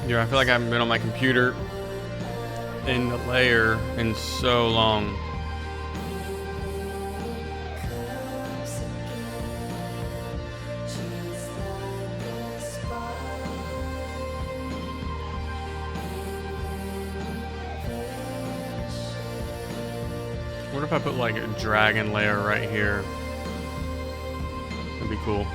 Yo, I feel like I haven't been on my computer in the layer in so long. What if I put like a dragon layer right here? That'd be cool.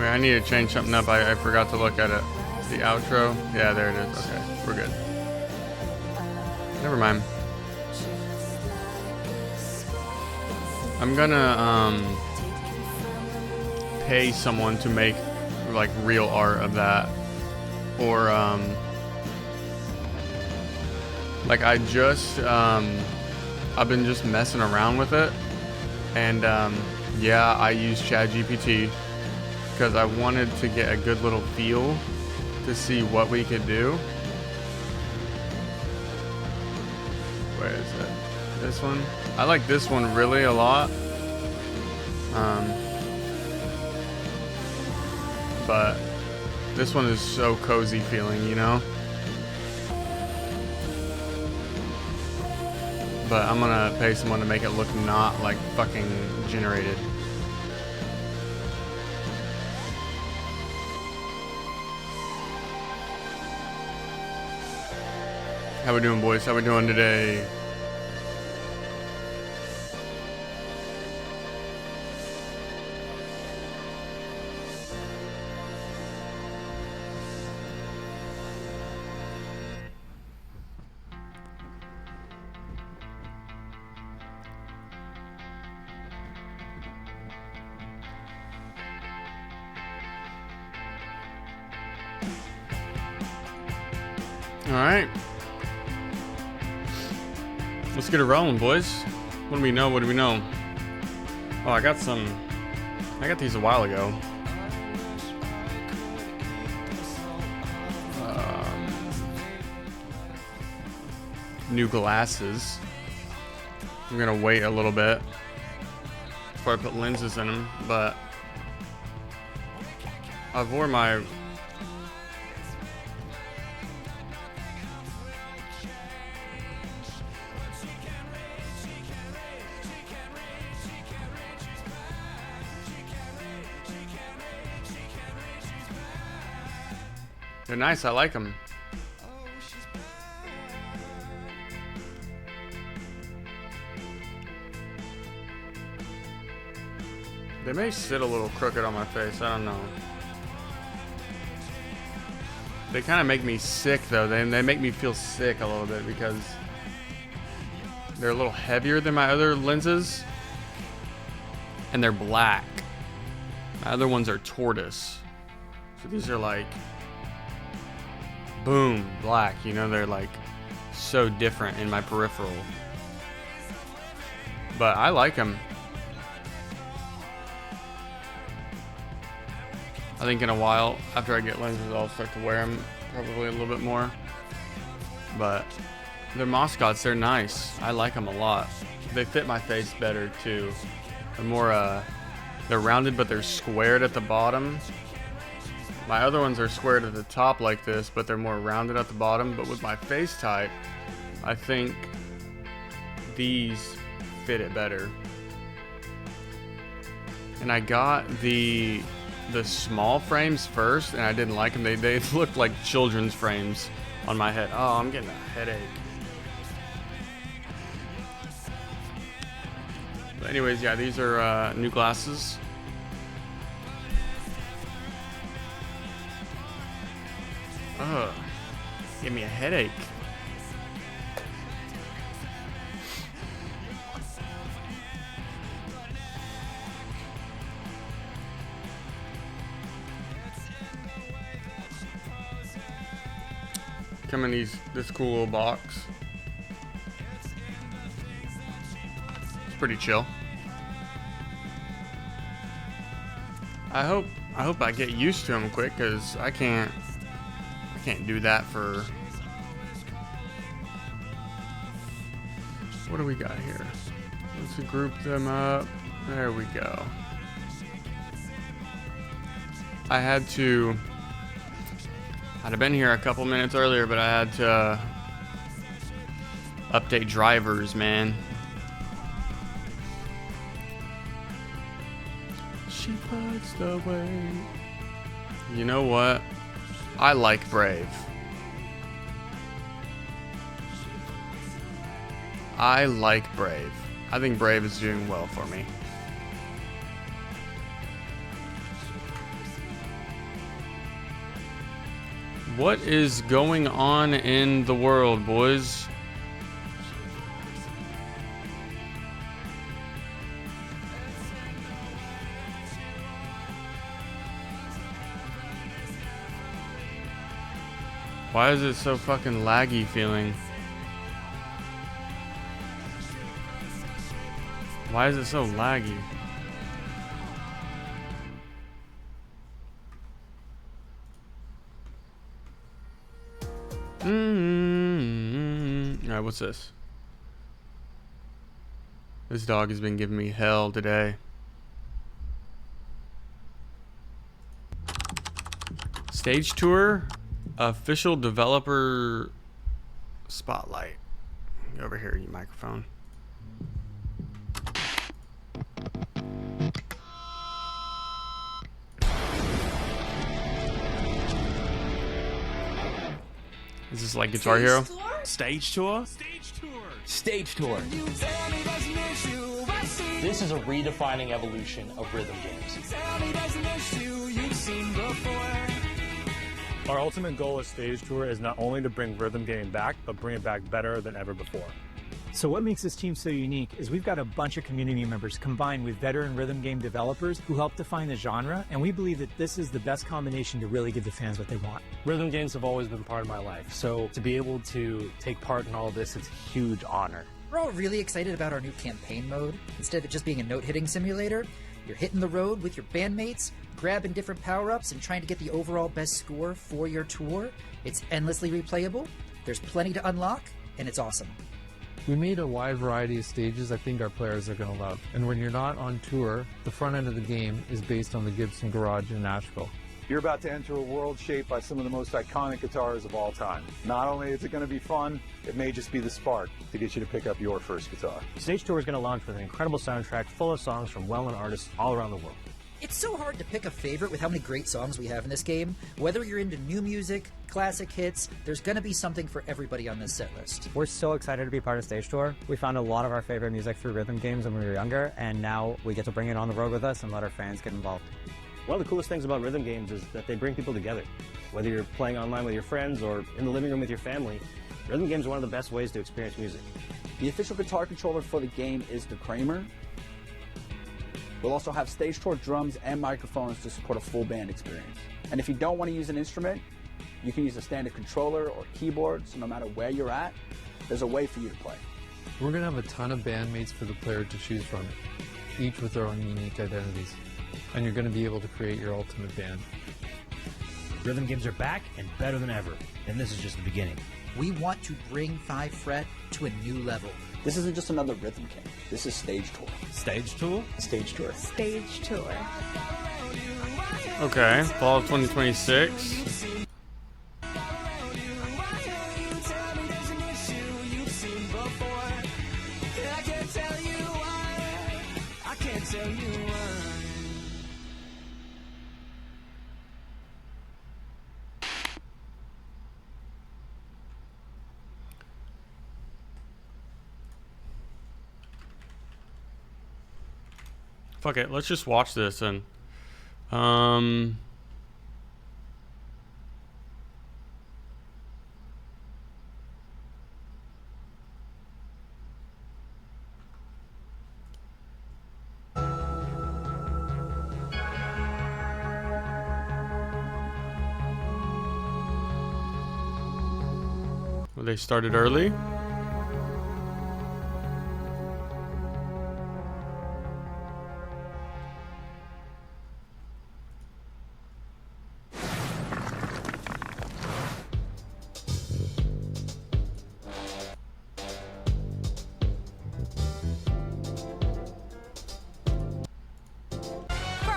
I need to change something up. I forgot to look at it. The outro. Yeah, there it is. Okay, we're good. Never mind. I'm gonna pay someone to make like real art of that, or like I just I've been just messing around with it, and yeah, I use ChatGPT because I wanted to get a good little feel to see what we could do. Where is it? This one? I like this one really a lot. But this one is so cozy feeling, you know? But I'm gonna pay someone to make it look not like fucking generated. How we doing, boys? How we doing today? All right. Let's get it rolling, boys. What do we know? What do we know? Oh, I got these a while ago. New glasses. I'm gonna wait a little bit before I put lenses in them, but I've worn my They're nice. I like them. They may sit a little crooked on my face. I don't know. They kind of make me sick, though. They make me feel sick a little bit because they're a little heavier than my other lenses. And they're black. My other ones are tortoise. So these are like, boom, black. You know, they're like so different in my peripheral. But I like them. I think in a while, after I get lenses, I'll start to wear them probably a little bit more. But they're Moscots. They're nice. I like them a lot. They fit my face better too. They're more, they're rounded, but they're squared at the bottom. My other ones are squared at the top like this, but they're more rounded at the bottom. But with my face type, I think these fit it better. And I got the small frames first, and I didn't like them. They looked like children's frames on my head. Oh, I'm getting a headache. But anyways, yeah, these are new glasses. Ugh, give me a headache. Come in this cool little box. It's pretty chill. I hope I get used to them quick, cause I can't do that for. What do we got here? Let's group them up. There we go. I'd have been here a couple minutes earlier, but I had to update drivers, man. She puts the way. You know what? I like Brave. I like Brave. I think Brave is doing well for me. What is going on in the world, boys? Why is it so fucking laggy feeling? Why is it so laggy? Alright, what's this? This dog has been giving me hell today. Stage Tour Official Developer Spotlight. Get over here, you microphone. Is this like Guitar Hero? Stage Tour? Stage Tour. Stage Tour. This is a redefining evolution of rhythm games. Our ultimate goal at Stage Tour is not only to bring rhythm gaming back, but bring it back better than ever before. So what makes this team so unique is we've got a bunch of community members combined with veteran rhythm game developers who help define the genre, and we believe that this is the best combination to really give the fans what they want. Rhythm games have always been part of my life, so to be able to take part in all of this, it's a huge honor. We're all really excited about our new campaign mode. Instead of it just being a note-hitting simulator, you're hitting the road with your bandmates, grabbing different power-ups, and trying to get the overall best score for your tour. It's endlessly replayable, there's plenty to unlock, and it's awesome. We made a wide variety of stages I think our players are going to love. And when you're not on tour, the front end of the game is based on the Gibson Garage in Nashville. You're about to enter a world shaped by some of the most iconic guitars of all time. Not only is it going to be fun, it may just be the spark to get you to pick up your first guitar. Stage Tour is going to launch with an incredible soundtrack full of songs from well-known artists all around the world. It's so hard to pick a favorite with how many great songs we have in this game. Whether you're into new music, classic hits, there's gonna be something for everybody on this set list. We're so excited to be part of Stage Tour. We found a lot of our favorite music through rhythm games when we were younger, and now we get to bring it on the road with us and let our fans get involved. One of the coolest things about rhythm games is that they bring people together. Whether you're playing online with your friends or in the living room with your family, rhythm games are one of the best ways to experience music. The official guitar controller for the game is the Kramer. We'll also have Stage Tour drums and microphones to support a full band experience. And if you don't want to use an instrument, you can use a standard controller or keyboard, so no matter where you're at, there's a way for you to play. We're going to have a ton of bandmates for the player to choose from, each with their own unique identities. And you're going to be able to create your ultimate band. Rhythm games are back and better than ever, and this is just the beginning. We want to bring 5 Fret to a new level. This isn't just another rhythm game. This is Stage Tour. Stage Tour? Stage Tour. Stage Tour. Okay, fall of 2026. Fuck it, let's just watch this and well, they started early.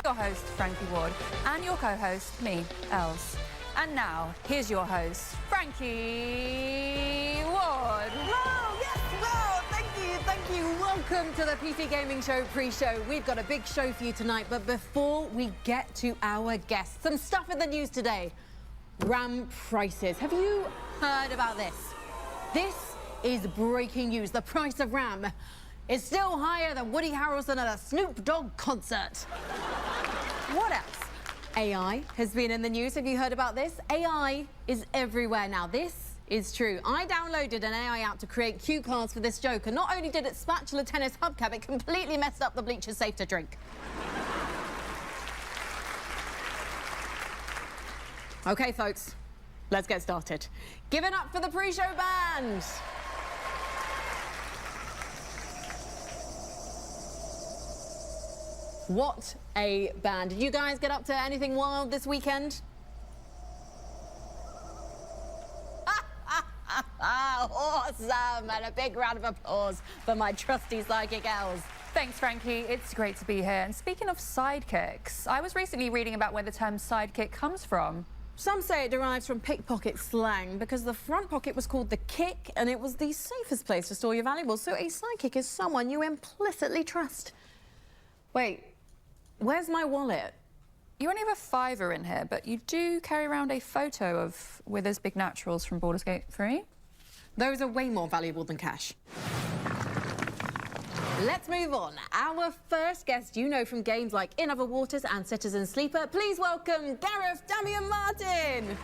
Your host, Frankie Ward, and your co-host, me, Els. And now, here's your host, Frankie Ward. Wow, yes, wow, thank you. Welcome to the PC Gaming Show pre-show. We've got a big show for you tonight, but before we get to our guests, some stuff in the news today. RAM prices. Have you heard about this? This is breaking news. The price of RAM is still higher than Woody Harrelson at a Snoop Dogg concert. What else? AI has been in the news. Have you heard about this? AI is everywhere now. This is true. I downloaded an AI app to create cue cards for this joke, and not only did it spatula tennis hubcap, it completely messed up the bleachers safe to drink. Okay, folks, let's get started. Give it up for the pre-show band. What a band. Did you guys get up to anything wild this weekend? Awesome! And a big round of applause for my trusty psychic Els. Thanks, Frankie. It's great to be here. And speaking of sidekicks, I was recently reading about where the term sidekick comes from. Some say it derives from pickpocket slang because the front pocket was called the kick and it was the safest place to store your valuables. So a sidekick is someone you implicitly trust. Wait, where's my wallet? You only have a $5 in here, but you do carry around a photo of Withers Big Naturals from Baldur's Gate 3. Those are way more valuable than cash. Let's move on. Our first guest you know from games like In Other Waters and Citizen Sleeper. Please welcome Gareth Damian Martin.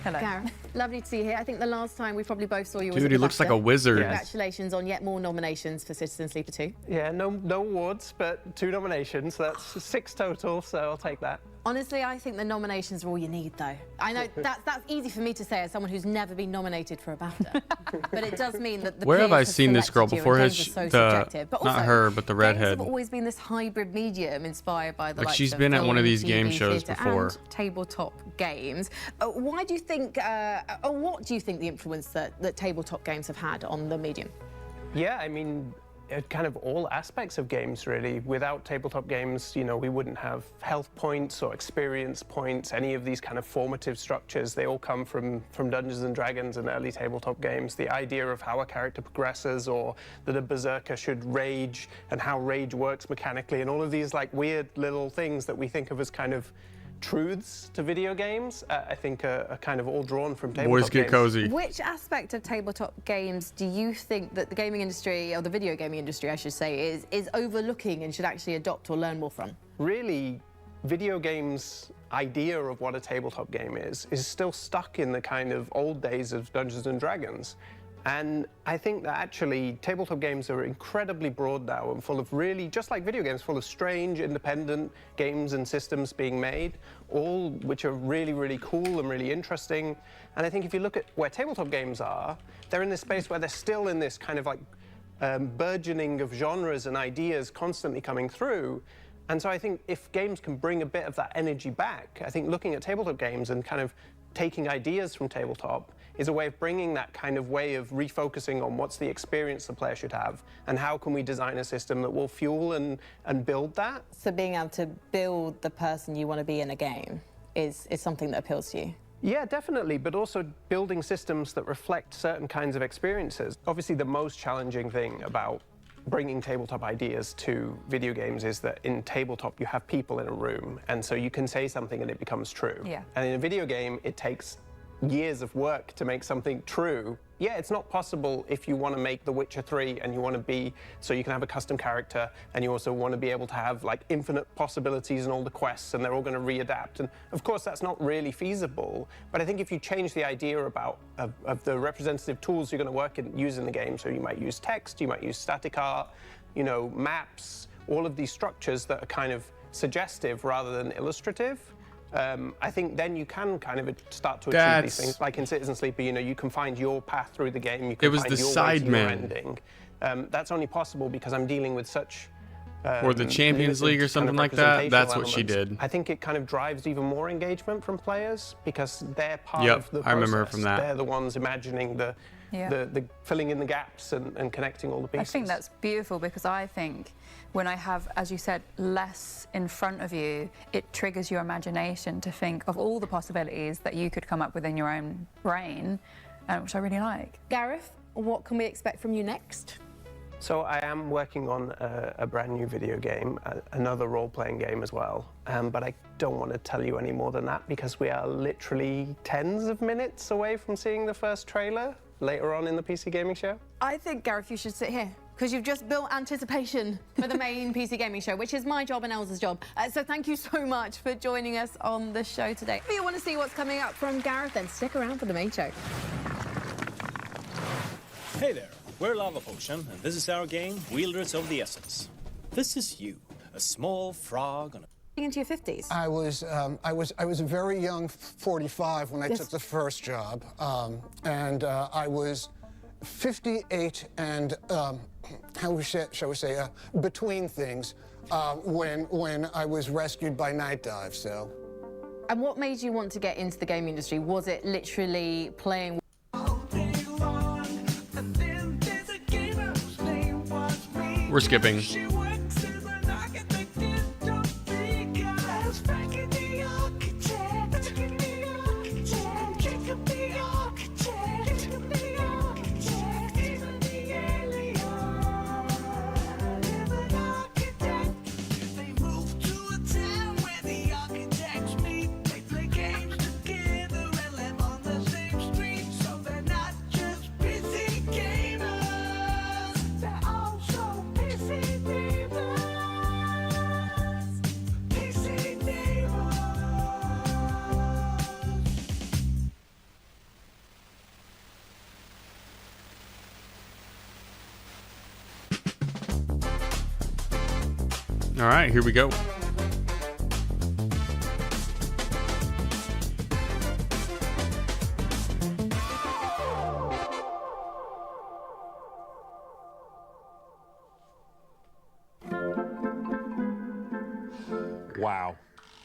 Hello. Gareth, lovely to see you here. I think the last time we probably both saw you was Dude, at he the looks like Buster. a wizard. Yes. Congratulations on yet more nominations for Citizen Sleeper 2. Yeah, no awards, but 2 nominations, so that's 6 total, so I'll take that. Honestly, I think the nominations are all you need, though. I know that's easy for me to say as someone who's never been nominated for a BAFTA, but it does mean that the Where have I peers seen this girl selected you, before? and Has games she, are so subjective. But not also, her, but the games redhead. have always been this hybrid medium inspired by the Like, likes she's of been at one of film, these game TV, shows theatre, before. and tabletop games. Why do you think, or what do you think the influence that tabletop games have had on the medium? Yeah, I mean, kind of all aspects of games, really. Without tabletop games, you know, we wouldn't have health points or experience points, any of these kind of formative structures. They all come from Dungeons and Dragons and early tabletop games. The idea of how a character progresses, or that a berserker should rage, and how rage works mechanically, and all of these like weird little things that we think of as kind of truths to video games, I think are kind of all drawn from tabletop games. Boys get cozy. Which aspect of tabletop games do you think that the gaming industry, or the video gaming industry, I should say, is overlooking and should actually adopt or learn more from? Really, video games' idea of what a tabletop game is still stuck in the kind of old days of Dungeons and Dragons. And I think that actually tabletop games are incredibly broad now and full of really, just like video games, full of strange, independent games and systems being made, all which are really, really cool and really interesting. And I think if you look at where tabletop games are, they're in this space where they're still in this kind of like burgeoning of genres and ideas constantly coming through. And so I think if games can bring a bit of that energy back, I think looking at tabletop games and kind of taking ideas from tabletop is a way of bringing that kind of way of refocusing on what's the experience the player should have, and how can we design a system that will fuel and build that. So being able to build the person you want to be in a game is something that appeals to you? Yeah, definitely, but also building systems that reflect certain kinds of experiences. Obviously, the most challenging thing about bringing tabletop ideas to video games is that in tabletop you have people in a room, and so you can say something and it becomes true. Yeah. And in a video game, it takes years of work to make something true. Yeah, it's not possible if you want to make The Witcher 3 and you want to be, so you can have a custom character, and you also want to be able to have like infinite possibilities and all the quests, and they're all going to readapt. And of course, that's not really feasible. But I think if you change the idea about of the representative tools you're going to use in the game, so you might use text, you might use static art, you know, maps, all of these structures that are kind of suggestive rather than illustrative. I think then you can kind of start to achieve these things. Like in Citizen Sleeper, you know, you can find your path through the game. You can find your way to your ending. That's only possible because I'm dealing with such or the Champions League or something like that. That's what she did. I think it kind of drives even more engagement from players because they're part of the process. I remember her from that. They're the ones imagining the filling in the gaps and connecting all the pieces. I think that's beautiful because I think when I have, as you said, less in front of you, it triggers your imagination to think of all the possibilities that you could come up with in your own brain, which I really like. Gareth, what can we expect from you next? So I am working on a brand new video game, another role-playing game as well, but I don't want to tell you any more than that because we are literally tens of minutes away from seeing the first trailer later on in the PC Gaming Show. I think, Gareth, you should sit here because you've just built anticipation for the main PC Gaming Show, which is my job and Elsa's job. So thank you so much for joining us on the show today. If you want to see what's coming up from Gareth, then stick around for the main show. Hey there, we're Lava Potion, and this is our game, Wielders of the Essence. This is you, a small frog on a... Into your 50s? I was a very young 45 when I took the first job, and I was 58 and how shall we say between things when I was rescued by Night Dive. So. And what made you want to get into the gaming industry? Was it literally playing? We're skipping. All right, here we go. Wow,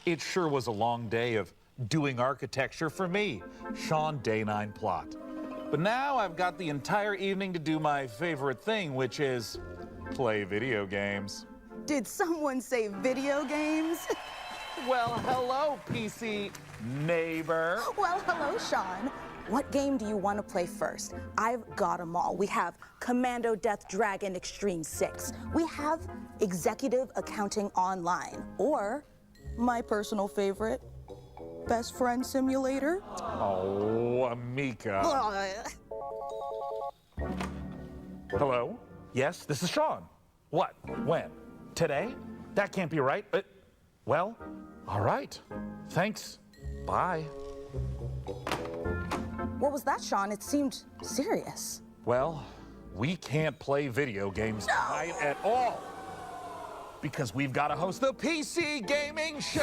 it sure was a long day of doing architecture for me, Sean Day 9 Plot. But now I've got the entire evening to do my favorite thing, which is play video games. Did someone say video games? Well, hello, PC neighbor. Well, hello, Sean. What game do you want to play first? I've got them all. We have Commando Death Dragon Extreme 6. We have Executive Accounting Online. Or, my personal favorite, Best Friend Simulator. Oh, Amika. Hello? Yes, this is Sean. What? When? Today? That can't be right. Well, all right. Thanks. Bye. What was that, Sean? It seemed serious. Well, we can't play video games tonight at all because we've got to host the PC Gaming Show.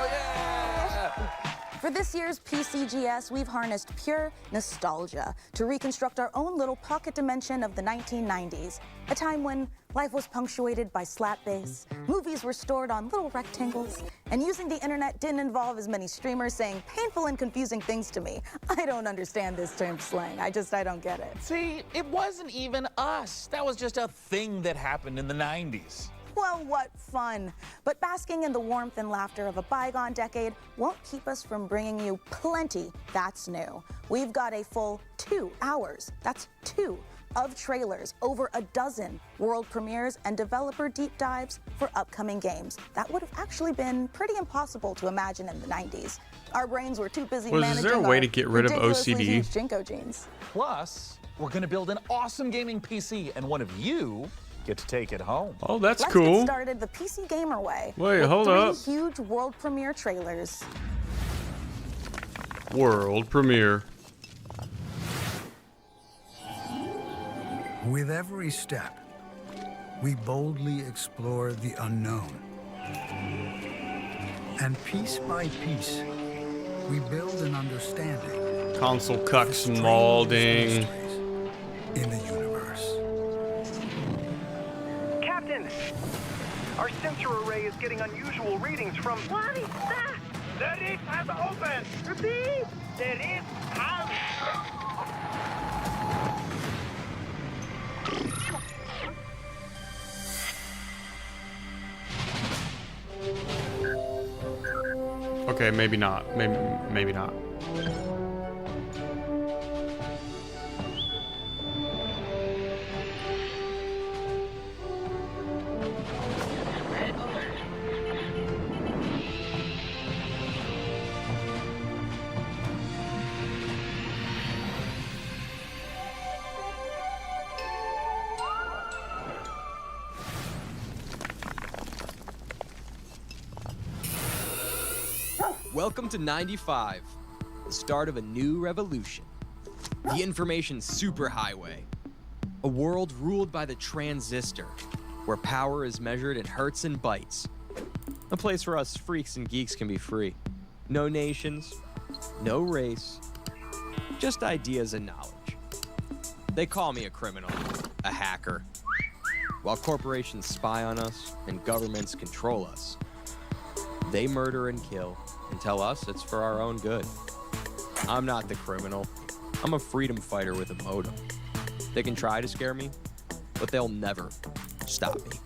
Yeah! For this year's PCGS, we've harnessed pure nostalgia to reconstruct our own little pocket dimension of the 1990s, a time when life was punctuated by slap bass, movies were stored on little rectangles, and using the internet didn't involve as many streamers saying painful and confusing things to me. I don't understand this term slang. I don't get it. See, it wasn't even us. That was just a thing that happened in the 90s. Well, what fun. But basking in the warmth and laughter of a bygone decade won't keep us from bringing you plenty that's new. We've got a full 2 hours, that's 2, of trailers, over a dozen world premieres, and developer deep dives for upcoming games. That would have actually been pretty impossible to imagine in the 90s. Our brains were too busy managing is there a way our to get rid of ridiculously OCD? huge Jinko jeans. Plus, we're going to build an awesome gaming PC, and one of you get to take it home. Oh, that's Let's cool. get started the PC Gamer way. Wait, with hold 3 up. huge world premiere trailers. World premiere. With every step, we boldly explore the unknown. And piece by piece, we build an understanding. Console cuck Smalding. In the universe. Captain! Our sensor array is getting unusual readings from... What is that? The lift has opened! Repeat! The lift has... Okay, maybe not. Maybe not. Welcome to 95, the start of a new revolution. The information superhighway. A world ruled by the transistor, where power is measured in hertz and bytes. A place where us freaks and geeks can be free. No nations, no race, just ideas and knowledge. They call me a criminal, a hacker. While corporations spy on us and governments control us, they murder and kill and tell us it's for our own good. I'm not the criminal. I'm a freedom fighter with a modem. They can try to scare me, but they'll never stop me.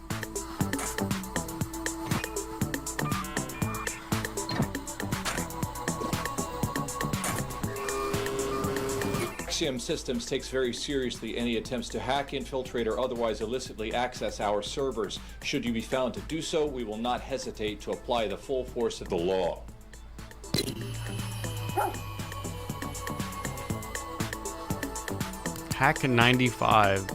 Axiom Systems takes very seriously any attempts to hack, infiltrate, or otherwise illicitly access our servers. Should you be found to do so, we will not hesitate to apply the full force of the law. Hack 95.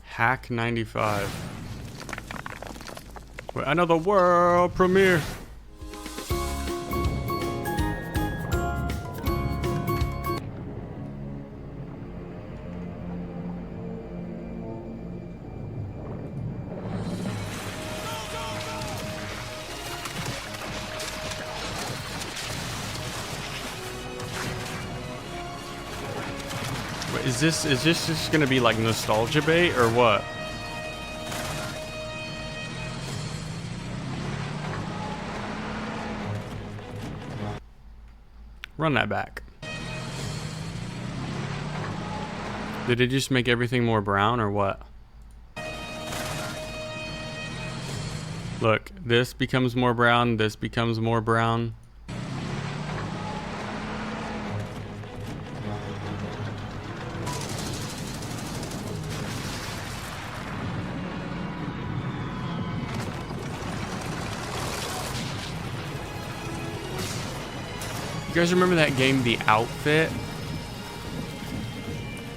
Hack 95. Wait, another world premiere. Wait, is this just gonna be like nostalgia bait or what? Run that back. Did it just make everything more brown or what? Look, this becomes more brown, this becomes more brown. You guys remember that game, The Outfit?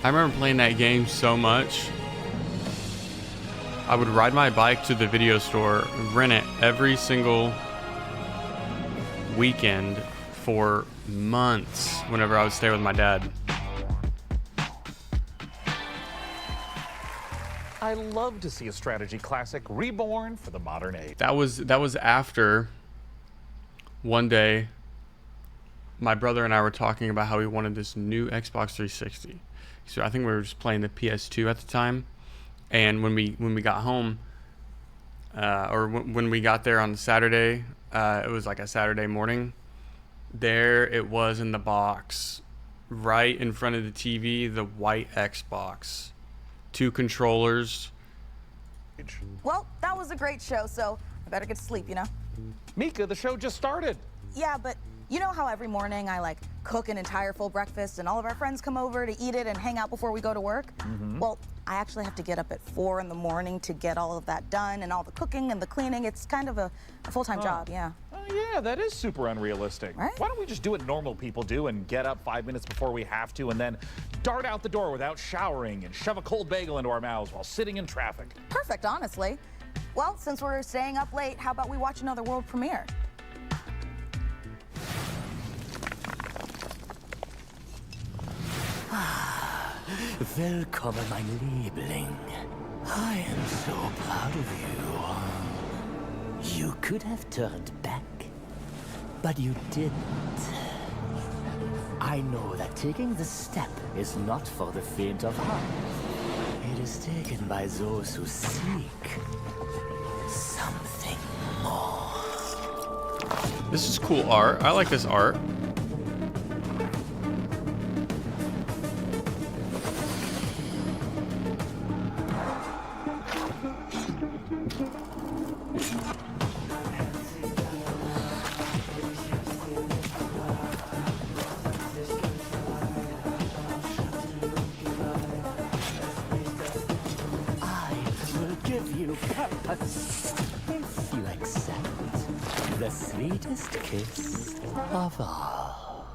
I remember playing that game so much. I would ride my bike to the video store, rent it every single weekend for months whenever I would stay with my dad. I love to see a strategy classic reborn for the modern age. That was after one day my brother and I were talking about how we wanted this new Xbox 360. So I think we were just playing the PS2 at the time. And when we got home, when we got there on Saturday, it was like a Saturday morning. There it was in the box, right in front of the TV, the white Xbox, 2 controllers. Well, that was a great show, so I better get to sleep, you know? Mika, the show just started. Yeah, but you know how every morning I like cook an entire full breakfast and all of our friends come over to eat it and hang out before we go to work? Well, I actually have to get up at 4 in the morning to get all of that done and all the cooking and the cleaning. It's kind of a full-time job, yeah. Yeah, that is super unrealistic. Right? Why don't we just do what normal people do and get up 5 minutes before we have to and then dart out the door without showering and shove a cold bagel into our mouths while sitting in traffic? Perfect, honestly. Well, since we're staying up late, how about we watch another world premiere? Willkommen, mein Liebling. I am so proud of you. You could have turned back, but you didn't. I know that taking the step is not for the faint of heart. It is taken by those who seek something more. This is cool art. I like this art. If you accept the sweetest kiss of all.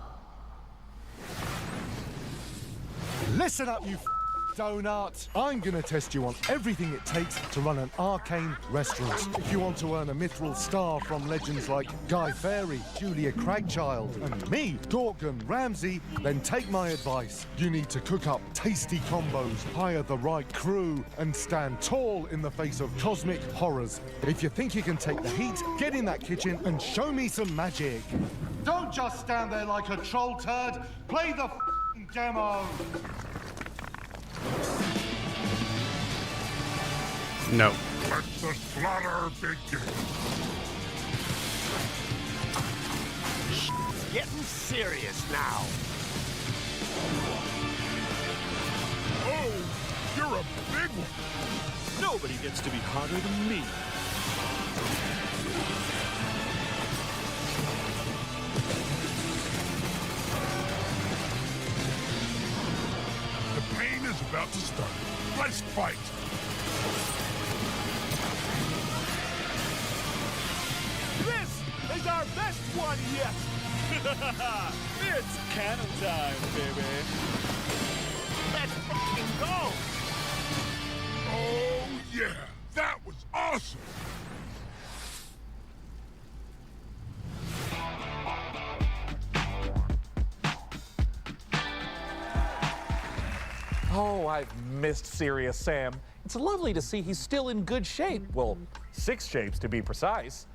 Listen up, you donut. I'm gonna test you on everything it takes to run an arcane restaurant. If you want to earn a mithril star from legends like Guy Fieri, Julia Cragchild, and me, Gorgon Ramsay, then take my advice. You need to cook up tasty combos, hire the right crew, and stand tall in the face of cosmic horrors. If you think you can take the heat, get in that kitchen and show me some magic. Don't just stand there like a troll turd. Play the demo. No. Let the slaughter begin. It's getting serious now. Oh, you're a big one. Nobody gets to be hotter than me. The pain is about to start. Let's fight. This is our best one yet. It's cannon time, baby. Let's fucking go. Oh, yeah. That was awesome. Oh, I've missed Serious Sam. It's lovely to see he's still in good shape. Well, 6 shapes to be precise.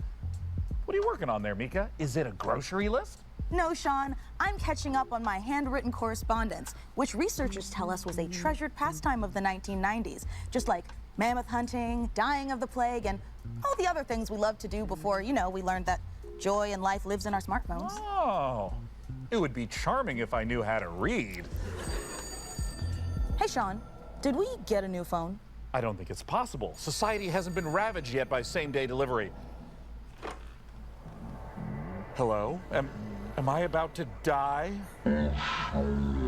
What are you working on there, Mika? Is it a grocery list? No, Sean, I'm catching up on my handwritten correspondence, which researchers tell us was a treasured pastime of the 1990s, just like mammoth hunting, dying of the plague, and all the other things we loved to do before, you know, we learned that joy and life lives in our smartphones. Oh, it would be charming if I knew how to read. Hey, Sean, did we get a new phone? I don't think it's possible. Society hasn't been ravaged yet by same-day delivery. Hello? Am I about to die? Oh,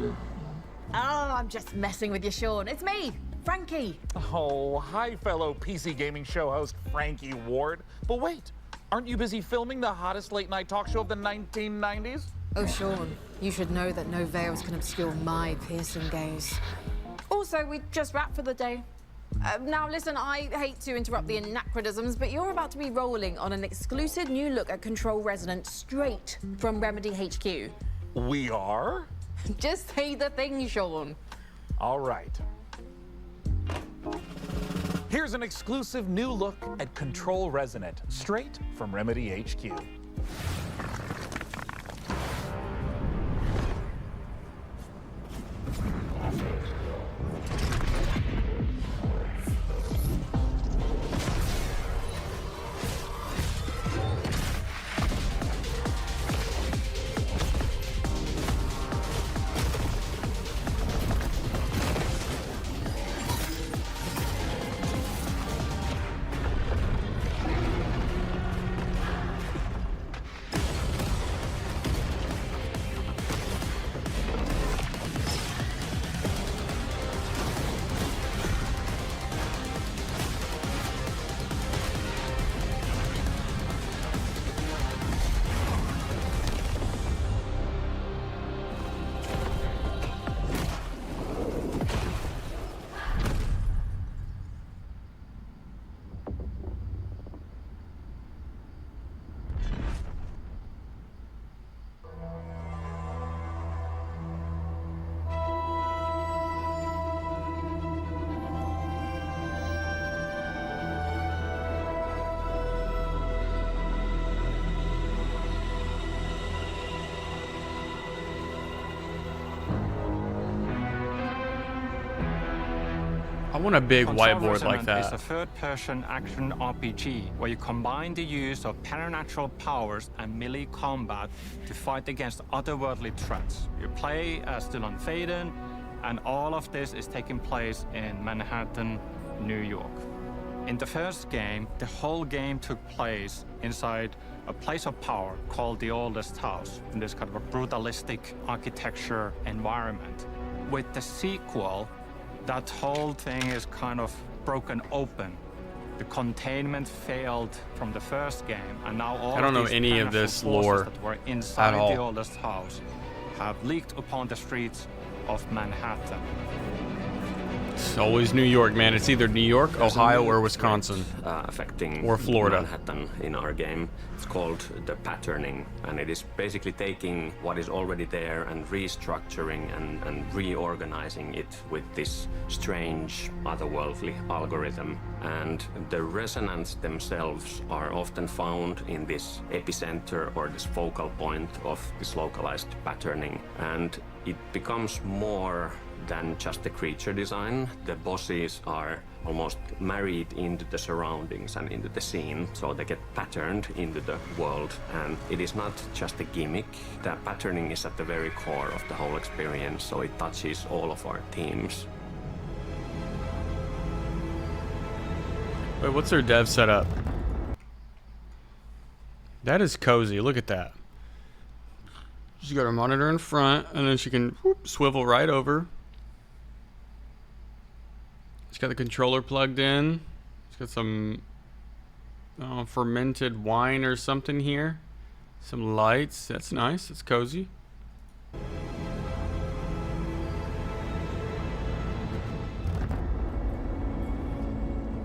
I'm just messing with you, Sean. It's me, Frankie. Oh, hi, fellow PC gaming show host Frankie Ward. But wait, aren't you busy filming the hottest late-night talk show of the 1990s? Oh, Sean, you should know that no veils can obscure my piercing gaze. Also, we just wrapped for the day. Now, listen, I hate to interrupt the anachronisms, but you're about to be rolling on an exclusive new look at Control Resonant straight from Remedy HQ. We are? Just say the thing, Sean. All right. Here's an exclusive new look at Control Resonant, straight from Remedy HQ. I want a big Control whiteboard Resonant like that. is a third-person action RPG where you combine the use of supernatural powers and melee combat to fight against otherworldly threats. You play as Dylan Faden, and all of this is taking place in Manhattan, New York. In the first game, the whole game took place inside a place of power called the Oldest House, in this kind of a brutalistic architecture environment. With the sequel, that whole thing is kind of broken open. The containment failed from the first game, and now all I don't know these any of powerful this forces lore that were inside at all. the Oldest House have leaked upon the streets of Manhattan. It's always New York, man. It's either New York, Ohio, or Wisconsin, affecting or Florida. Manhattan in our game. It's called the patterning, and it is basically taking what is already there and restructuring and reorganizing it with this strange, otherworldly algorithm. And the resonants themselves are often found in this epicenter or this focal point of this localized patterning, and it becomes more than just the creature design. The bosses are almost married into the surroundings and into the scene, so they get patterned into the world. And it is not just a gimmick. The patterning is at the very core of the whole experience, so it touches all of our themes. Wait, what's their dev setup? That is cozy. Look at that. She's got her monitor in front, and then she can swivel right over. She's got the controller plugged in. She's got some fermented wine or something here. Some lights. That's nice. It's cozy.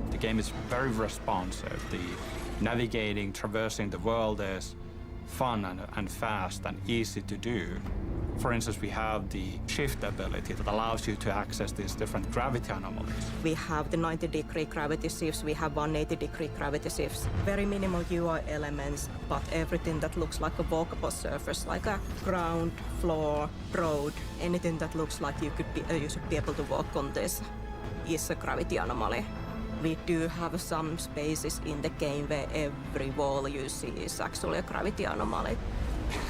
The game is very responsive. The navigating, traversing the world is fun and fast and easy to do. For instance, we have the shift ability that allows you to access these different gravity anomalies. We have the 90-degree gravity shifts, we have 180-degree gravity shifts. Very minimal UI elements, but everything that looks like a walkable surface, like a ground, floor, road, anything that looks like you should be able to walk on this is a gravity anomaly. We do have some spaces in the game where every wall you see is actually a gravity anomaly.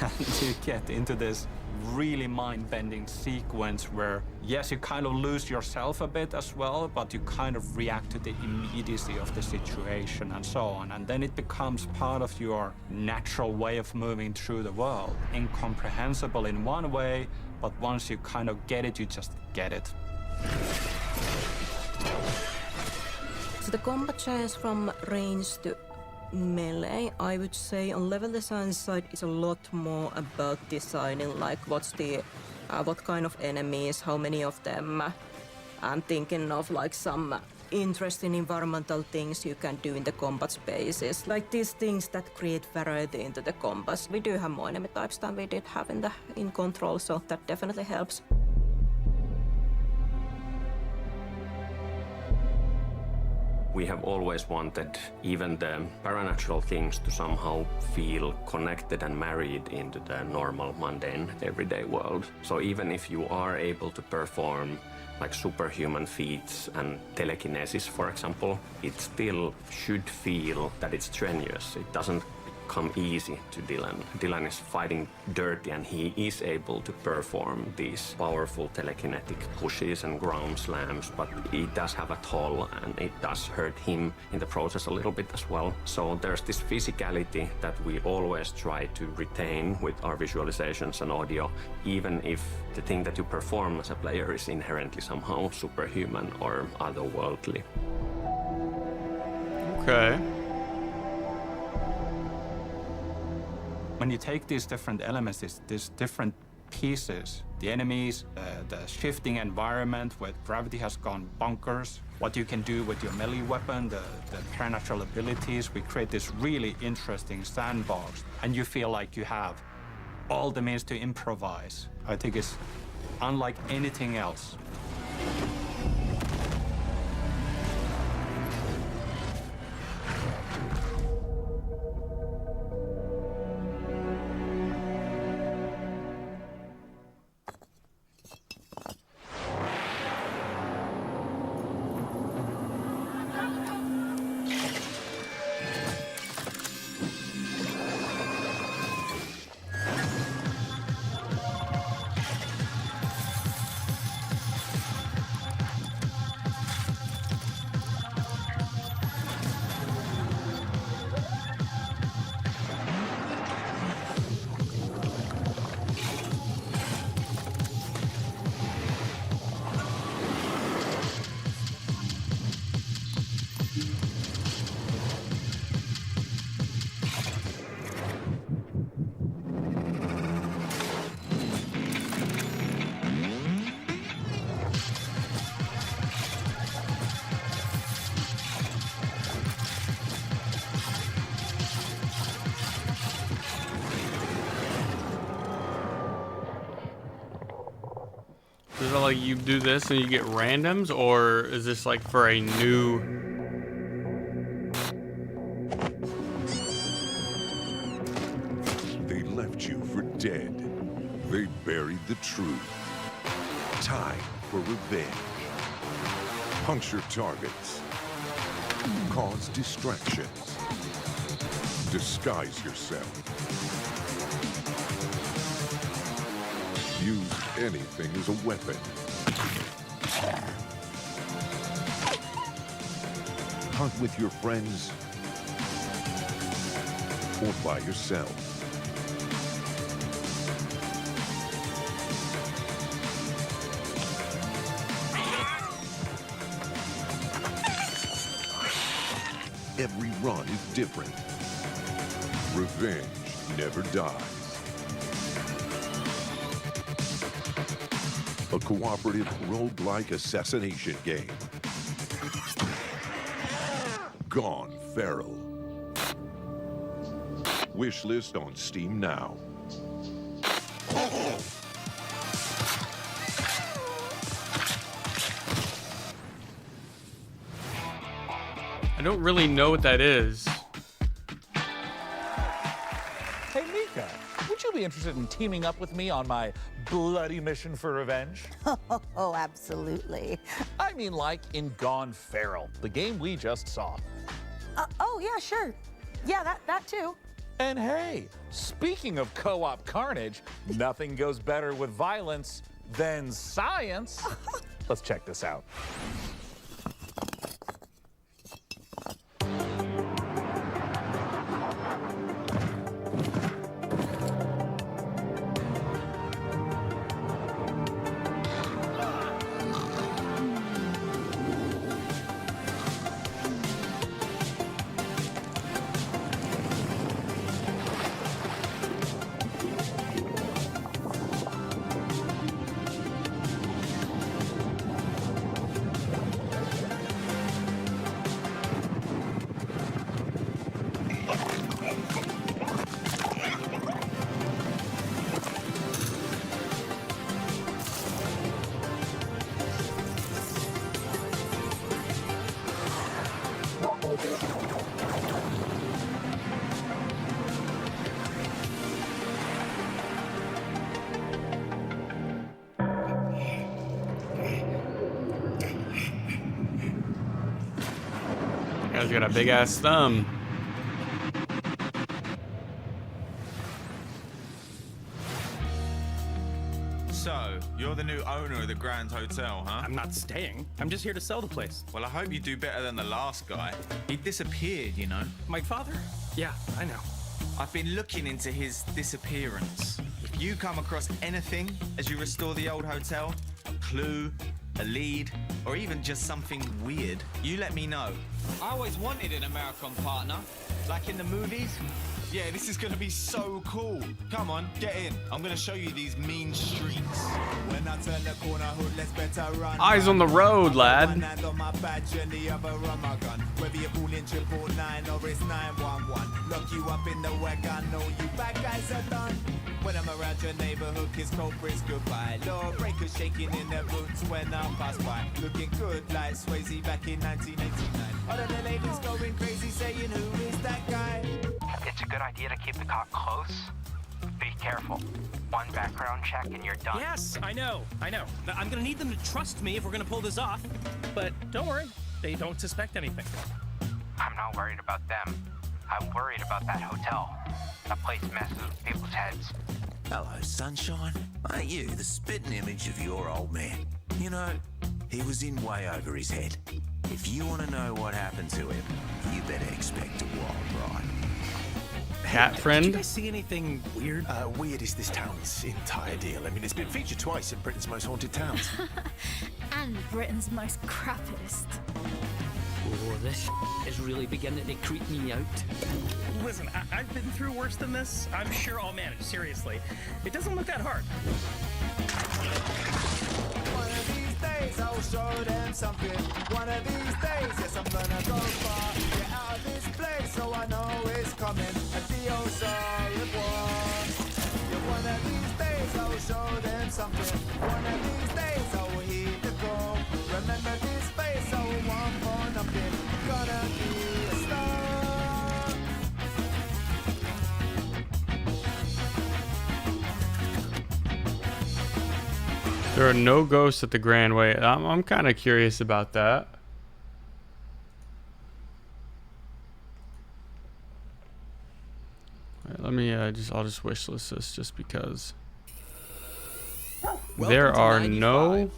And you get into this really mind-bending sequence where, yes, you kind of lose yourself a bit as well, but you kind of react to the immediacy of the situation and so on. And then it becomes part of your natural way of moving through the world. Incomprehensible in one way, but once you kind of get it, you just get it. So the combat changes from range to melee. I would say on level design side it's a lot more about designing like what's the what kind of enemies, how many of them. I'm thinking of like some interesting environmental things you can do in the combat spaces, like these things that create variety into the combats. We do have more enemy types than we did have in Control, so that definitely helps. We have always wanted even the paranatural things to somehow feel connected and married into the normal, mundane, everyday world. So even if you are able to perform like superhuman feats and telekinesis, for example, it still should feel that it's strenuous. It doesn't come easy to Dylan. Dylan is fighting dirty and he is able to perform these powerful telekinetic pushes and ground slams, but it does have a toll and it does hurt him in the process a little bit as well. So there's this physicality that we always try to retain with our visualizations and audio, even if the thing that you perform as a player is inherently somehow superhuman or otherworldly. Okay. When you take these different elements, these different pieces, the enemies, the shifting environment where gravity has gone bonkers, what you can do with your melee weapon, the paranatural abilities, we create this really interesting sandbox, and you feel like you have all the means to improvise. I think it's unlike anything else. Is it like you do this and you get randoms, or is this like for a new? They left you for dead. They buried the truth. Time for revenge. Puncture targets. Cause distractions. Disguise yourself. Use anything as a weapon. Hunt with your friends or by yourself. Every run is different. Revenge never dies. A cooperative roguelike assassination game. Gone Feral. Wishlist on Steam now. I don't really know what that is. Hey, Mika, would you be interested in teaming up with me on my bloody mission for revenge? Oh, absolutely. I mean, like in Gone Feral, the game we just saw. Oh, yeah, sure. Yeah, that too. And hey, speaking of co-op carnage, nothing goes better with violence than science. Let's check this out. Guy's got a big ass thumb. So, you're the new owner of the Grand Hotel, huh? I'm not staying. I'm just here to sell the place. Well, I hope you do better than the last guy. He disappeared, you know. My father? Yeah, I know. I've been looking into his disappearance. If you come across anything as you restore the old hotel, a clue, a lead, or even just something weird, you let me know. I always wanted an American partner, like in the movies. Yeah, this is gonna be so cool. Come on, get in. I'm gonna show you these mean streets. When I turn the corner, hood, let's better run. Eyes on the road, lad. Whether you're calling 999 or it's 911, lock you up in the wagon, know you bad guys are done. When I'm around your neighborhood, kiss culprits goodbye. Law breakers shaking in their boots when I pass by. Looking good like Swayze back in 1989. All of the ladies going crazy saying, who is that guy? It's a good idea to keep the cop close. Be careful. One background check and you're done. Yes, I know. I'm gonna need them to trust me if we're gonna pull this off. But don't worry, they don't suspect anything. I'm not worried about them. I'm worried about that hotel. That place messes with people's heads. Hello, sunshine. Ain't you the spitting image of your old man? You know, he was in way over his head. If you want to know what happened to him, you better expect a wild ride. Cat friend? Did you guys see anything weird? Weird is this town's entire deal. I mean, it's been featured twice in Britain's Most Haunted Towns. And Britain's most crappiest. Oh, this is really beginning to creep me out. Listen, I've been through worse than this. I'm sure I'll manage, seriously. It doesn't look that hard. One of these days I'll show them something. One of these days, yes, I'm gonna go far. Get out of this place so I know it's coming. Adios, au revoir. Yeah, one of these days I'll show them something. One of these days I will heed the call. Remember this face, I will want for nothing. Gonna be a star. There are no ghosts at the Grand Way. I'm kind of curious about that. All right, let me I'll just wish list this just because. There are no.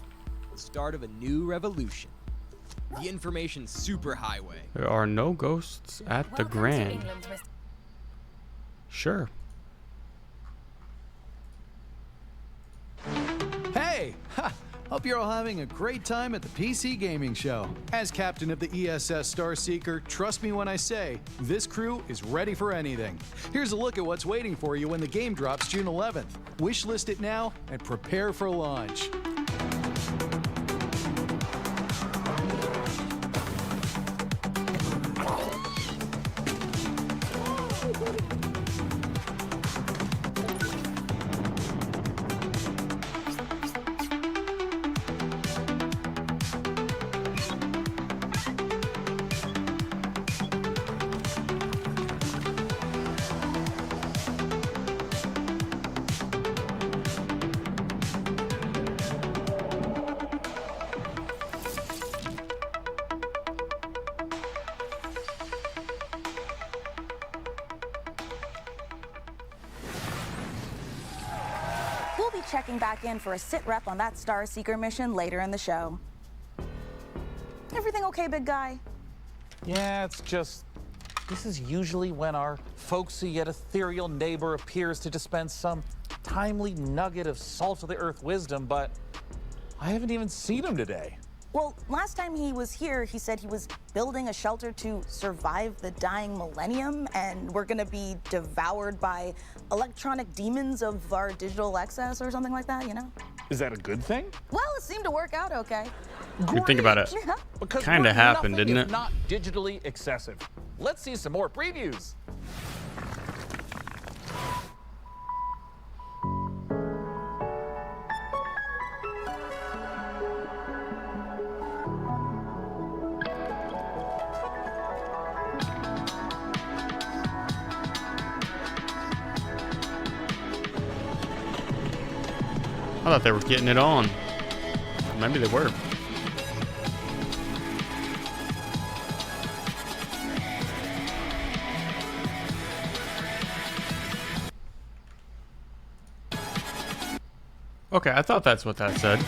The start of a new revolution. The information superhighway. There are no ghosts at the Grand. Sure. Hey! Ha! Hope you're all having a great time at the PC Gaming Show. As captain of the ESS Starseeker, trust me when I say, this crew is ready for anything. Here's a look at what's waiting for you when the game drops June 11th. Wishlist it now and prepare for launch. checking back in for a sit rep on that Star Seeker mission later in the show. Everything okay, big guy? Yeah, it's just, this is usually when our folksy yet ethereal neighbor appears to dispense some timely nugget of salt-of-the-earth wisdom, but I haven't even seen him today. Well, last time he was here, he said he was building a shelter to survive the dying millennium, and we're gonna be devoured by electronic demons of our digital excess or something like that, you know? Is that a good thing? Well, it seemed to work out okay. I mean, think about it. Because Kind of we're happened, nothing didn't if it? Not digitally excessive. Let's see some more previews. I thought they were getting it on. Maybe they were. Okay, I thought that's what that said.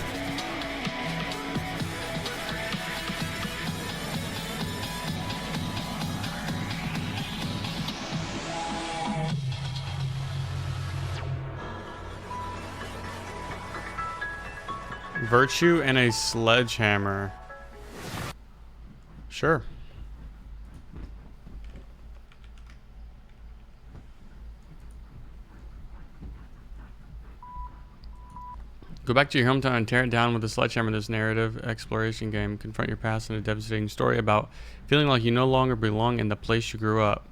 Virtue and a sledgehammer. Sure. Go back to your hometown and tear it down with a sledgehammer. This narrative exploration game. Confront your past in a devastating story about feeling like you no longer belong in the place you grew up.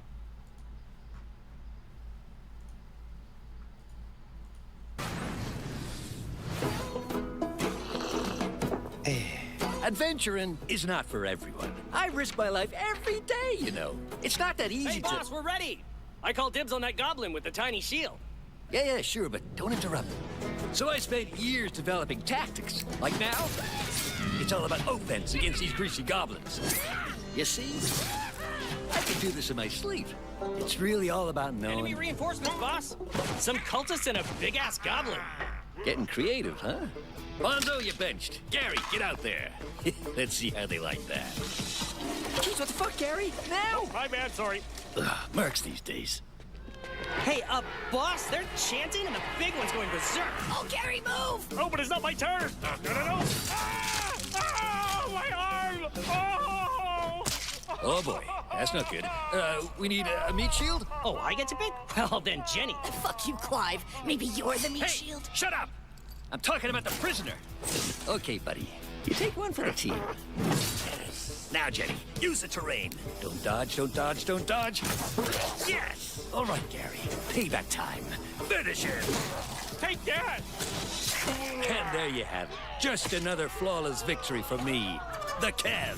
Adventuring is not for everyone. I risk my life every day, you know. It's not that easy Hey, boss, we're ready. I call dibs on that goblin with the tiny shield. Yeah, sure, but don't interrupt. So I spent years developing tactics. Like now, it's all about offense against these greasy goblins. You see? I can do this in my sleep. It's really all about knowing... Enemy reinforcements, boss. Some cultists and a big-ass goblin. Getting creative, huh? Bonzo, you benched. Gary, get out there. Let's see how they like that. Jeez, what the fuck, Gary? Now! Oh, my bad, sorry. Ugh, mercs these days. Hey, boss, they're chanting and the big one's going berserk. Oh, Gary, move! Oh, but it's not my turn. No. Ah! Oh, my arm! Oh! Oh, boy. That's not good. We need a meat shield? Oh, I get to pick? Well, then Jenny. Fuck you, Clive. Maybe you're the meat shield? Shut up! I'm talking about the prisoner. Okay, buddy. You take one for the team. Now, Jenny, use the terrain. Don't dodge, don't dodge, don't dodge. Yes! All right, Gary. Payback time. Finish him! Take that! And there you have it. Just another flawless victory for me, the Kev.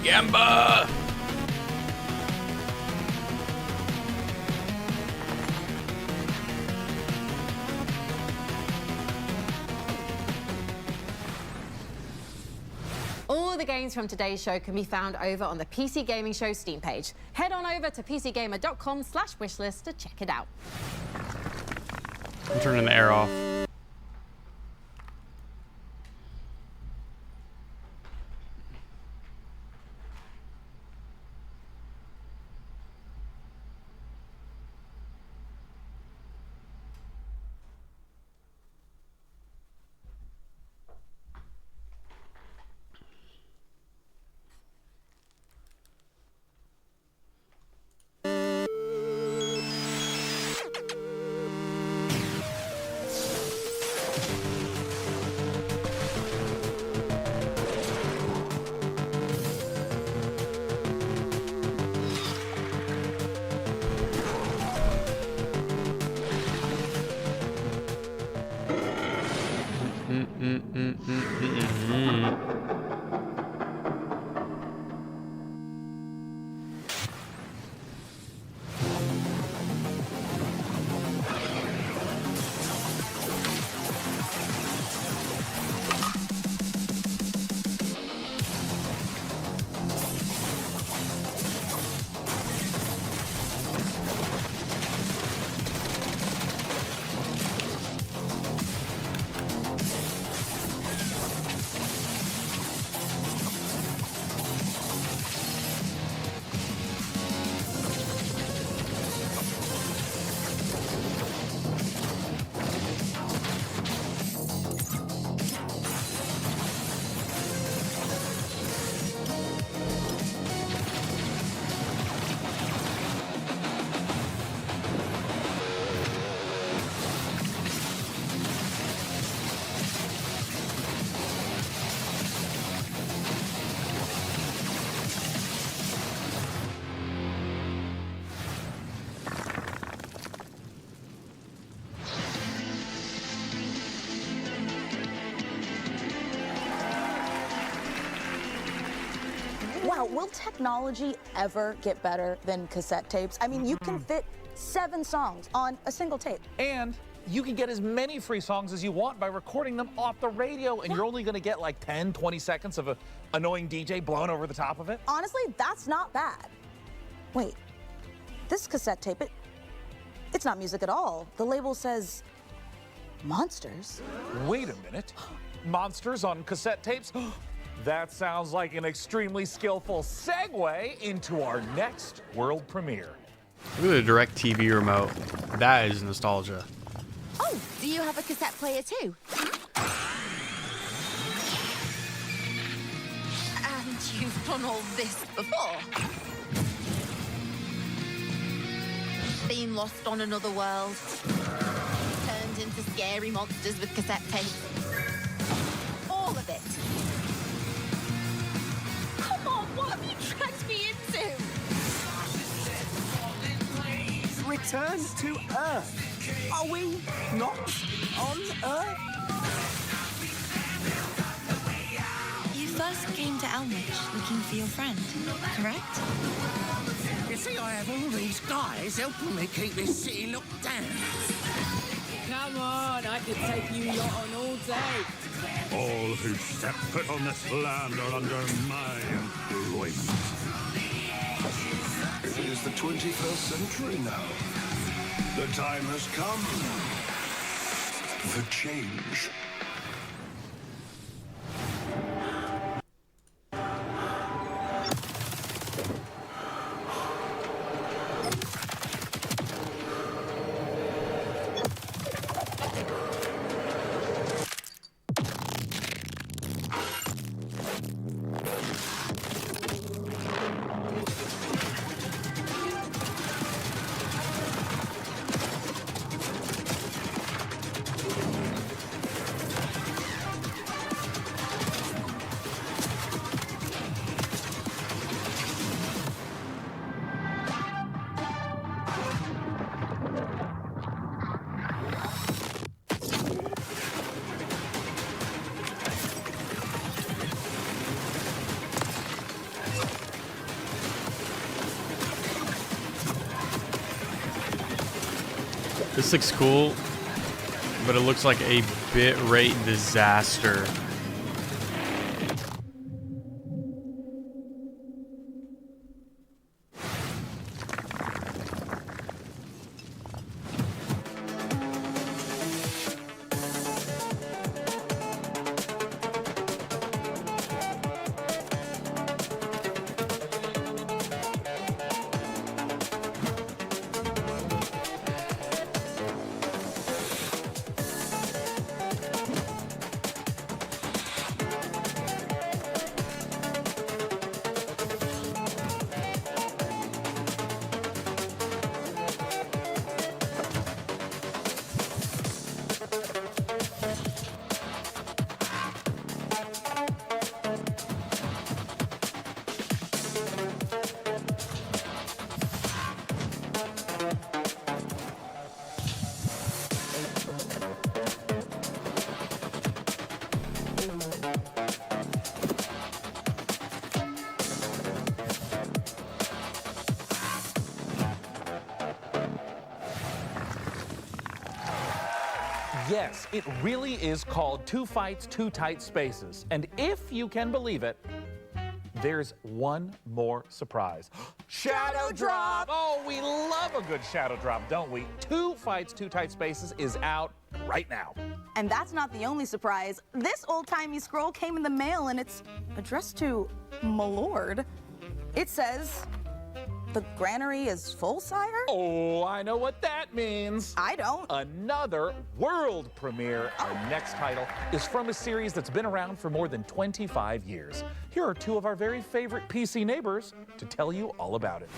Gamba! All the games from today's show can be found over on the PC Gaming Show Steam page. Head on over to pcgamer.com/wishlist to check it out. I'm turning the air off. Wow, will technology ever get better than cassette tapes? I mean, you can fit 7 songs on a single tape. And you can get as many free songs as you want by recording them off the radio, and you're only going to get like 10, 20 seconds of an annoying DJ blowing over the top of it. Honestly, that's not bad. Wait, this cassette tape, it's not music at all. The label says monsters. Wait a minute. Monsters on cassette tapes? That sounds like an extremely skillful segue into our next world premiere. Look at the direct TV remote. That is nostalgia. Oh, do you have a cassette player too? And you've done all this before? Been lost on another world? Turned into scary monsters with cassette tapes? All of it? Come on, what have you dragged me into? Return to Earth. Are we not on Earth? You first came to Elmwich looking for your friend, correct? You see, I have all these guys helping me keep this city locked down. Come on, I could take you lot on all day. All who step foot on this land are under my employment. It is the 21st century now. The time has come for change. This looks cool, but it looks like a bitrate disaster. Yes, it really is called Two Fights, Two Tight Spaces. And if you can believe it, there's one more surprise. Shadow Drop! Oh, we love a good Shadow Drop, don't we? Two Fights, Two Tight Spaces is out right now. And that's not the only surprise. This old-timey scroll came in the mail, and it's addressed to Milord. It says, "The granary is full, sire?" Oh, I know what that means. I don't. Another world premiere. Our next title is from a series that's been around for more than 25 years. Here are two of our very favorite PC neighbors to tell you all about it.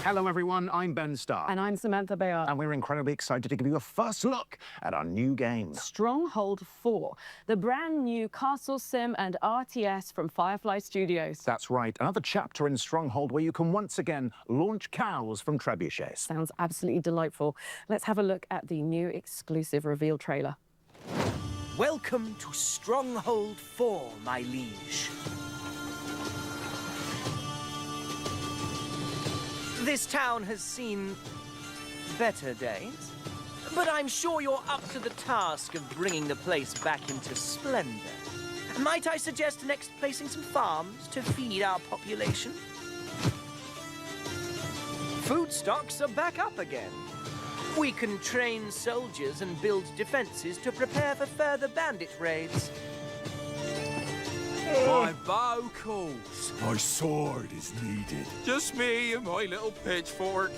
Hello everyone, I'm Ben Starr. And I'm Samantha Bayard. And we're incredibly excited to give you a first look at our new game. Stronghold 4, the brand new castle sim and RTS from Firefly Studios. That's right, another chapter in Stronghold where you can once again launch cows from trebuchets. Sounds absolutely delightful. Let's have a look at the new exclusive reveal trailer. Welcome to Stronghold 4, my liege. This town has seen better days, but I'm sure you're up to the task of bringing the place back into splendor. Might I suggest next placing some farms to feed our population? Food stocks are back up again. We can train soldiers and build defenses to prepare for further bandit raids. My bow calls. My sword is needed. Just me and my little pitchfork.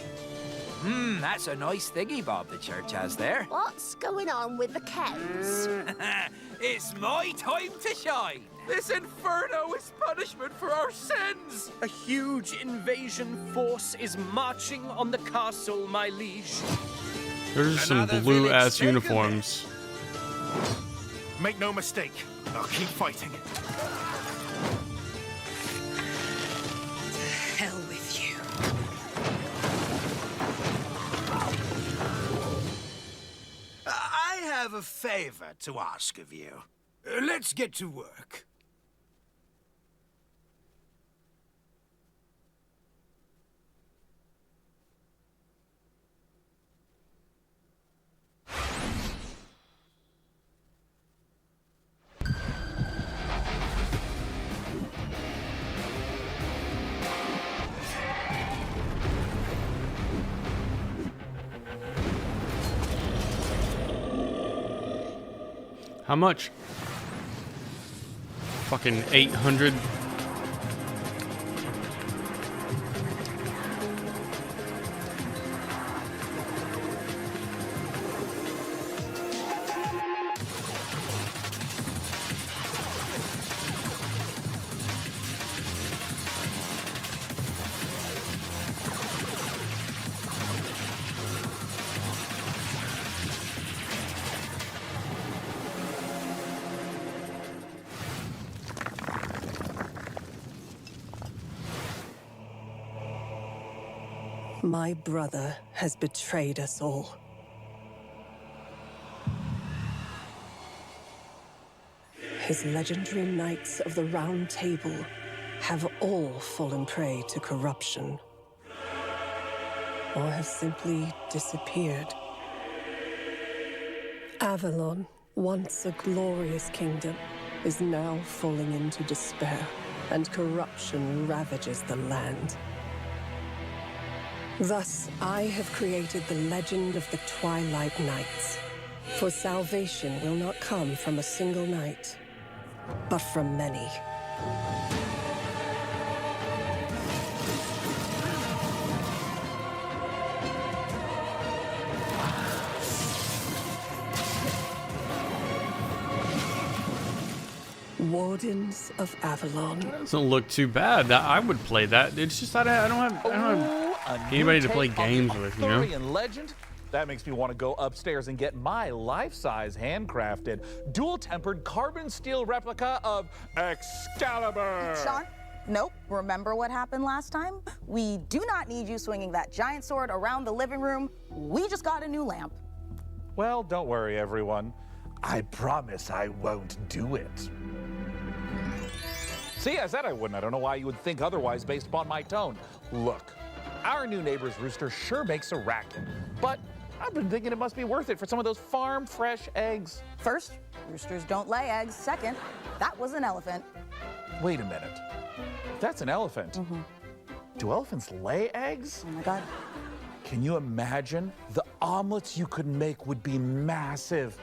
That's a nice thingy bob the church has there. What's going on with the cows? It's my time to shine. This inferno is punishment for our sins. A huge invasion force is marching on the castle, my liege. There's some blue-ass uniforms. Make no mistake, I'll keep fighting. Hell with you. I have a favor to ask of you. Let's get to work. How much? Fucking 800. My brother has betrayed us all. His legendary knights of the Round Table have all fallen prey to corruption, or have simply disappeared. Avalon, once a glorious kingdom, is now falling into despair, and corruption ravages the land. Thus, I have created the legend of the Twilight Knights. For salvation will not come from a single knight, but from many. Wardens of Avalon. Doesn't look too bad. I would play that. It's just that I don't have anybody to play games with, you know? Arthurian legend? That makes me want to go upstairs and get my life-size handcrafted, dual-tempered carbon steel replica of Excalibur. Sean? Nope. Remember what happened last time? We do not need you swinging that giant sword around the living room. We just got a new lamp. Well, don't worry, everyone. I promise I won't do it. See, I said I wouldn't. I don't know why you would think otherwise based upon my tone. Look, our new neighbor's rooster sure makes a racket, but I've been thinking it must be worth it for some of those farm fresh eggs. First, roosters don't lay eggs. Second, that was an elephant. Wait a minute. That's an elephant. Do elephants lay eggs? Oh my God. Can you imagine? The omelets you could make would be massive.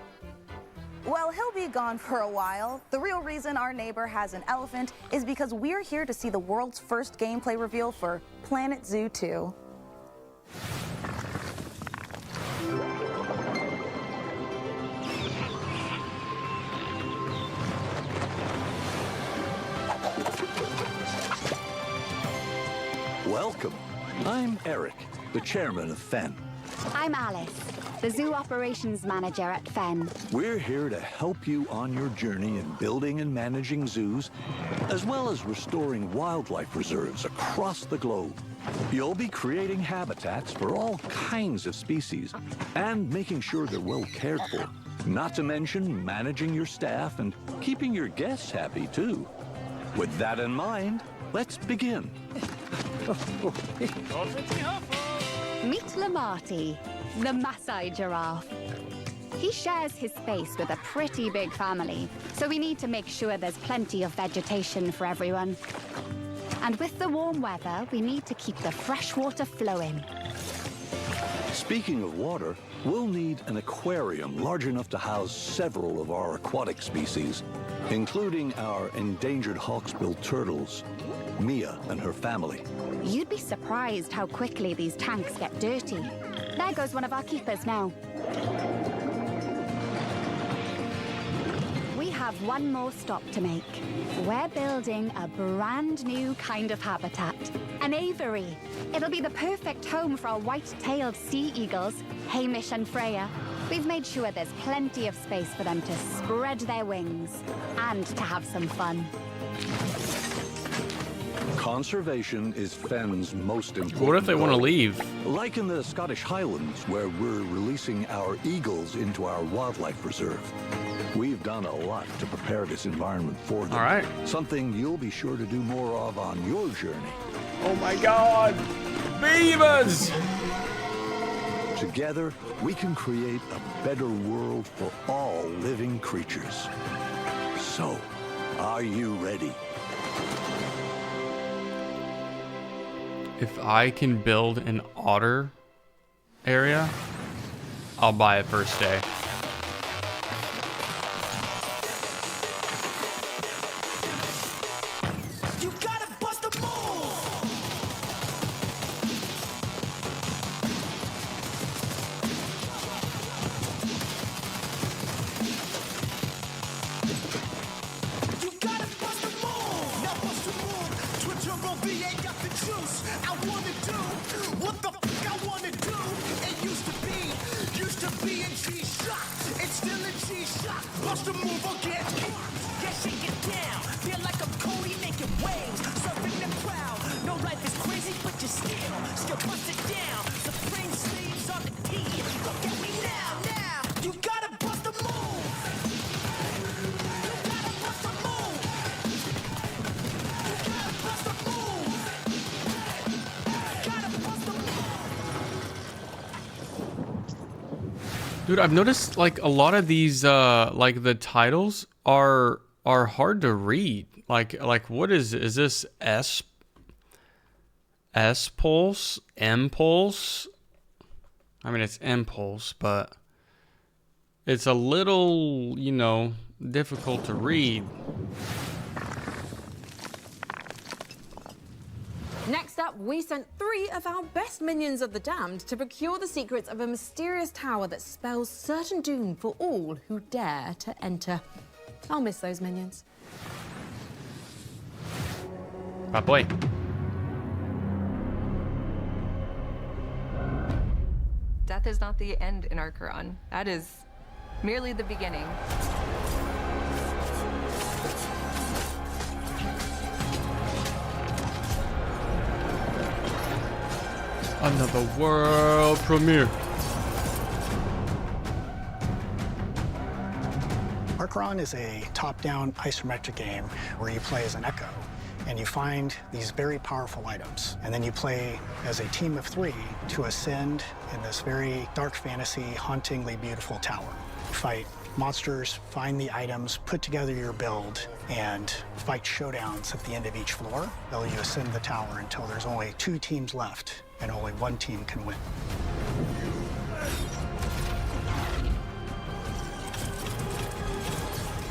Well, he'll be gone for a while. The real reason our neighbor has an elephant is because we're here to see the world's first gameplay reveal for Planet Zoo 2. Welcome. I'm Eric, the chairman of FEN. I'm Alice, the Zoo Operations Manager at FEN. We're here to help you on your journey in building and managing zoos, as well as restoring wildlife reserves across the globe. You'll be creating habitats for all kinds of species and making sure they're well cared for. Not to mention managing your staff and keeping your guests happy, too. With that in mind, let's begin. Meet Lamarty, the Maasai giraffe. He shares his space with a pretty big family, so we need to make sure there's plenty of vegetation for everyone. And with the warm weather, we need to keep the fresh water flowing. Speaking of water, we'll need an aquarium large enough to house several of our aquatic species, including our endangered hawksbill turtles, Mia and her family. You'd be surprised how quickly these tanks get dirty. There goes one of our keepers now. We have one more stop to make. We're building a brand new kind of habitat, an aviary. It'll be the perfect home for our white-tailed sea eagles, Hamish and Freya. We've made sure there's plenty of space for them to spread their wings and to have some fun. Conservation is FEN's most important. What if they want to leave? Like in the Scottish Highlands, where we're releasing our eagles into our wildlife reserve. We've done a lot to prepare this environment for them. All right. Something you'll be sure to do more of on your journey. Oh my God! Beavers! Together, we can create a better world for all living creatures. So, are you ready? If I can build an otter area, I'll buy it first day. You gotta bust a move! You gotta bust a move! Now bust a move! Twitch your V8 got the juice! I wanna do what the fuck I wanna do! It used to be a G-Shock! It's still a G-Shock! Bust a move or get parked! Yeah, shake it down! Feel like I'm Cody making waves! Surfing the crowd! No life is crazy, but you still bust it down! Supreme sleeves on the key! Look at me now! You gotta bust a move! You gotta bust a move! You gotta bust a move! You gotta bust a move! Dude, I've noticed like a lot of these like the titles are hard to read. Like what is this S pulse? Impulse? I mean it's impulse, but it's a little, you know, difficult to read. Next up, we sent 3 of our best minions of the damned to procure the secrets of a mysterious tower that spells certain doom for all who dare to enter. I'll miss those minions. Bye boy. Death is not the end in our Quran. That is merely the beginning. Another world premiere. Archon is a top-down isometric game where you play as an Echo, and you find these very powerful items. And then you play as a team of 3 to ascend in this very dark fantasy, hauntingly beautiful tower. Fight monsters, find the items, put together your build, and fight showdowns at the end of each floor. While you ascend the tower until there's only 2 teams left, and only 1 team can win.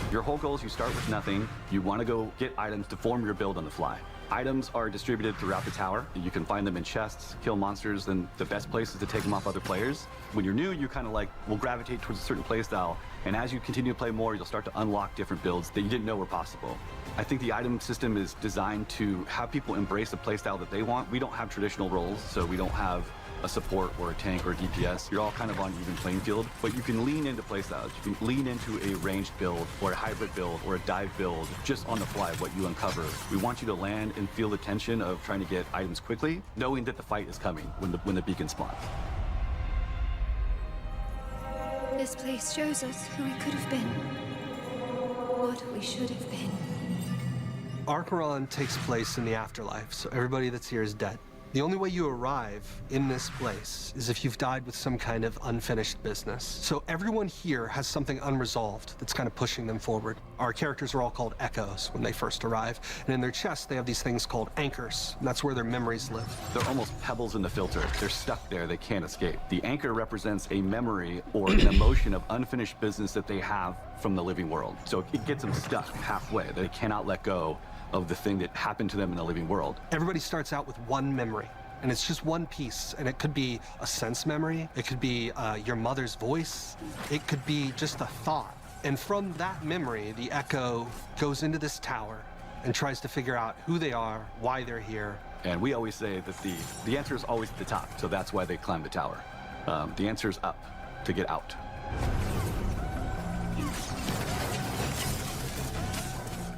Your whole goal is you start with nothing. You want to go get items to form your build on the fly. Items are distributed throughout the tower. You can find them in chests, kill monsters, and the best place is to take them off other players. When you're new, you kind of like will gravitate towards a certain play style, and as you continue to play more, you'll start to unlock different builds that you didn't know were possible. I think the item system is designed to have people embrace the play style that they want. We don't have traditional roles, so we don't have a support or a tank or a DPS. You're all kind of on even playing field, but you can lean into playstyles. You can lean into a ranged build or a hybrid build or a dive build just on the fly, what you uncover. We want you to land and feel the tension of trying to get items quickly, knowing that the fight is coming when the beacon spawns. This place shows us who we could have been, what we should have been. Acheron takes place in the afterlife, so everybody that's here is dead. The only way you arrive in this place is if you've died with some kind of unfinished business. So everyone here has something unresolved that's kind of pushing them forward. Our characters are all called echoes when they first arrive, and in their chests they have these things called anchors, and that's where their memories live. They're almost pebbles in the filter. They're stuck there, they can't escape. The anchor represents a memory or an emotion of unfinished business that they have from the living world. So it gets them stuck halfway. They cannot let go of the thing that happened to them in the living world. Everybody starts out with one memory, and it's just one piece, and it could be a sense memory, it could be your mother's voice, it could be just a thought. And from that memory, the echo goes into this tower and tries to figure out who they are, why they're here. And we always say that the answer is always at the top, so that's why they climb the tower. The answer is up, to get out.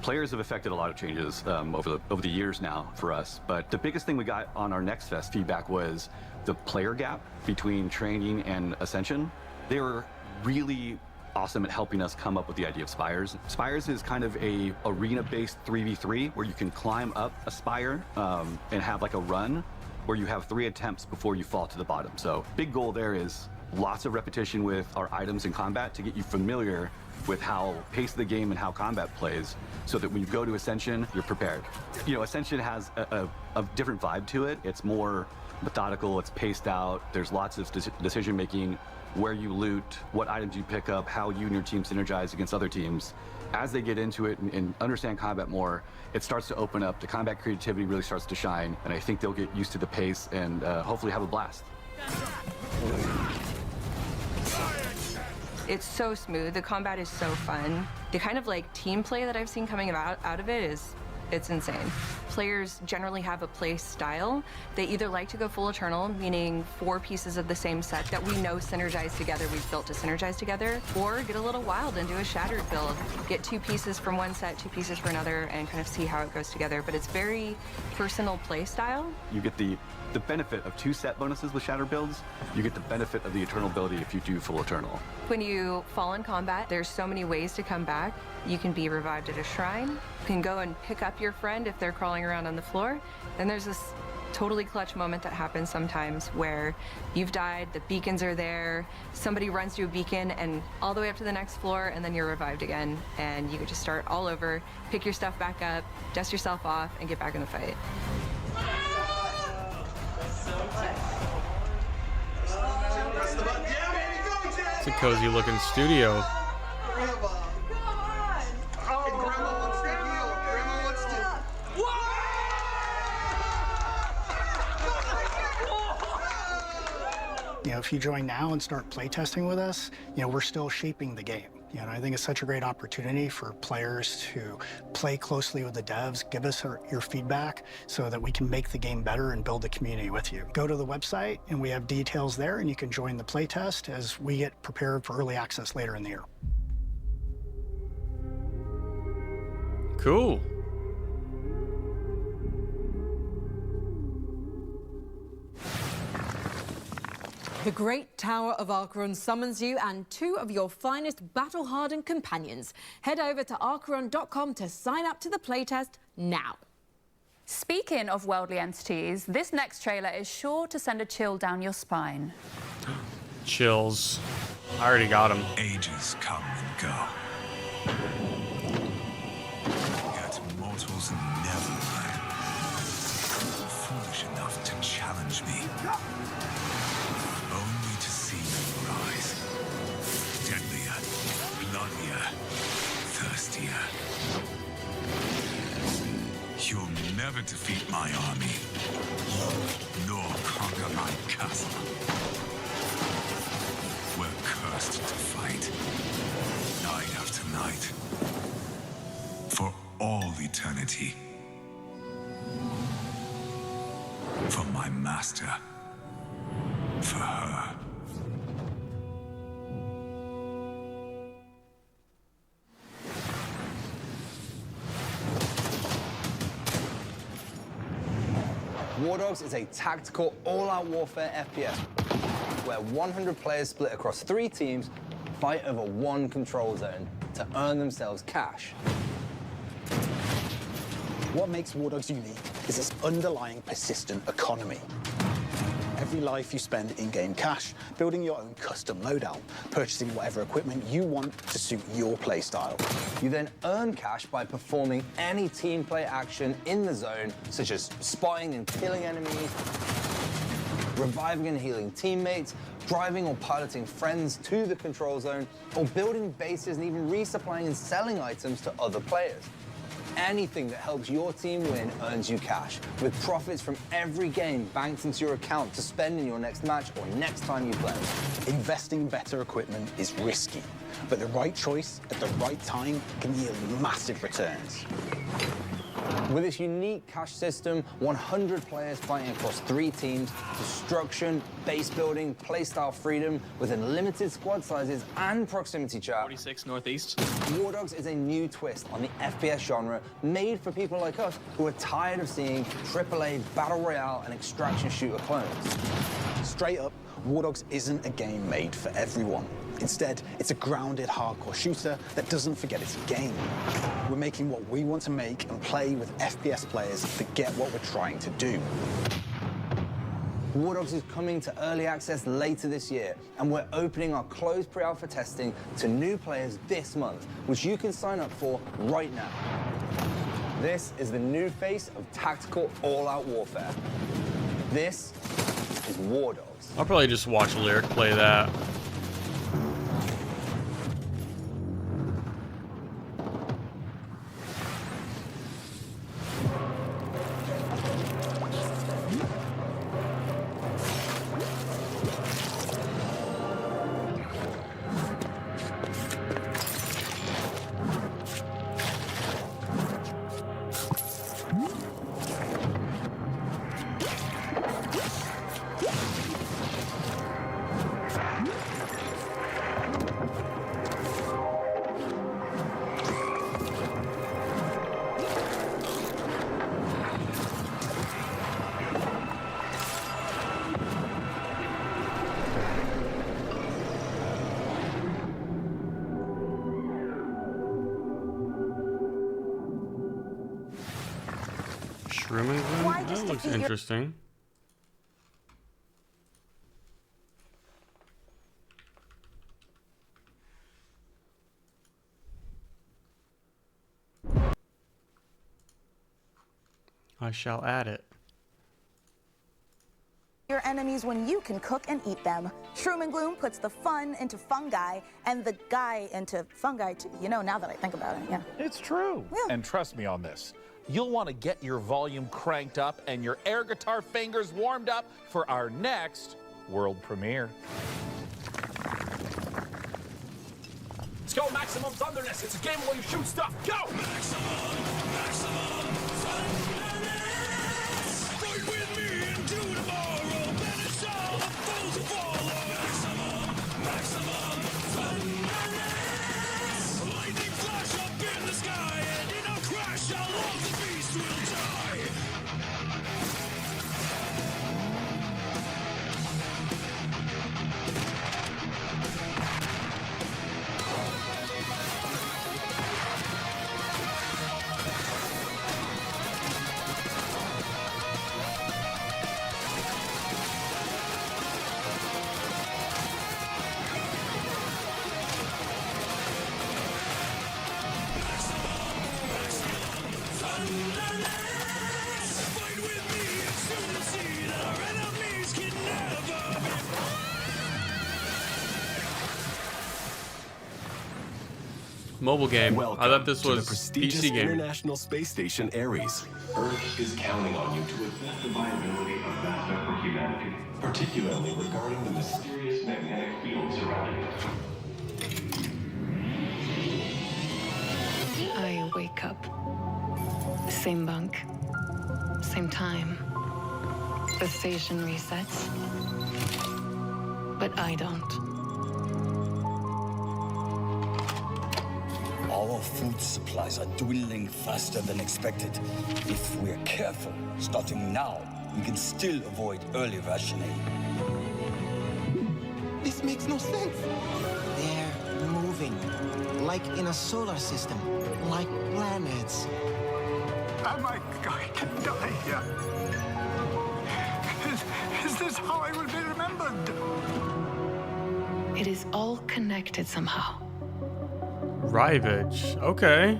Players have affected a lot of changes over the years now for us, but the biggest thing we got on our Next Fest feedback was the player gap between training and Ascension. They were really awesome at helping us come up with the idea of Spires. Spires is kind of a arena-based 3v3 where you can climb up a spire and have like a run where you have 3 attempts before you fall to the bottom. So big goal there is lots of repetition with our items in combat to get you familiar with how pace of the game and how combat plays, so that when you go to Ascension, you're prepared. You know, Ascension has a different vibe to it. It's more methodical, it's paced out, there's lots of decision making, where you loot, what items you pick up, how you and your team synergize against other teams. As they get into it and understand combat more, it starts to open up, the combat creativity really starts to shine, and I think they'll get used to the pace and hopefully have a blast. It's so smooth. The combat is so fun. The kind of like team play that I've seen coming out of it it's insane. Players generally have a play style. They either like to go full Eternal, meaning 4 pieces of the same set that we know synergize together, we've built to synergize together, or get a little wild and do a Shattered build. Get 2 pieces from one set, 2 pieces for another, and kind of see how it goes together. But it's very personal play style. You get the benefit of 2 set bonuses with Shattered builds. You get the benefit of the Eternal ability if you do full Eternal. When you fall in combat, there's so many ways to come back. You can be revived at a shrine. You can go and pick up your friend if they're crawling around on the floor. Then there's this totally clutch moment that happens sometimes where you've died, the beacons are there, somebody runs to a beacon and all the way up to the next floor, and then you're revived again, and you get to start all over, pick your stuff back up, dust yourself off, and get back in the fight. It's a cozy looking studio. You know, if you join now and start playtesting with us, you know, we're still shaping the game. You know, I think it's such a great opportunity for players to play closely with the devs, give us your feedback so that we can make the game better and build a community with you. Go to the website and we have details there, and you can join the playtest as we get prepared for early access later in the year. Cool. The Great Tower of Acheron summons you and 2 of your finest battle-hardened companions. Head over to Acheron.com to sign up to the playtest now. Speaking of worldly entities, this next trailer is sure to send a chill down your spine. Chills. I already got him. Ages come and go. Yet mortals never learn. Foolish enough to challenge me. Only to see me rise. Deadlier, bloodier, thirstier. You'll never defeat my army, nor conquer my castle. We're cursed to fight, night after night, for all eternity. For my master, for her. War Dogs is a tactical, all-out warfare FPS where 100 players split across 3 teams fight over one control zone to earn themselves cash. What makes War Dogs unique is its underlying persistent economy. Every life you spend in-game cash, building your own custom loadout, purchasing whatever equipment you want to suit your playstyle. You then earn cash by performing any team play action in the zone, such as spotting and killing enemies, reviving and healing teammates, driving or piloting friends to the control zone, or building bases and even resupplying and selling items to other players. Anything that helps your team win earns you cash, with profits from every game banked into your account to spend in your next match or next time you play. Investing in better equipment is risky, but the right choice at the right time can yield massive returns. With its unique cash system, 100 players fighting across 3 teams, destruction, base building, playstyle freedom, with unlimited squad sizes and proximity chat. 46 Northeast. War Dogs is a new twist on the FPS genre, made for people like us who are tired of seeing AAA Battle Royale and extraction shooter clones. Straight up, War Dogs isn't a game made for everyone. Instead, it's a grounded, hardcore shooter that doesn't forget it's a game. We're making what we want to make and play with FPS players that get what we're trying to do. War Dogs is coming to early access later this year, and we're opening our closed pre-alpha testing to new players this month, which you can sign up for right now. This is the new face of tactical all-out warfare. This is War Dogs. I'll probably just watch Lyric play that. That looks interesting. I shall add it. Your enemies when you can cook and eat them. Shroom and Gloom puts the fun into fungi and the guy into fungi too. You know, now that I think about it, yeah. It's true. Yeah. And trust me on this. You'll want to get your volume cranked up and your air guitar fingers warmed up for our next world premiere. Let's go, Maximum Thunderness. It's a game where you shoot stuff. Go! Maximum Thunderness. Fight with me into tomorrow. Banish all the foes who follow. Maximum Thunderness. Lightning flash up in the sky, and in a crash, all of the beast will die. mobile game. Welcome I thought this to the was prestigious PC game. International Space Station Ares. Earth is counting on you to assess the viability of NASA for humanity, particularly regarding the mysterious magnetic field surrounding it. I wake up. Same bunk. Same time. The station resets. But I don't. Our food supplies are dwindling faster than expected. If we're careful, starting now, we can still avoid early rationing. This makes no sense. They're moving, like in a solar system, like planets. Am I going to die here? Is this how I will be remembered? It is all connected somehow. Rivage. Okay.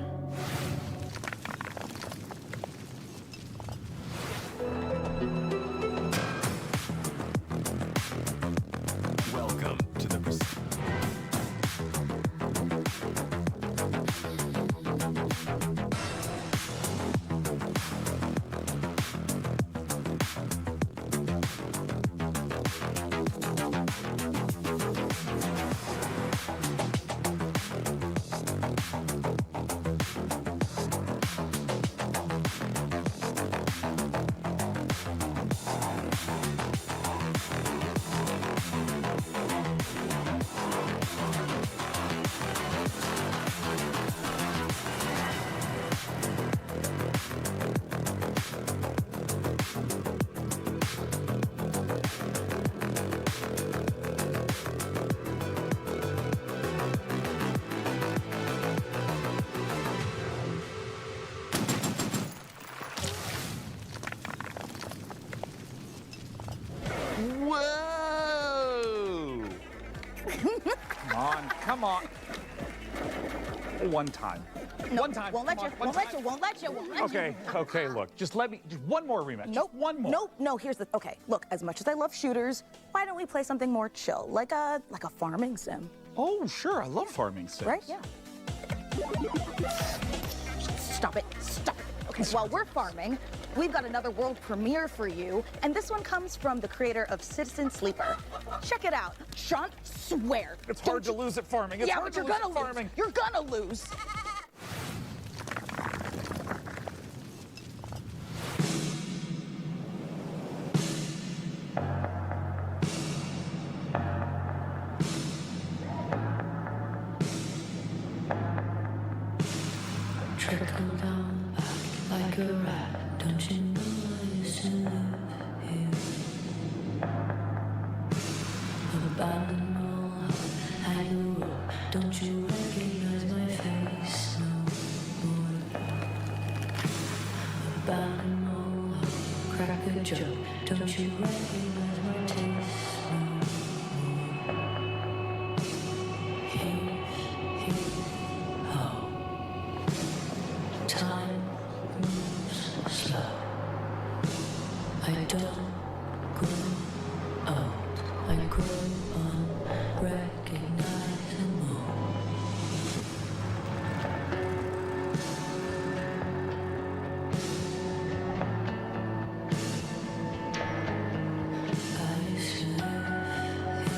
Welcome to the Whoa! Come on. One time. No, One time. Won't let Come you. on, Won't one let you. Won't let you. Won't let Okay, you. okay, look. Just one more rematch. Nope. Just one more. Nope. No. Here's the. Okay. Look. As much as I love shooters, why don't we play something more chill, like a farming sim? Oh, sure. I love farming sims. Right? Yeah. Stop it. Stop it. Okay. While we're farming, we've got another world premiere for you, and this one comes from the creator of Citizen Sleeper. Check it out. Sean, swear. It's hard to lose at farming. It's yeah, hard but to you're lose gonna at lose. farming. You're gonna lose. Trickle down like a rat. Don't you know I used to live here? Abandoned all hang rope. Don't you recognize my face no more? Abandoned all crack a joke. Don't you recognize my taste no more? Heave, ho. Time moves slow. I don't grow old. I grow unrecognizable. I used to live here.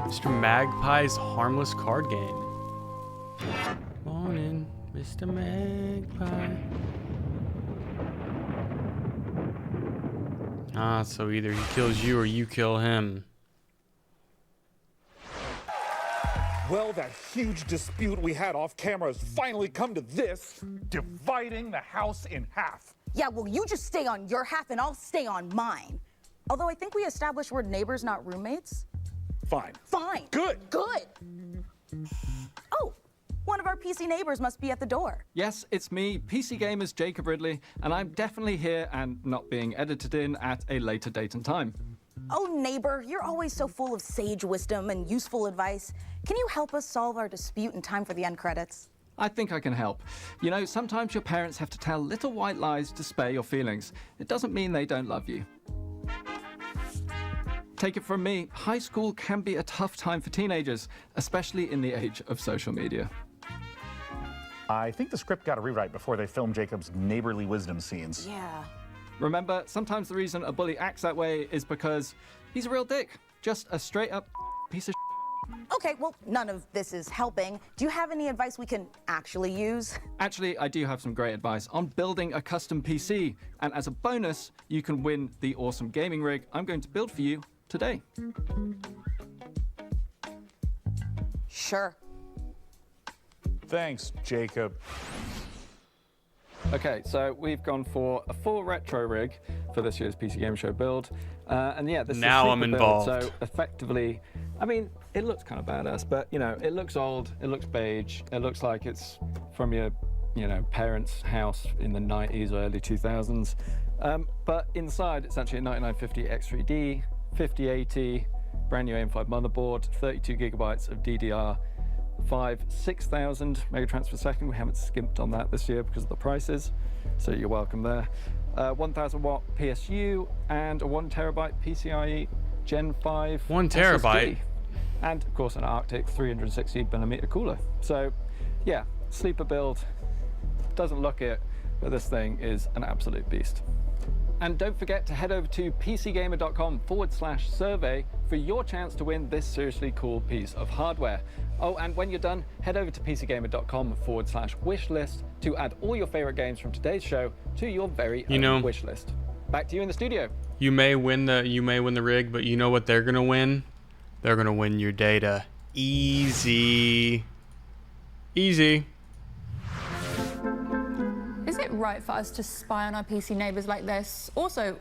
Mr. Magpie's harmless card game. Morning, Mr. a magpie. Ah, so either he kills you or you kill him. Well, that huge dispute we had off camera has finally come to this, dividing the house in half. Yeah, well, you just stay on your half and I'll stay on mine. Although I think we established we're neighbors, not roommates. Fine. Fine. Good. Good. Oh, one of our PC neighbors must be at the door. Yes, it's me, PC Gamer's Jacob Ridley, and I'm definitely here and not being edited in at a later date and time. Oh, neighbor, you're always so full of sage wisdom and useful advice. Can you help us solve our dispute in time for the end credits? I think I can help. You know, sometimes your parents have to tell little white lies to spare your feelings. It doesn't mean they don't love you. Take it from me, high school can be a tough time for teenagers, especially in the age of social media. I think the script got a rewrite before they filmed Jacob's neighborly wisdom scenes. Yeah. Remember, sometimes the reason a bully acts that way is because he's a real dick. Just a straight up piece of Okay, well, none of this is helping. Do you have any advice we can actually use? Actually, I do have some great advice on building a custom PC. And as a bonus, you can win the awesome gaming rig I'm going to build for you today. Sure. Thanks, Jacob. Okay, so we've gone for a full retro rig for this year's PC Game Show build. And yeah, this Now is a I'm sleeper involved. build, so effectively, I mean, it looks kind of badass, but you know, it looks old, it looks beige, it looks like it's from your, you know, parents' house in the 90s or early 2000s. But inside, it's actually a 9950 X3D, 5080, brand new AM5 motherboard, 32 gigabytes of DDR5, 6,000 megatransfers per second. We haven't skimped on that this year because of the prices, so you're welcome there. 1,000 watt PSU and a 1 terabyte PCIe Gen 5 1 terabyte? SSD. And of course an Arctic 360 millimeter cooler. So yeah, sleeper build, doesn't look it, but this thing is an absolute beast. And don't forget to head over to pcgamer.com/survey for your chance to win this seriously cool piece of hardware. Oh, and when you're done, head over to pcgamer.com/wishlist to add all your favorite games from today's show to your very own wish list. Back to you in the studio. You may win the rig, but you know what they're gonna win? They're gonna win your data. Easy. Easy. Is it right for us to spy on our PC neighbours like this? Also,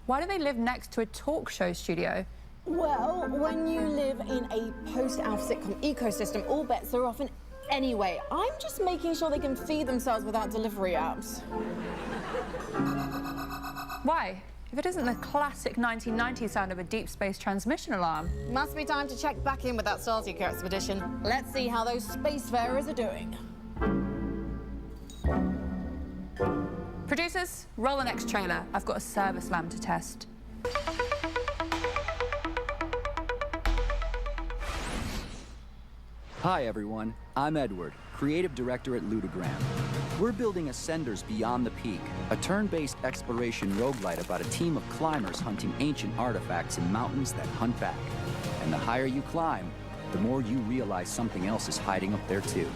why do they live next to a talk show studio? Well, when you live in a post-Alf sitcom ecosystem, all bets are off. And anyway, I'm just making sure they can feed themselves without delivery apps. Why? If it isn't the classic 1990s sound of a deep space transmission alarm. Must be time to check back in with that Starseeker expedition. Let's see how those spacefarers are doing. Producers, roll the next trailer. I've got a service lamp to test. Hi everyone, I'm Edward, creative director at Ludogram. We're building Ascenders Beyond the Peak, a turn-based exploration roguelite about a team of climbers hunting ancient artifacts in mountains that hunt back. And the higher you climb, the more you realize something else is hiding up there too.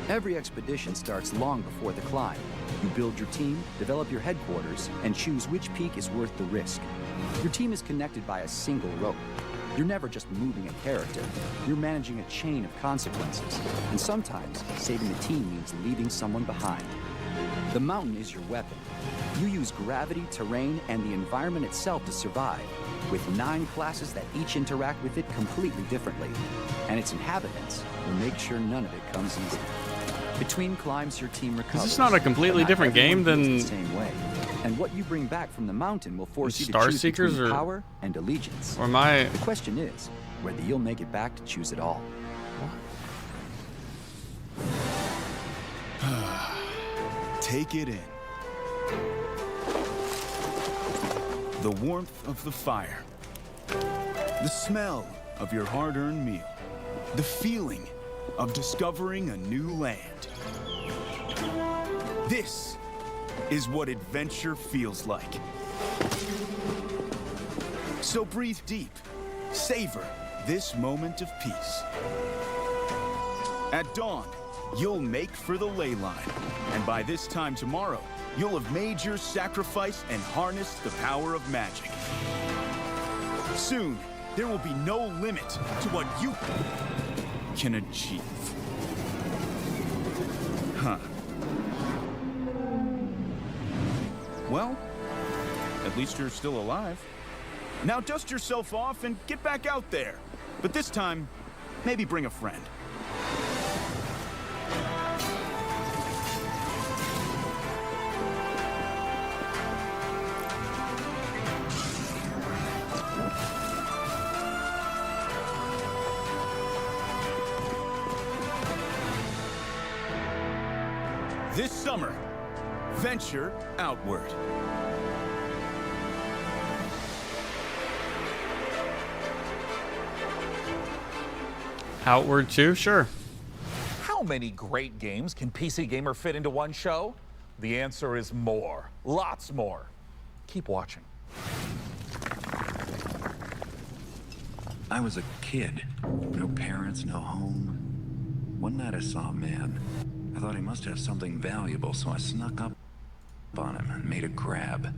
Every expedition starts long before the climb. You build your team, develop your headquarters, and choose which peak is worth the risk. Your team is connected by a single rope. You're never just moving a character. You're managing a chain of consequences. And sometimes, saving the team means leaving someone behind. The mountain is your weapon. You use gravity, terrain, and the environment itself to survive, with 9 classes that each interact with it completely differently. And its inhabitants will make sure none of it comes easy. Between climbs, your team recovers. Is this not a completely different game than the same way? And what you bring back from the mountain will force you to choose Starseekers between or power and allegiance. Or am I? The question is whether you'll make it back to choose it all. Take it in. The warmth of the fire. The smell of your hard-earned meal. The feeling of discovering a new land. This is what adventure feels like. So breathe deep. Savor this moment of peace. At dawn, you'll make for the ley line. And by this time tomorrow, you'll have made your sacrifice and harnessed the power of magic. Soon, there will be no limit to what you can achieve. Huh. Well, at least you're still alive. Now dust yourself off and get back out there. But this time, maybe bring a friend. This summer, venture outward. Outward too? Sure. How many great games can PC Gamer fit into one show? The answer is more. Lots more. Keep watching. I was a kid. No parents, no home. One night I saw a man. I thought he must have something valuable, so I snuck up on him and made a grab.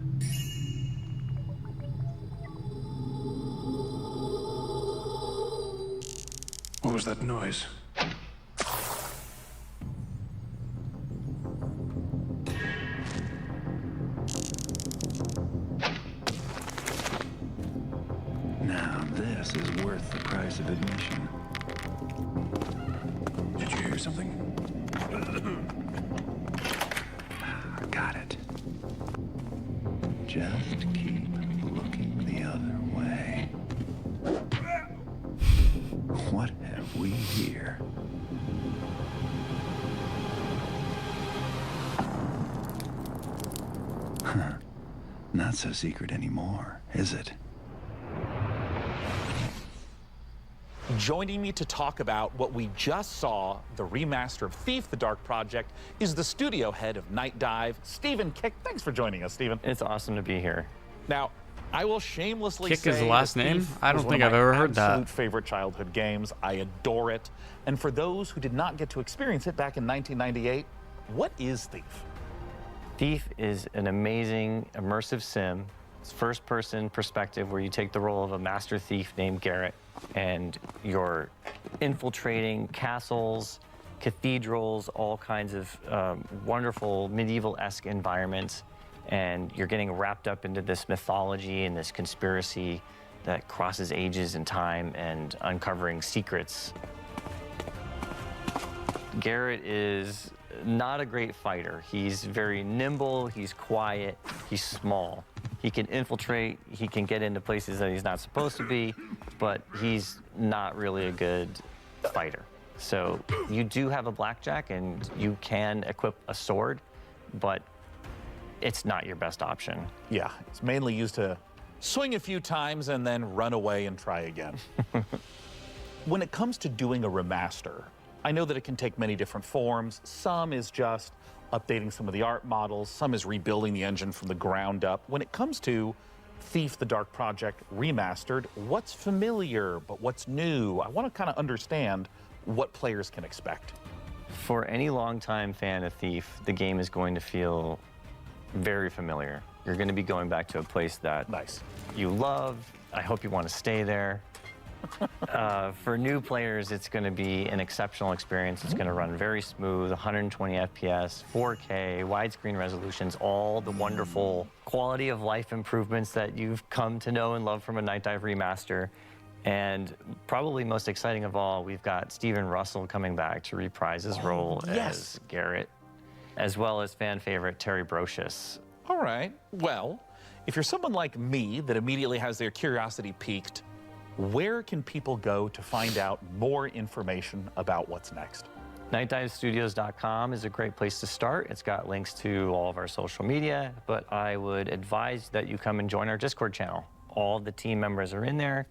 What was that noise? Now this is worth the price of admission. Did you hear something? Got it. Just keep looking the other way. What have we here? Huh. Not so secret anymore, is it? Joining me to talk about what we just saw, the remaster of Thief: The Dark Project, is the studio head of Night Dive, Stephen Kick. Thanks for joining us, Stephen. It's awesome to be here. Now, I will shamelessly Kick say is the last that name? Thief I don't was one think of I've my ever heard that. absolute favorite childhood games. I adore it. And for those who did not get to experience it back in 1998, what is Thief? Thief is an amazing immersive sim. It's first-person perspective where you take the role of a master thief named Garrett, and you're infiltrating castles, cathedrals, all kinds of wonderful medieval-esque environments, and you're getting wrapped up into this mythology and this conspiracy that crosses ages and time and uncovering secrets. Garrett is not a great fighter. He's very nimble, he's quiet, he's small. He can infiltrate, he can get into places that he's not supposed to be, but he's not really a good fighter. So you do have a blackjack and you can equip a sword, but it's not your best option. Yeah, it's mainly used to swing a few times and then run away and try again. When it comes to doing a remaster, I know that it can take many different forms. Some is just updating some of the art models, some is rebuilding the engine from the ground up. When it comes to Thief: The Dark Project Remastered, what's familiar but what's new? I want to kind of understand what players can expect. For any longtime fan of Thief, the game is going to feel very familiar. You're going to be going back to a place that you love. I hope you want to stay there. For new players, it's going to be an exceptional experience. It's going to run very smooth, 120 FPS, 4K, widescreen resolutions, all the wonderful quality of life improvements that you've come to know and love from a Night Dive remaster. And probably most exciting of all, we've got Steven Russell coming back to reprise his role as Garrett, as well as fan favorite Terry Brocious. All right, well, if you're someone like me that immediately has their curiosity piqued, where can people go to find out more information about what's next? NightDiveStudios.com is a great place to start. It's got links to all of our social media, but I would advise that you come and join our Discord channel. All the team members are in there.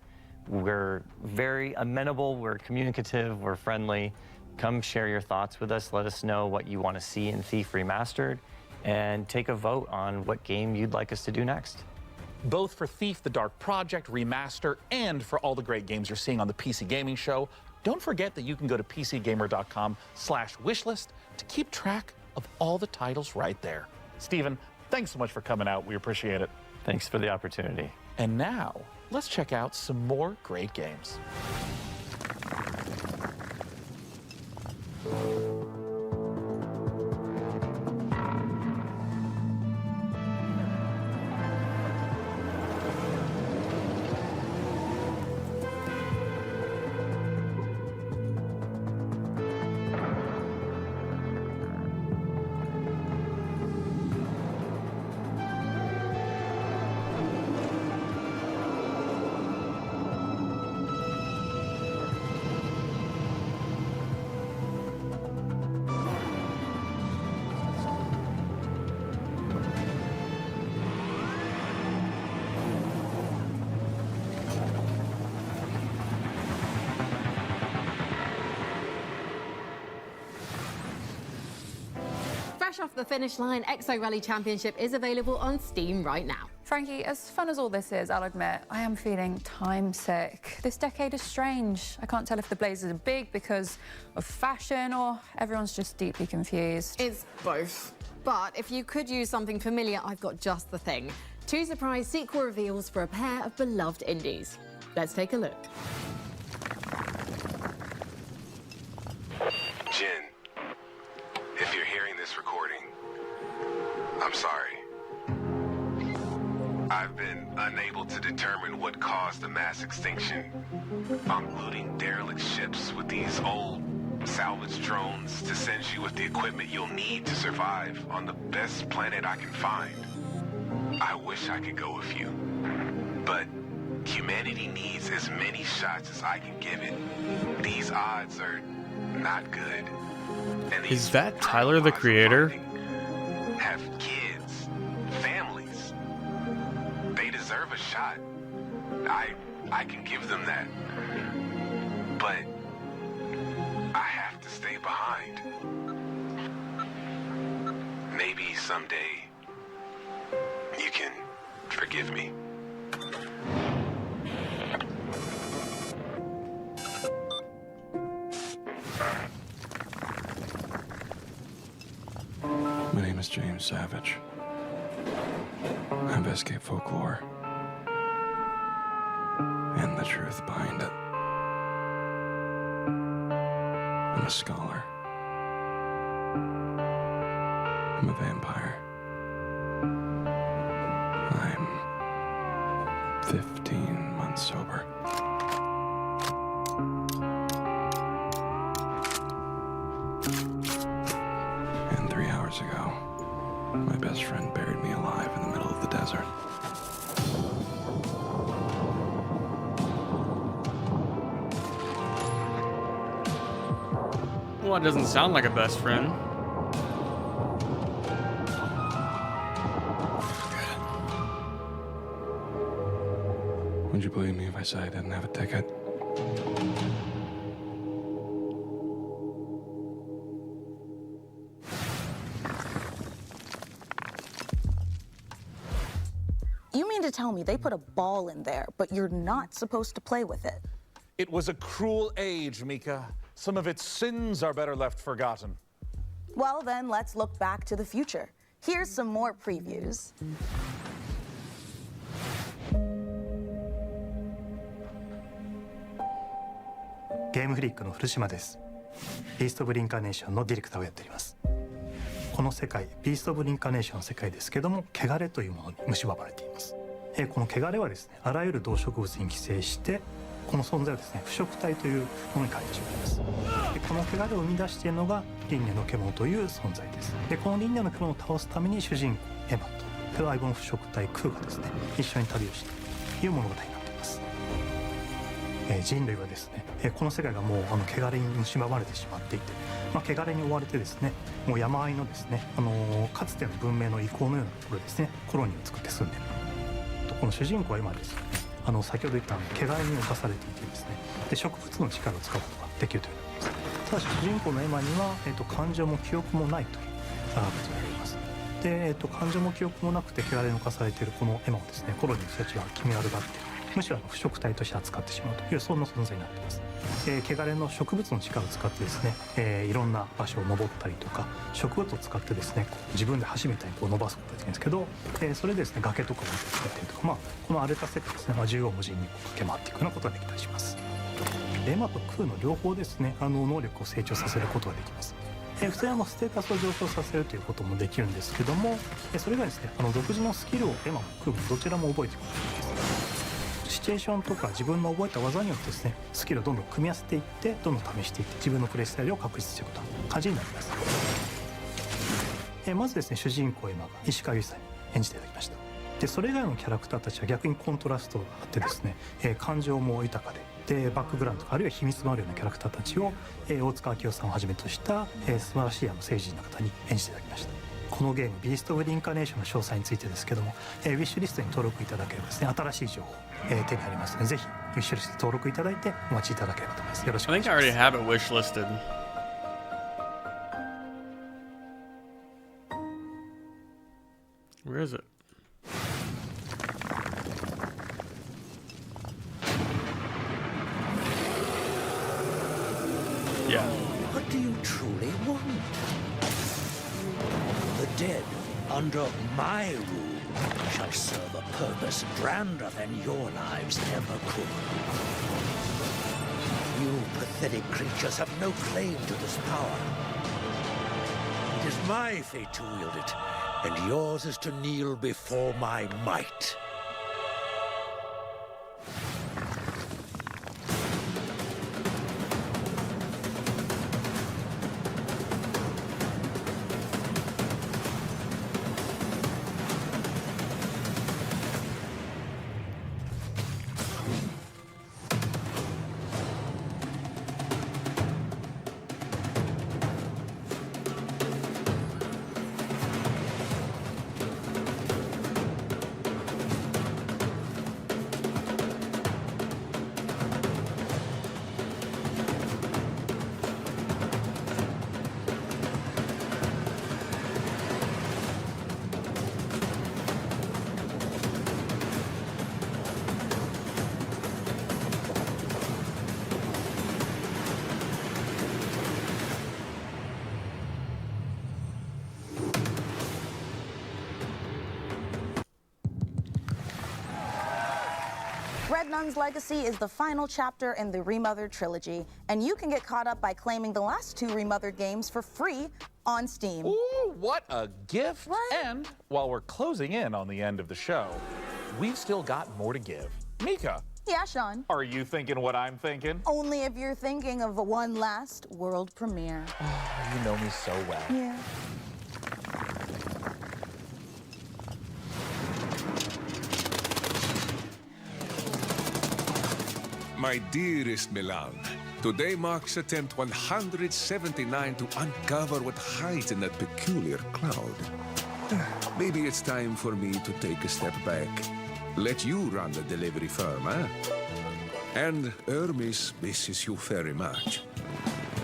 We're very amenable, we're communicative, we're friendly. Come share your thoughts with us. Let us know what you want to see in Thief Remastered, and take a vote on what game you'd like us to do next. Both for Thief: The Dark Project Remaster and for all the great games you're seeing on the PC Gaming Show, don't forget that you can go to pcgamer.com/wishlist to keep track of all the titles right there. Steven, thanks so much for coming out. We appreciate it. Thanks for the opportunity. And now, let's check out some more great games. Fresh off the finish line, Exo Rally Championship is available on Steam right now. Frankie, as fun as all this is, I'll admit, I am feeling time sick. This decade is strange. I can't tell if the blazers are big because of fashion or everyone's just deeply confused. It's both. But if you could use something familiar, I've got just the thing. 2 surprise sequel reveals for a pair of beloved indies. Let's take a look. Jen, if you're hearing this recording, I'm sorry. I've been unable to determine what caused the mass extinction. I'm looting derelict ships with these old salvage drones to send you with the equipment you'll need to survive on the best planet I can find. I wish I could go with you, but humanity needs as many shots as I can give it. These odds are not good. And these Is that Tyler, the creator? have kids, families. They deserve a shot. I can give them that. But I have to stay behind. Maybe someday you can forgive me. My name is James Savage. I've escaped folklore and the truth behind it. I'm a scholar. I'm a vampire. I'm 15 months sober. And 3 hours ago, my best friend buried me alive in the middle of the desert. Well, it doesn't sound like a best friend. Would you believe me if I said I didn't have a ticket? You mean to tell me they put a ball in there, but you're not supposed to play with it? It was a cruel age, Mika. Some of its sins are better left forgotten. Well, then let's look back to the future. Here's some more previews. Game Freak の古島です。ビースト・オブ・リンカーネーションのディレクターをやっております。この世界、ビースト・オブ・リンカーネーションの世界ですけども、汚れというものに蝕まれています。この汚れはですね、あらゆる動植物に寄生して、この存在をですね、腐食体というものに変えてしまいます。でこの汚れを生み出しているのが輪廻の獣という存在です。でこの輪廻の獣を倒すために主人公エマと相棒の腐食体クーがですね、一緒に旅をしているという物語になっています。人類はですね、この世界がもう汚れに蝕まれてしまっていて、汚れに追われてですね、もう山あいのですね、かつての文明の遺構のようなところですね、コロニーを作って住んでいる。この主人公は今ですね、先ほど言った汚れに侵されていてですね、で植物の力を使うことができるということです。ただし主人公のエマには、感情も記憶もないということになります。で、感情も記憶もなくて汚れに侵されているこのエマをですね、コロニーの人たちは気味悪がっている。むしろ腐食体として扱ってしまうというそんな存在になっています。汚れの植物の力を使ってですね、いろんな場所を登ったりとか植物を使ってですね自分で橋みたいにこう伸ばすことができるんですけど、それでですね崖とかを作ったりとか、この荒れた世界ですね、縦横無尽に駆け回っていくようなことができたりします。エマとクーの両方ですね能力を成長させることができます。普通にステータスを上昇させるということもできるんですけども、それがですね独自のスキルをエマもクーもどちらも覚えていくことができます。シチュエーションとか自分の覚えた技によってですねスキルをどんどん組み合わせていってどんどん試していって自分のプレイスタイルを確立していくという感じになります。まずですね主人公エマが石川由依さんに演じていただきました。でそれ以外のキャラクターたちは逆にコントラストがあってですね、感情も豊かでバックグラウンドとかあるいは秘密があるようなキャラクターたちを、大塚明夫さんをはじめとした、素晴らしい政治人の方に演じていただきました。このゲームビースト・オブ・リンカネーションの詳細についてですけども、ウィッシュリストに登録いただければですね新しい情報、手に入りますのでぜひウィッシュリスト登録いただいてお待ちいただければと思います。よろしくお願いします。 I think I already have it wish listed. Where is it? Yeah. What do you truly want? The dead, under my rule, shall serve a purpose grander than your lives ever could. You pathetic creatures have no claim to this power. It is my fate to wield it, and yours is to kneel before my might. Red Nun's Legacy is the final chapter in the Remothered trilogy, and you can get caught up by claiming the last 2 Remothered games for free on Steam. Ooh, what a gift! Right? And while we're closing in on the end of the show, we've still got more to give. Mika. Yeah, Sean. Are you thinking what I'm thinking? Only if you're thinking of one last world premiere. Oh, you know me so well. Yeah. My dearest Milan, today marks attempt 179 to uncover what hides in that peculiar cloud. Maybe it's time for me to take a step back. Let you run the delivery firm, huh? And Hermes misses you very much.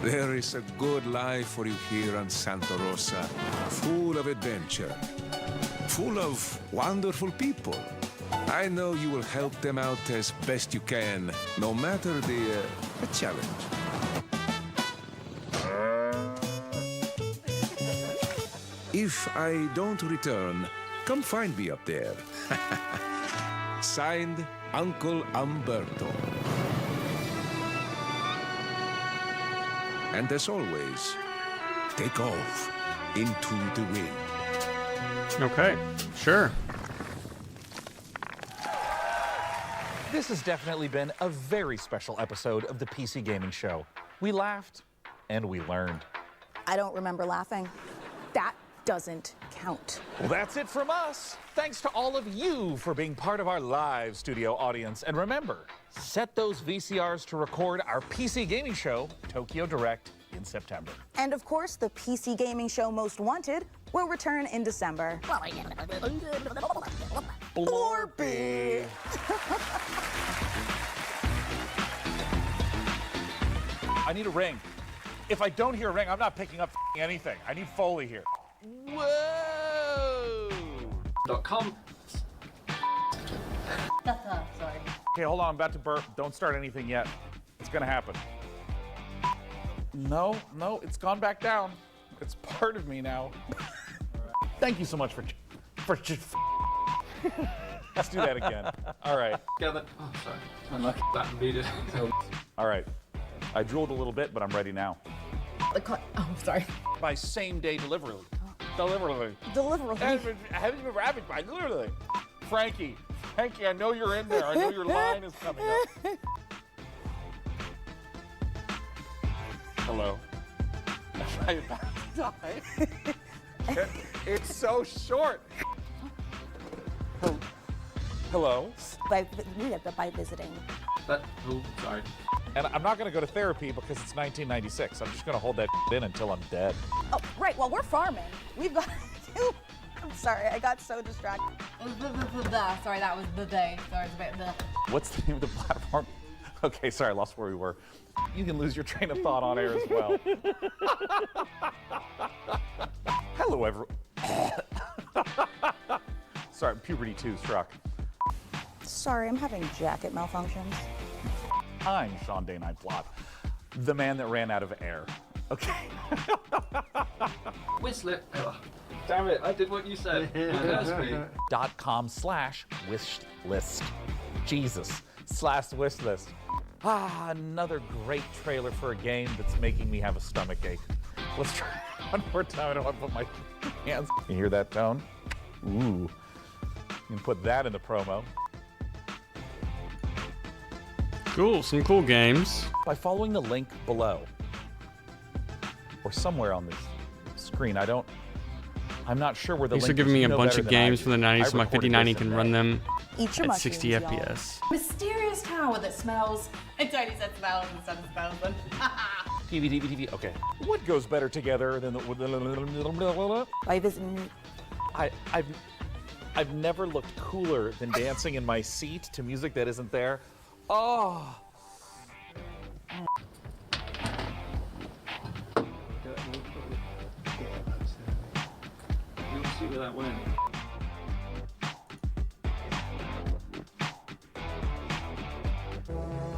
There is a good life for you here on Santa Rosa, full of adventure, full of wonderful people. I know you will help them out as best you can, no matter the challenge. If I don't return, come find me up there. Signed, Uncle Umberto. And as always, take off into the wind. Okay, sure. This has definitely been a very special episode of the PC Gaming Show. We laughed and we learned. I don't remember laughing. That doesn't count. Well, that's it from us. Thanks to all of you for being part of our live studio audience. And remember, set those VCRs to record our PC Gaming Show, Tokyo Direct, in September. And of course, the PC Gaming Show Most Wanted will return in December. Blorpy! I need a ring. If I don't hear a ring, I'm not picking up anything. I need Foley here. Whoa! .com. Sorry. Okay, hold on, I'm about to burp. Don't start anything yet. It's gonna happen. No, it's gone back down. It's part of me now. Thank you so much for Let's do that again. All right. Oh, sorry. Unlucky. That beat it. All right. I drooled a little bit, but I'm ready now. Oh, sorry. By same-day delivery. Delivery. Rapid by delivery. Frankie, I know you're in there. I know your line is coming up. Hello. Am I about to die? It's so short. Hello. By visiting. Oh, sorry. And I'm not going to go to therapy because it's 1996. I'm just going to hold that in until I'm dead. Oh, right. Well, we're farming. We've got to. I'm sorry. I got so distracted. Sorry, that was the day. Sorry, it's a bit the. What's the name of the platform? Okay, sorry, I lost where we were. You can lose your train of thought on air as well. Hello, everyone. Sorry, puberty 2 struck. Sorry, I'm having jacket malfunctions. I'm Sean Day Nightplot, the man that ran out of air. Okay. Whistler. Oh, damn it, I did what you said. .com/wish list. Jesus. /wish list. Another great trailer for a game that's making me have a stomach ache. Let's try it one more time. I don't want to put my hands. You hear that tone? Ooh. You can put that in the promo. Cool, some cool games. By following the link below, or somewhere on this screen, I'm not sure where the Thanks link for giving is. me You a know bunch better of than I games do. from the 90s, so my I recorded 5090 this in can run May. them Eat your at 60 mushrooms, y'all. FPS. Mysterious tower that smells. And Tony said smells instead of smells. TV. Okay. What goes better together than the... By visiting. I've never looked cooler than dancing in my seat to music that isn't there. Oh. We'll see where that went.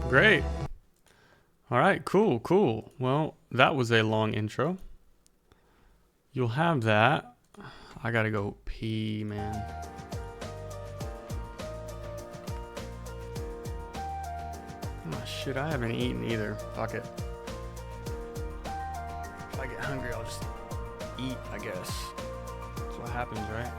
Great. All right, cool. Well, that was a long intro. You'll have that. I gotta go pee, man. Oh shit, I haven't eaten either. Fuck it. If I get hungry, I'll just eat, I guess. That's what happens, right?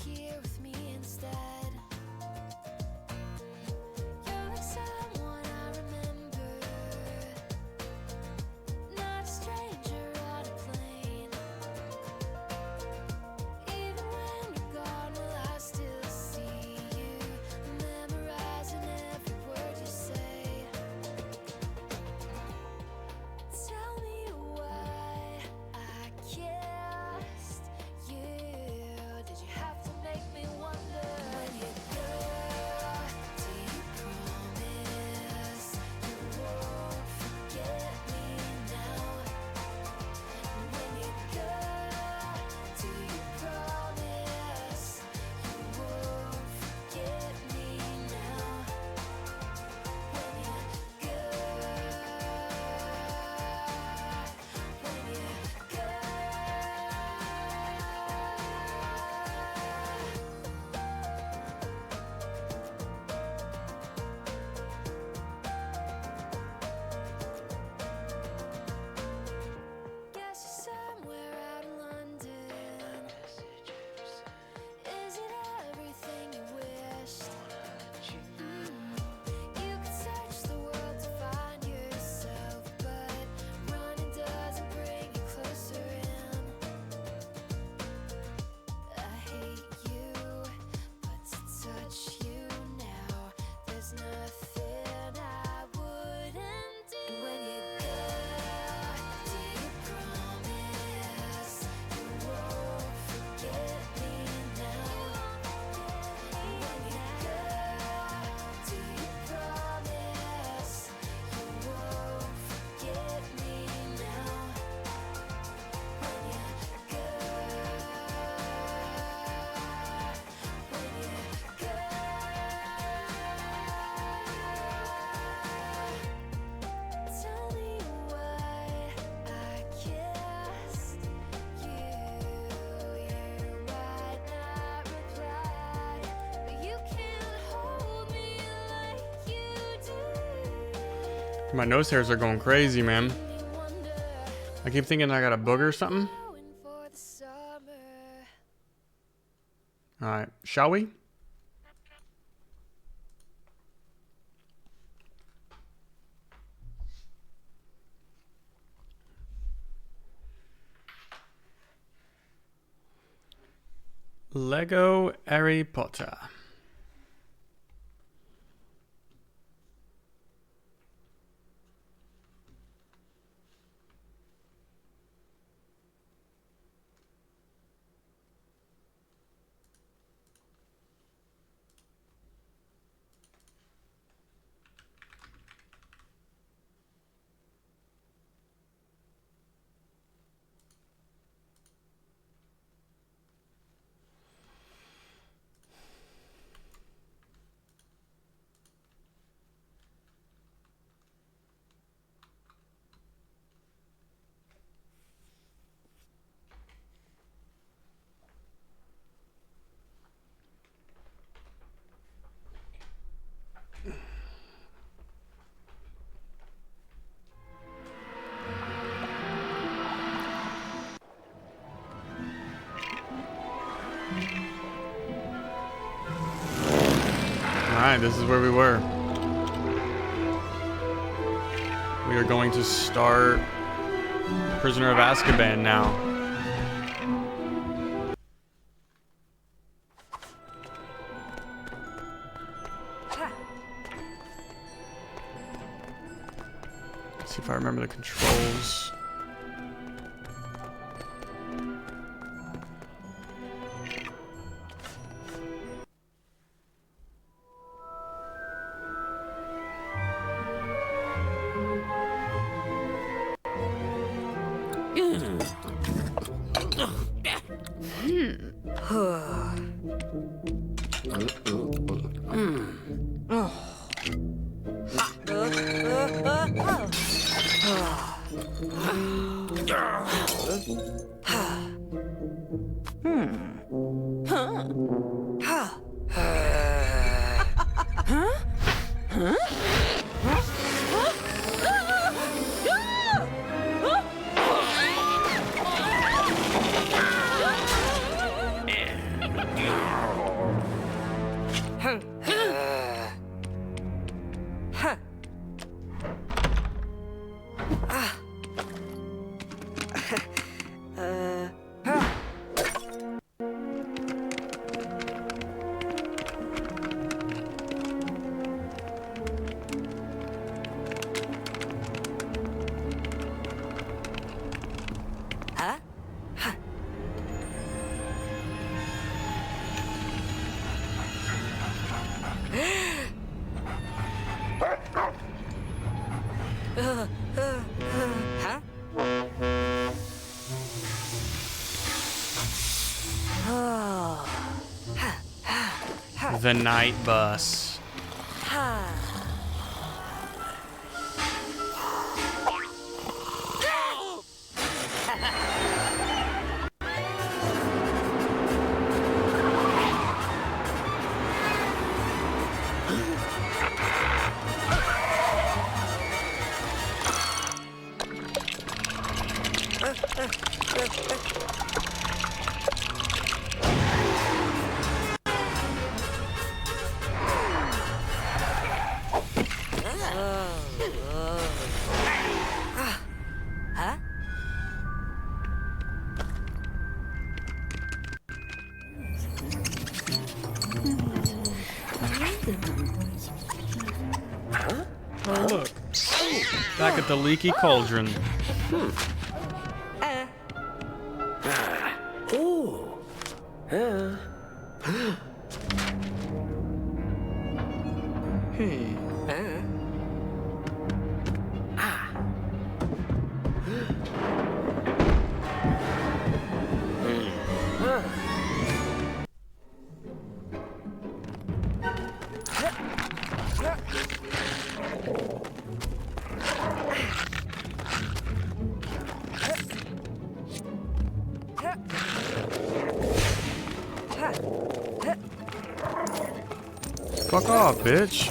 Here with me instead. You're like someone I remember, not a stranger on a plane. Even when you're gone, will I still see you, memorizing every word you say? Tell me why I kissed you. Did you have to make me My nose hairs are going crazy, man. I keep thinking I got a booger or something. Alright, shall we? Lego Harry Potter. Alright, this is where we were. We are going to start Prisoner of Azkaban now. Let's see if I remember the controls. The night bus. Oh, look. Back at the leaky cauldron. Fuck off, bitch.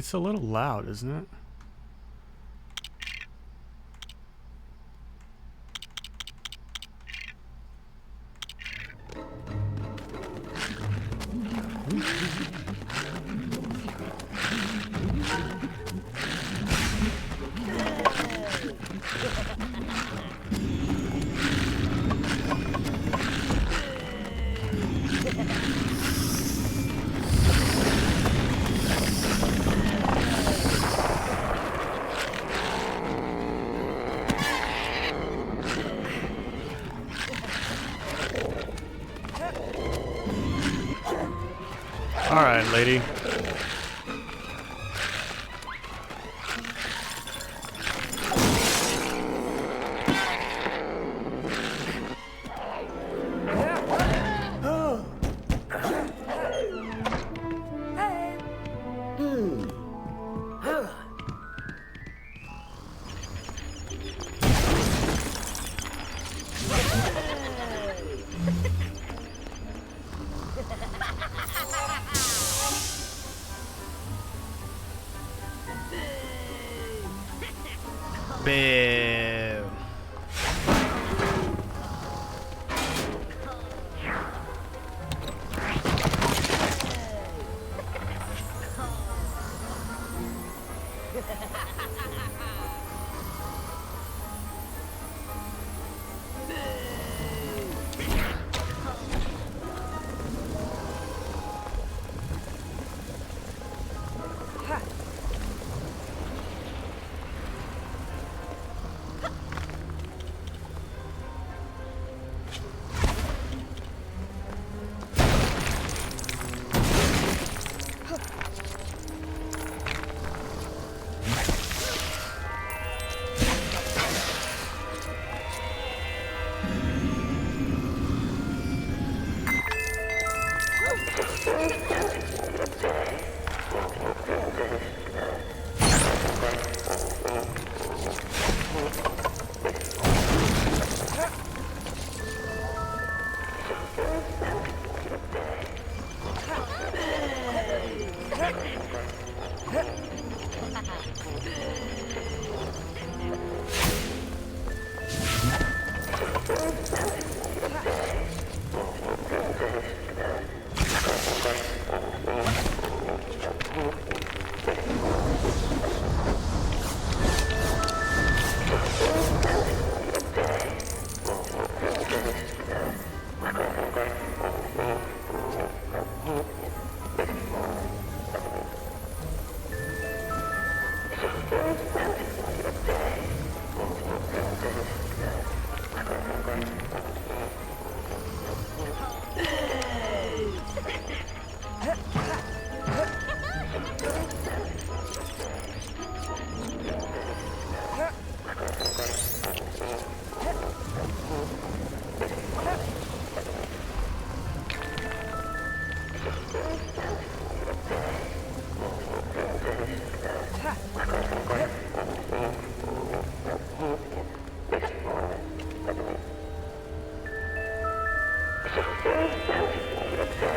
It's a little loud, isn't it? All right, lady. Boo.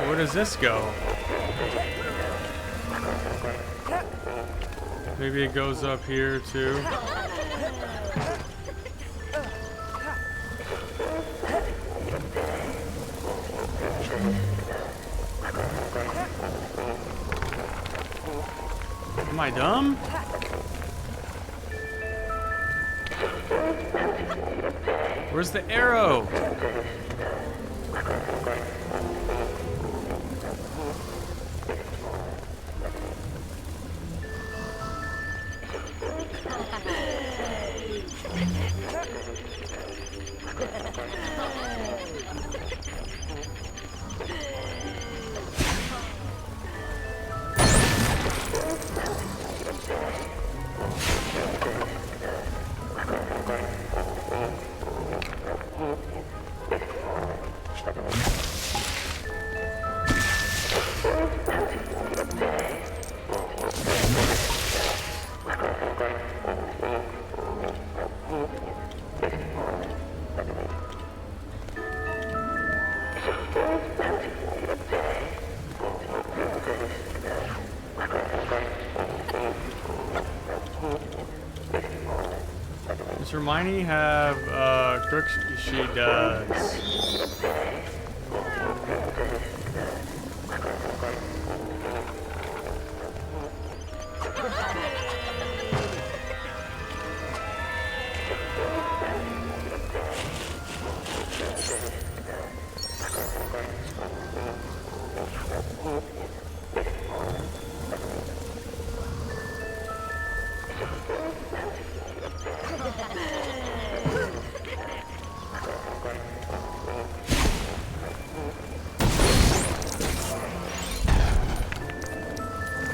Where does this go? Maybe it goes up here too. Am I dumb? Where's the arrow? Does Hermione have crooks? She does.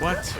What?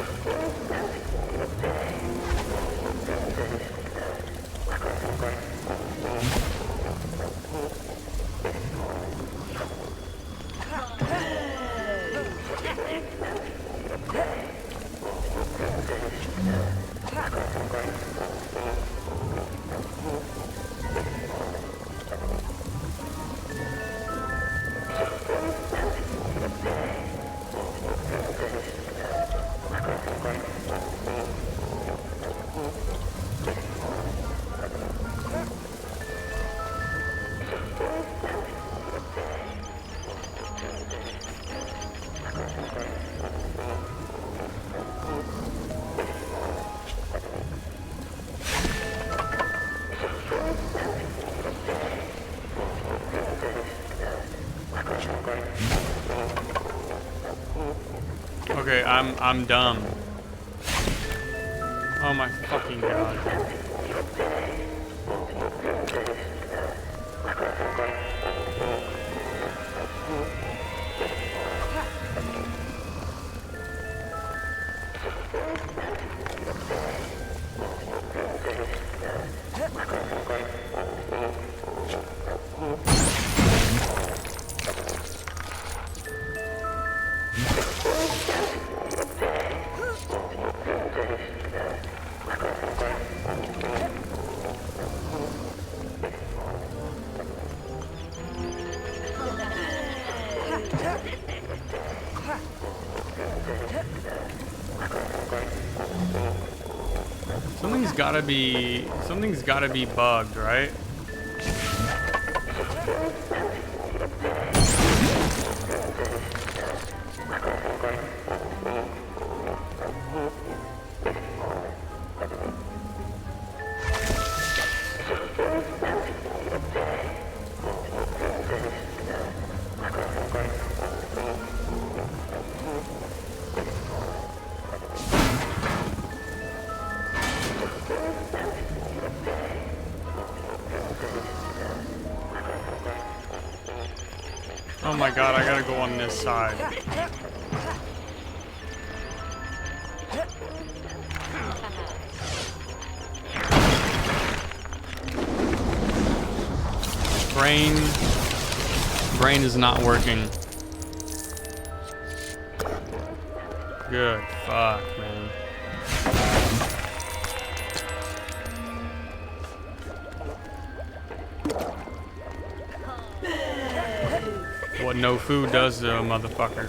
Okay, I'm dumb. Oh my fucking god. Something's gotta be bugged, right? Oh my god, I gotta go on this side. Brain is not working. Good fuck, man. What no food does to a motherfucker.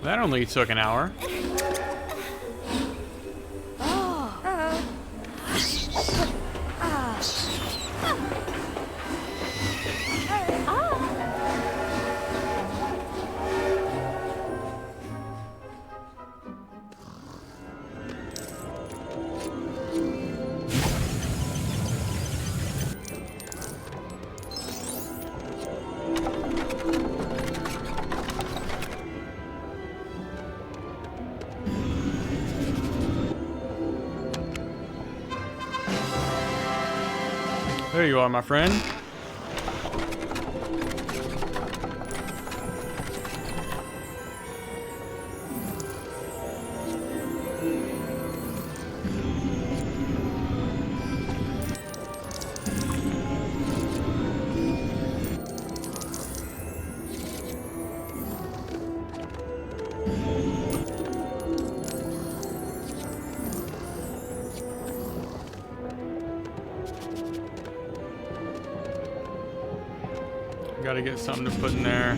That only took an hour. There you are, my friend. Gotta get something to put in there.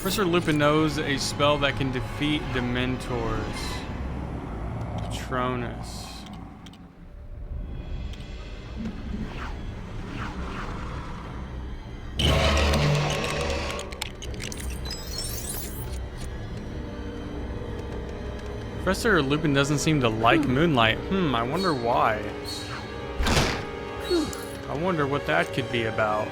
Professor Lupin knows a spell that can defeat Dementors. Patronus. Professor Lupin doesn't seem to like moonlight. I wonder why. I wonder what that could be about.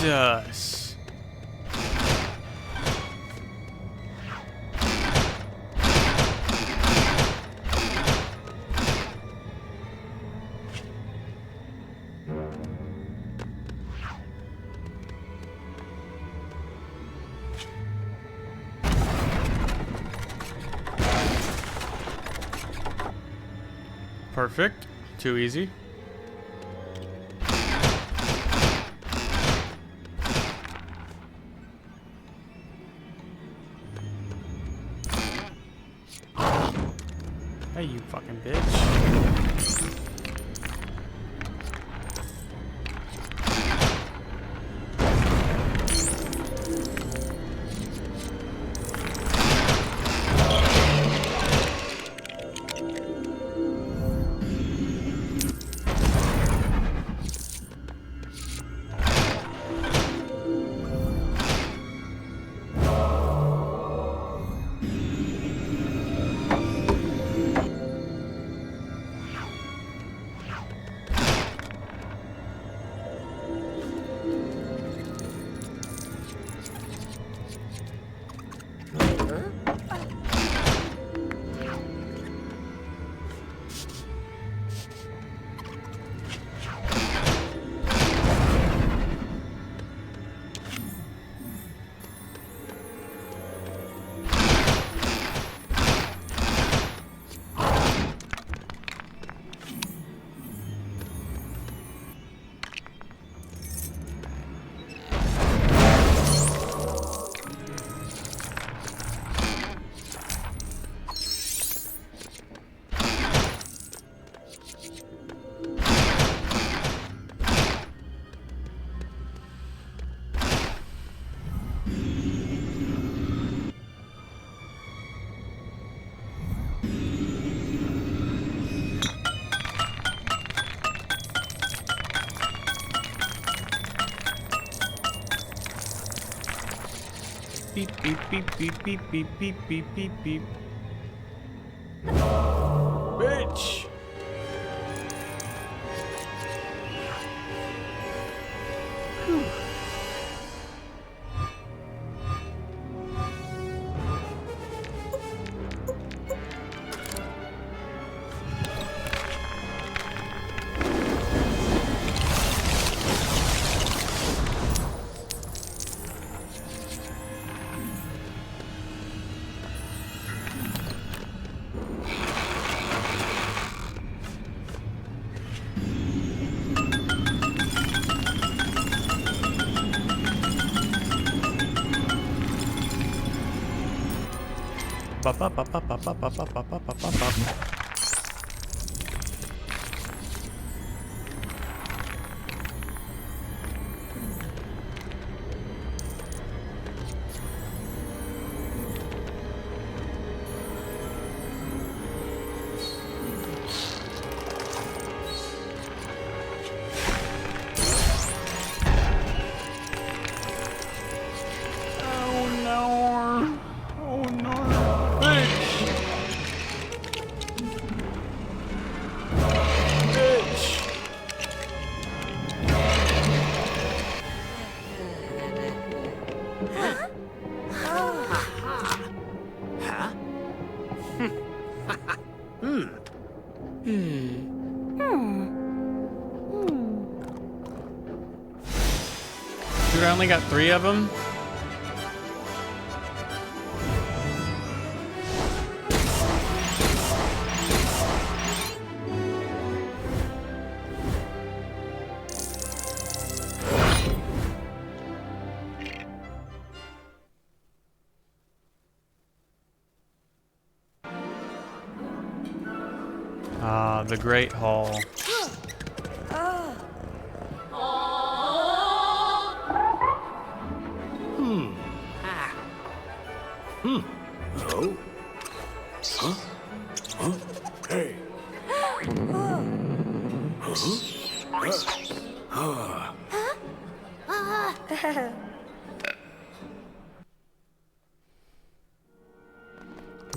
Jesus. Perfect. Too easy. Hey, you fucking bitch. beep beep beep beep beep beep beep beep beep beep. Bitch. Dude, I only got 3 of them. Ah, the Great Hall. Oh? Huh? Huh? Hey.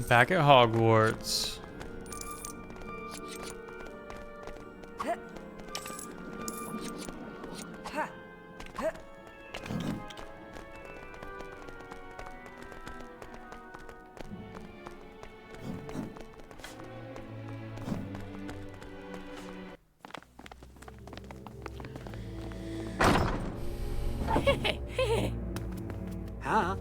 Back at Hogwarts. Huh?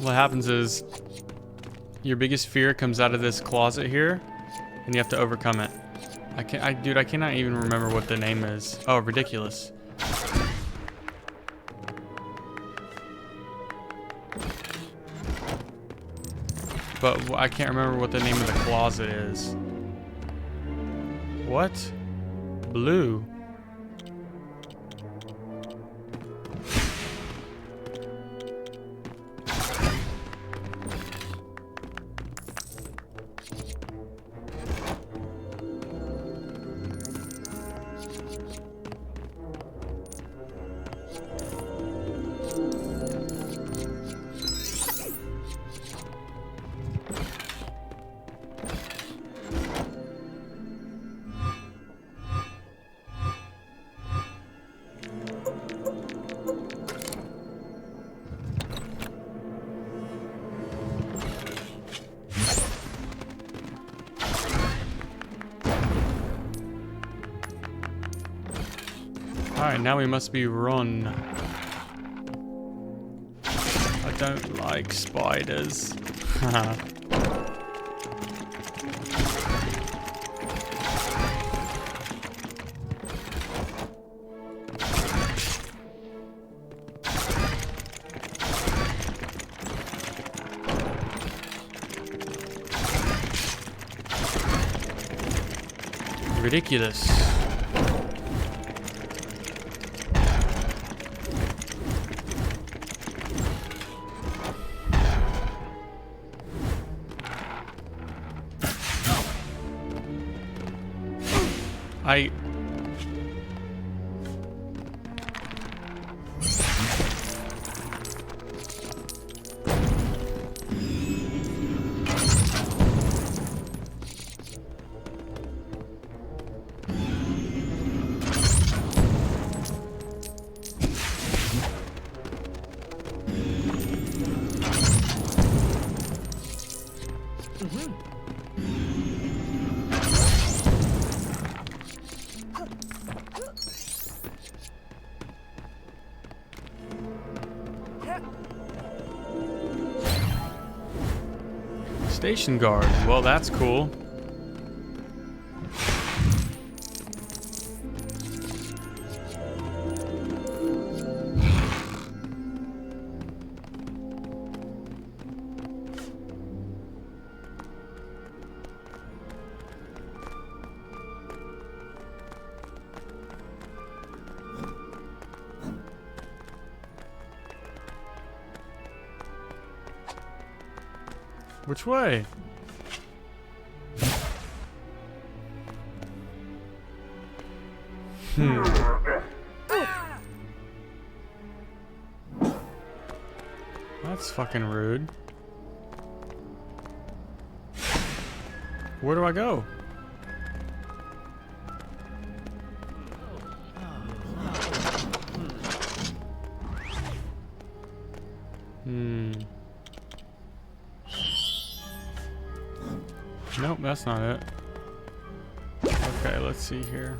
What happens is your biggest fear comes out of this closet here, and you have to overcome it. Dude, I cannot even remember what the name is. Oh, ridiculous. But I can't remember what the name of the closet is. What? Blue. Alright, now we must be run. I don't like spiders. ridiculous. Station guard. Well, that's cool. Which way? That's fucking rude. Where do I go? Nope, that's not it. Okay, let's see here.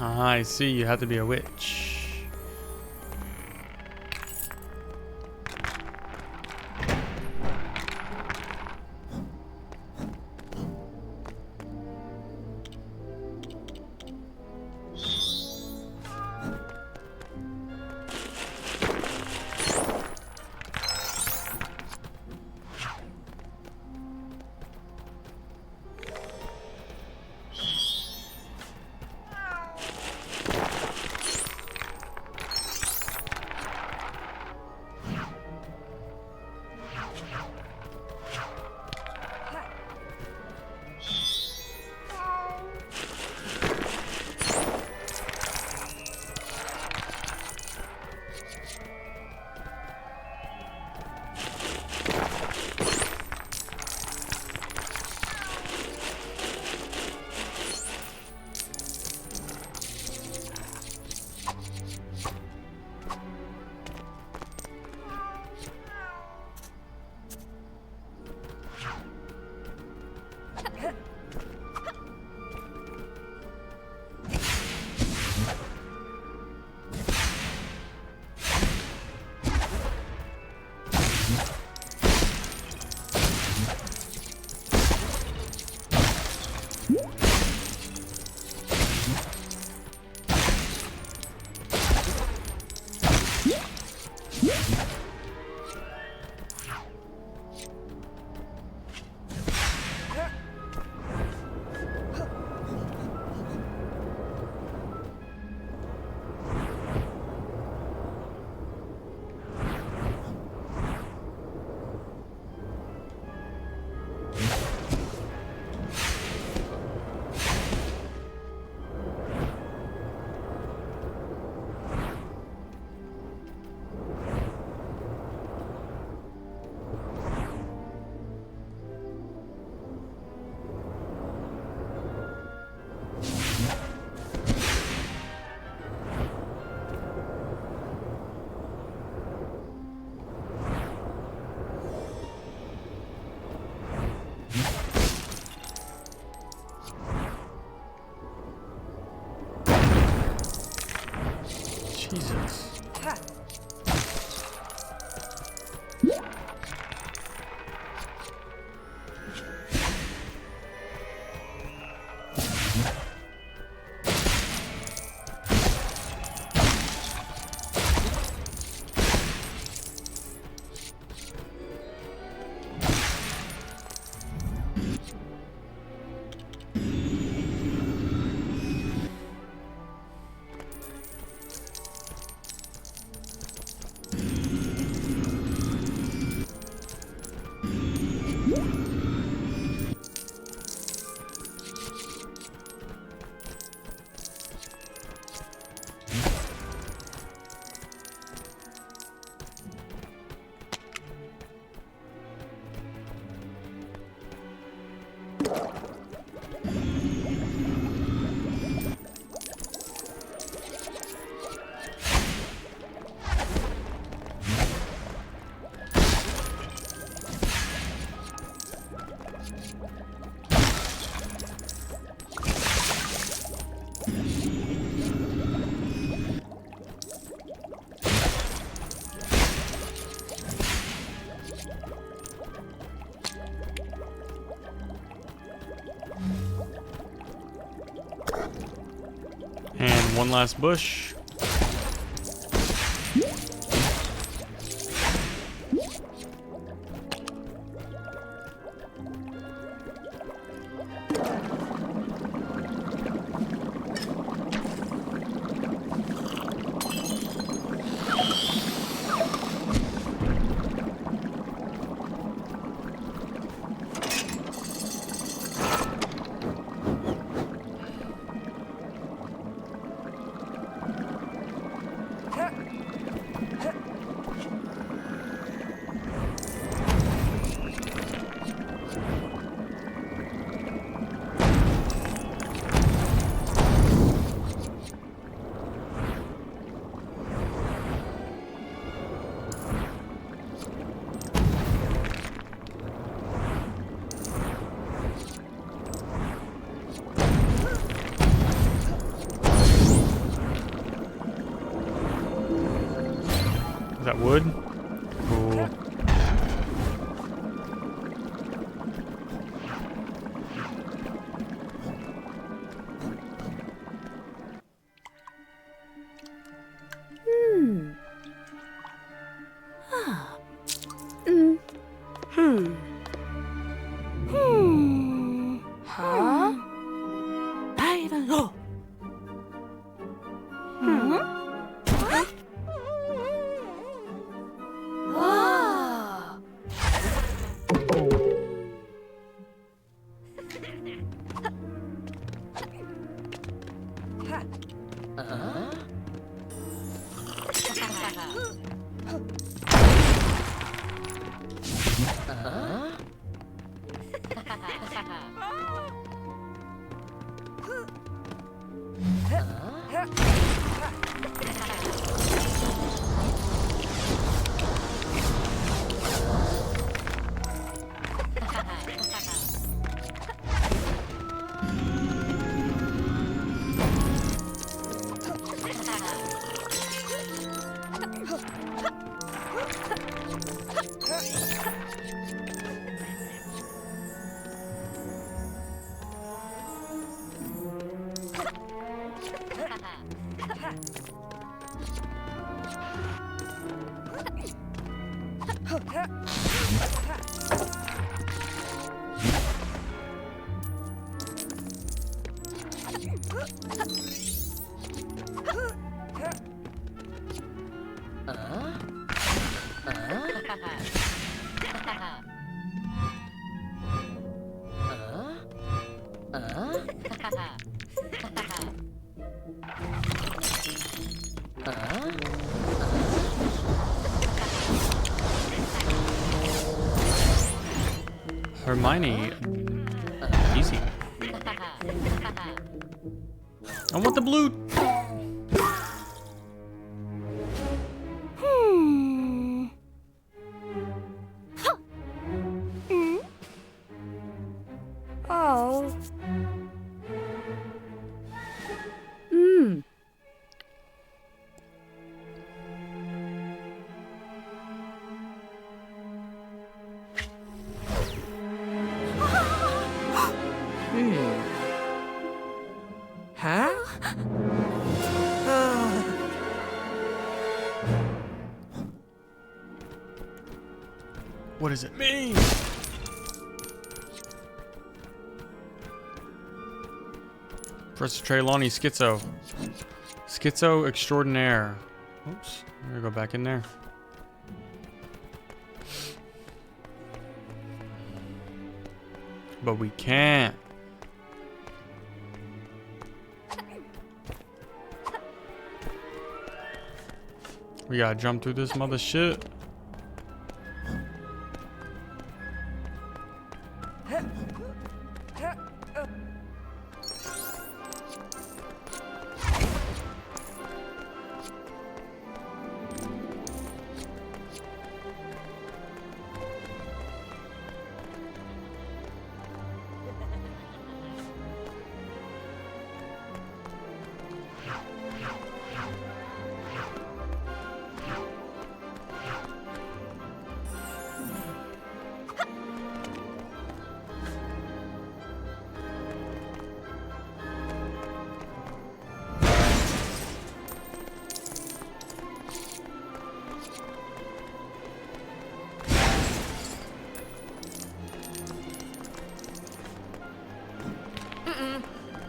Ah, I see. You have to be a witch. And one last bush. Is that wood? Cool. Huh? Wow. Hermione, easy. I want the blue. Oh. what does it mean? Professor Trelawney, schizo. Schizo extraordinaire. Oops, I'm gonna go back in there. But we can't. We gotta jump through this mother shit.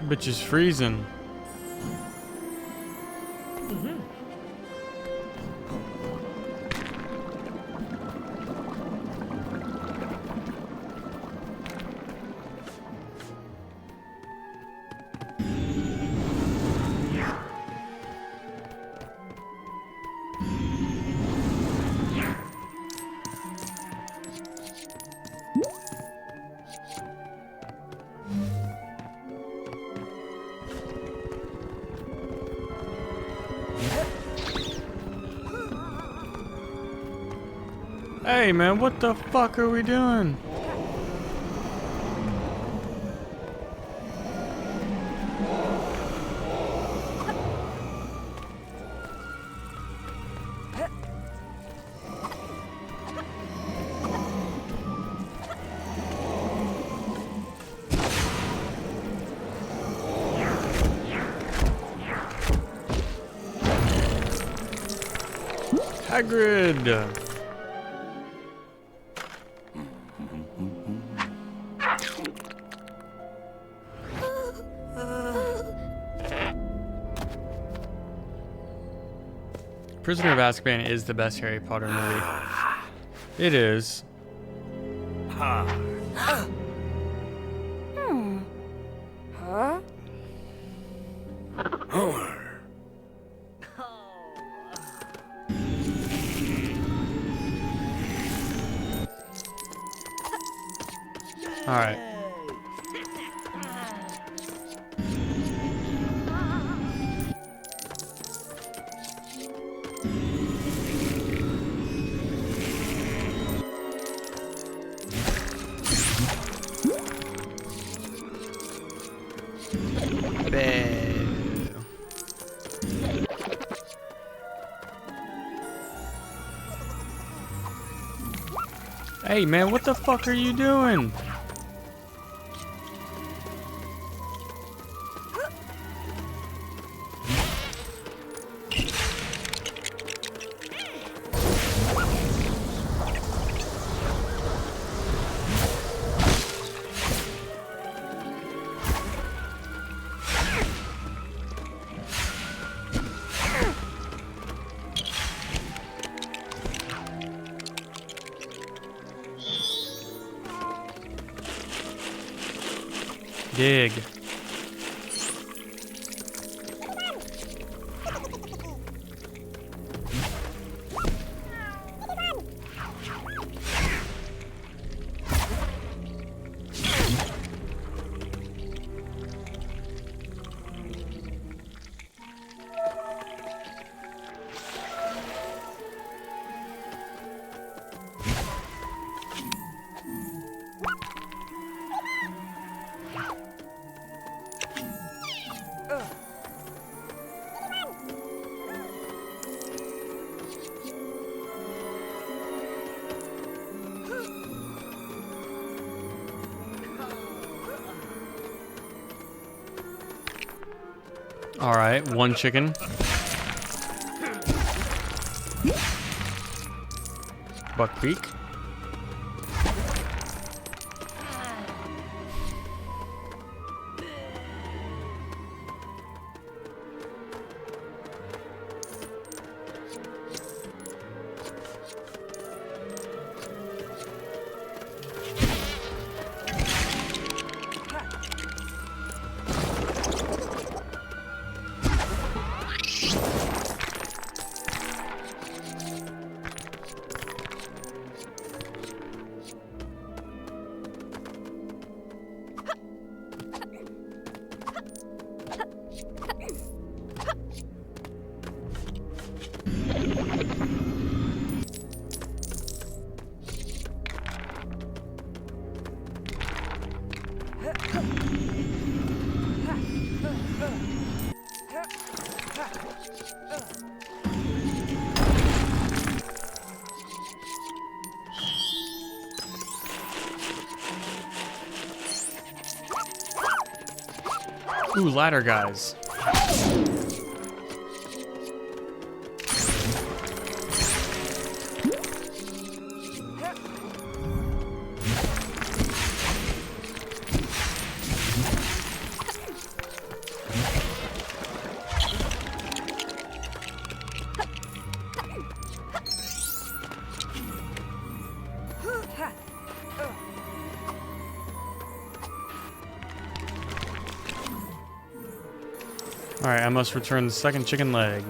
Bitch is freezing. Hey man, what the fuck are we doing? Hagrid! Prisoner of Azkaban is the best Harry Potter movie. It is. Huh? All right. Hey man, what the fuck are you doing? Dig. All right, one chicken. Buckbeak. Ooh, ladder guys. Alright, I must return the second chicken leg.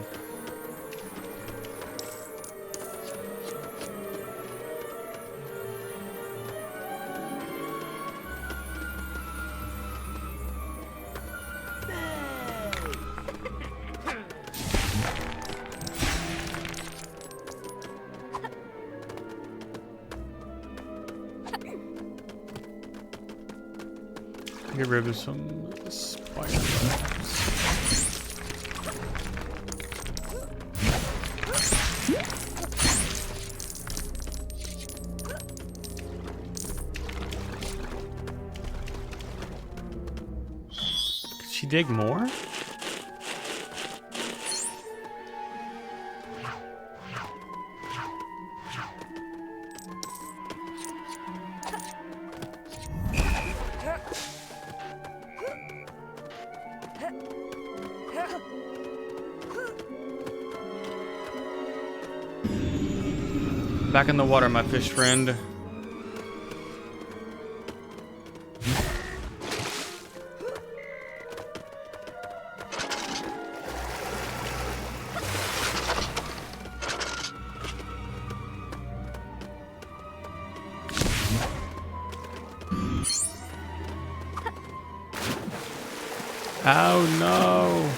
Get rid of some spider webs. Could she dig more? Back in the water, my fish friend. Oh no.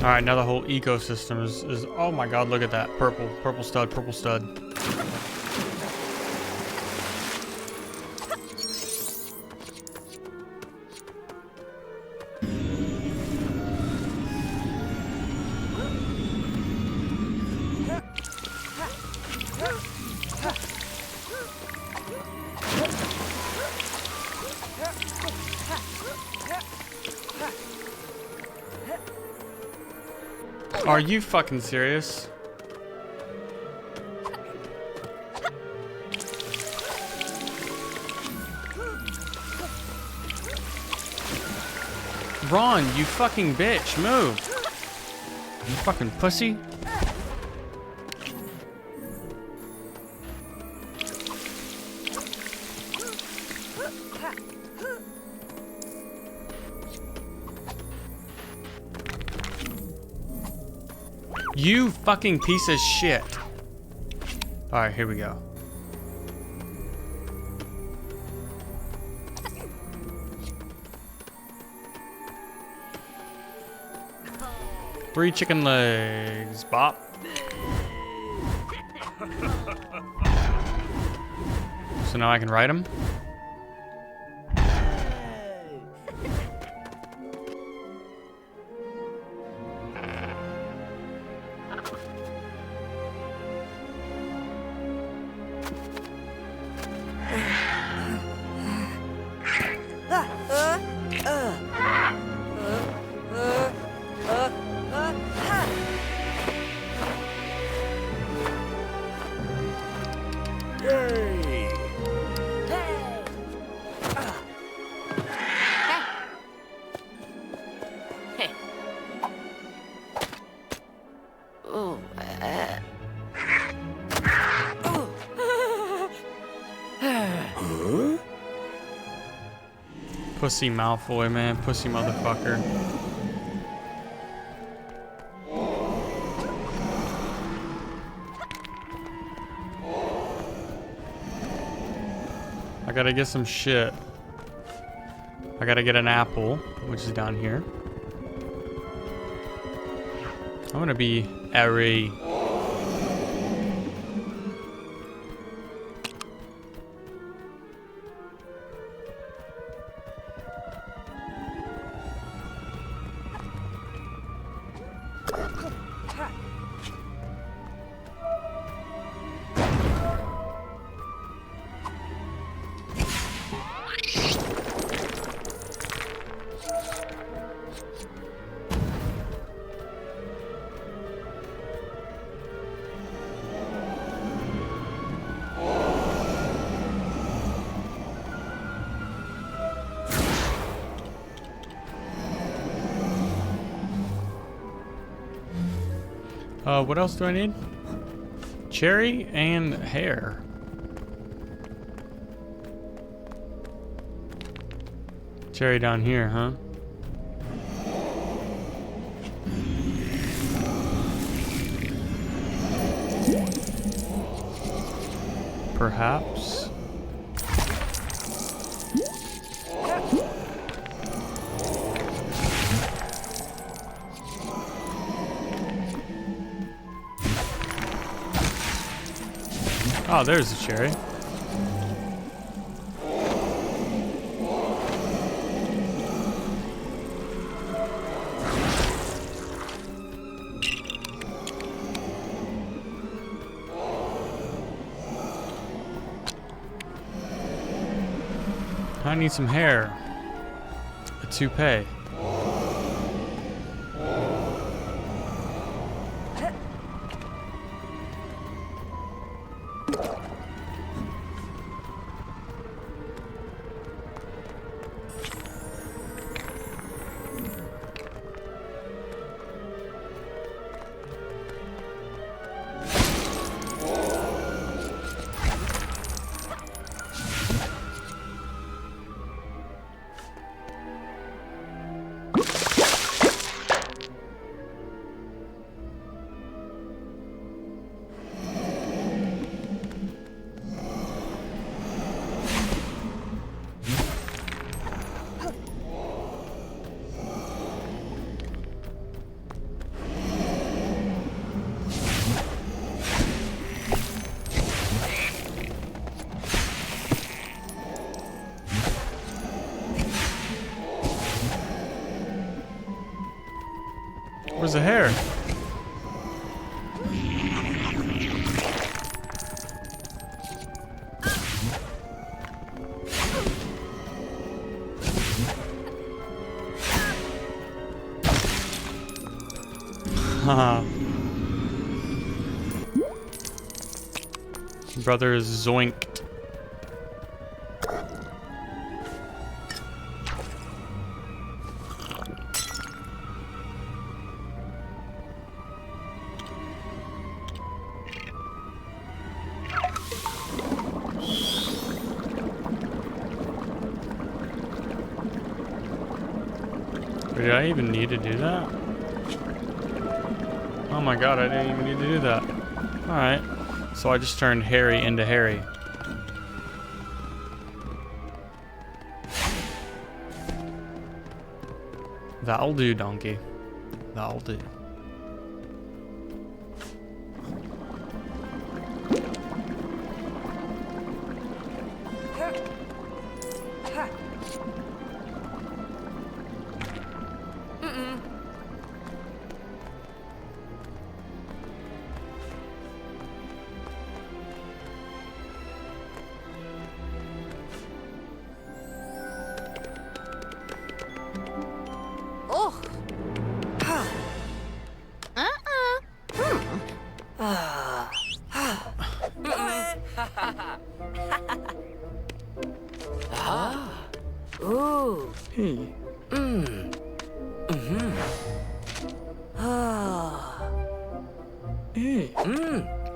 All right, now the whole ecosystem is oh my god, look at that. Purple stud, purple stud. Are you fucking serious? Ron, you fucking bitch, move. You fucking pussy. You fucking piece of shit. Alright, here we go. Three chicken legs, bop. So now I can ride him. Hey! Oh, Huh? Pussy Malfoy, man. Pussy motherfucker. I gotta get some shit. I gotta get an apple, which is down here. I'm gonna be airy. What else do I need? Cherry and hair. Cherry down here, huh? Perhaps. Oh, there's the cherry. I need some hair. A toupee. Where's the hair? Haha. Brother is zoinked. Did I even need to do that? Oh my god, I didn't even need to do that. Alright. So I just turned Harry into Harry. That'll do, donkey. That'll do.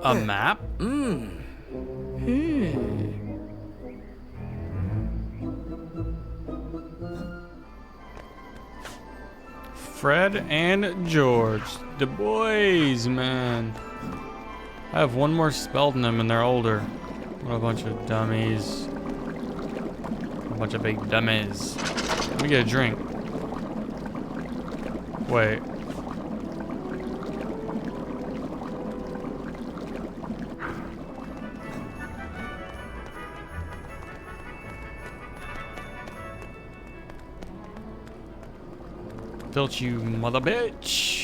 A map? Fred and George, the boys, man. I have one more spell than them and they're older. What a bunch of dummies. A bunch of big dummies. Let me get a drink. Wait. Built you, mother bitch.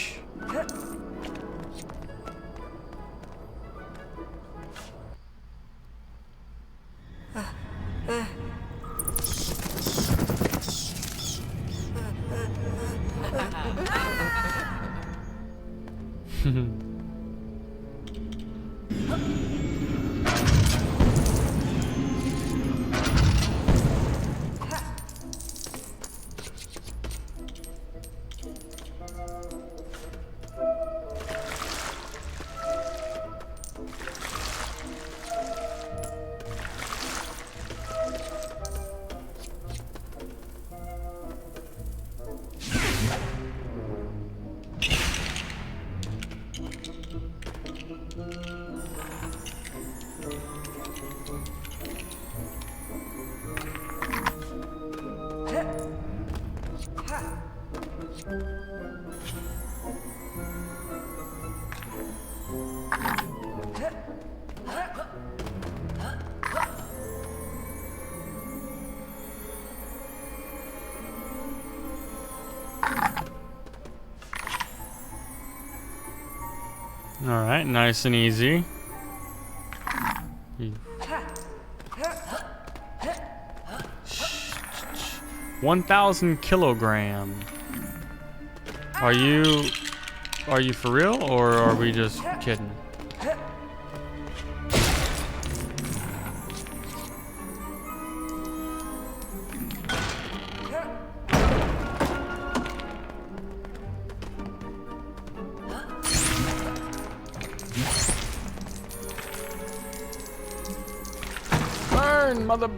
All right, nice and easy. 1,000 kilogram. Are you for real, or are we just kidding? Burn, mother.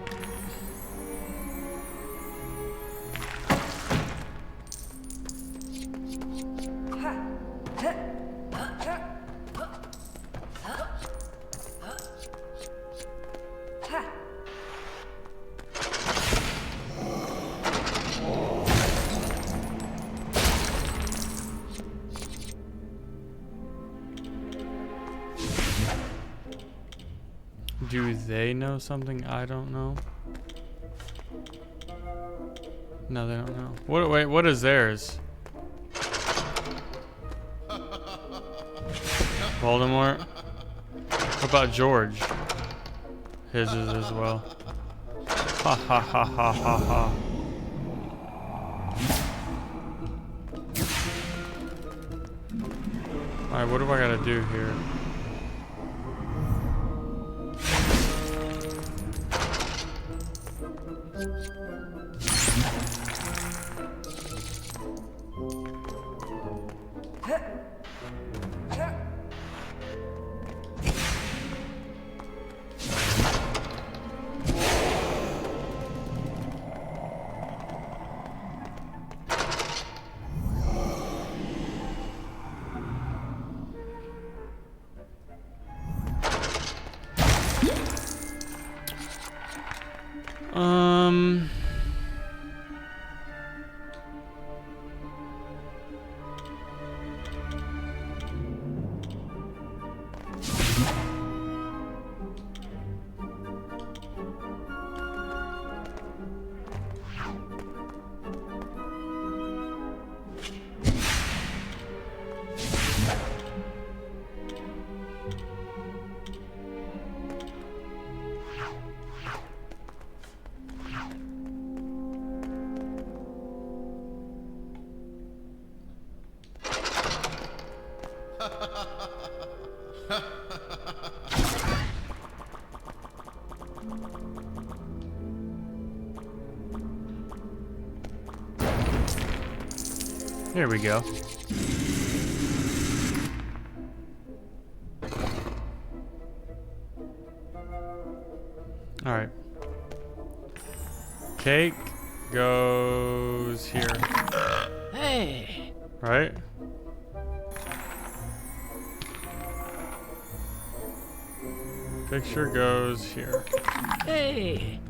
Do they know something I don't know? No, they don't know. What? Wait, what is theirs? Voldemort? What about George? His is as well. Ha ha ha ha ha ha. Alright, what do I gotta do here? Here we go. All right. Cake goes here. Hey. Right? Picture goes here. Hey.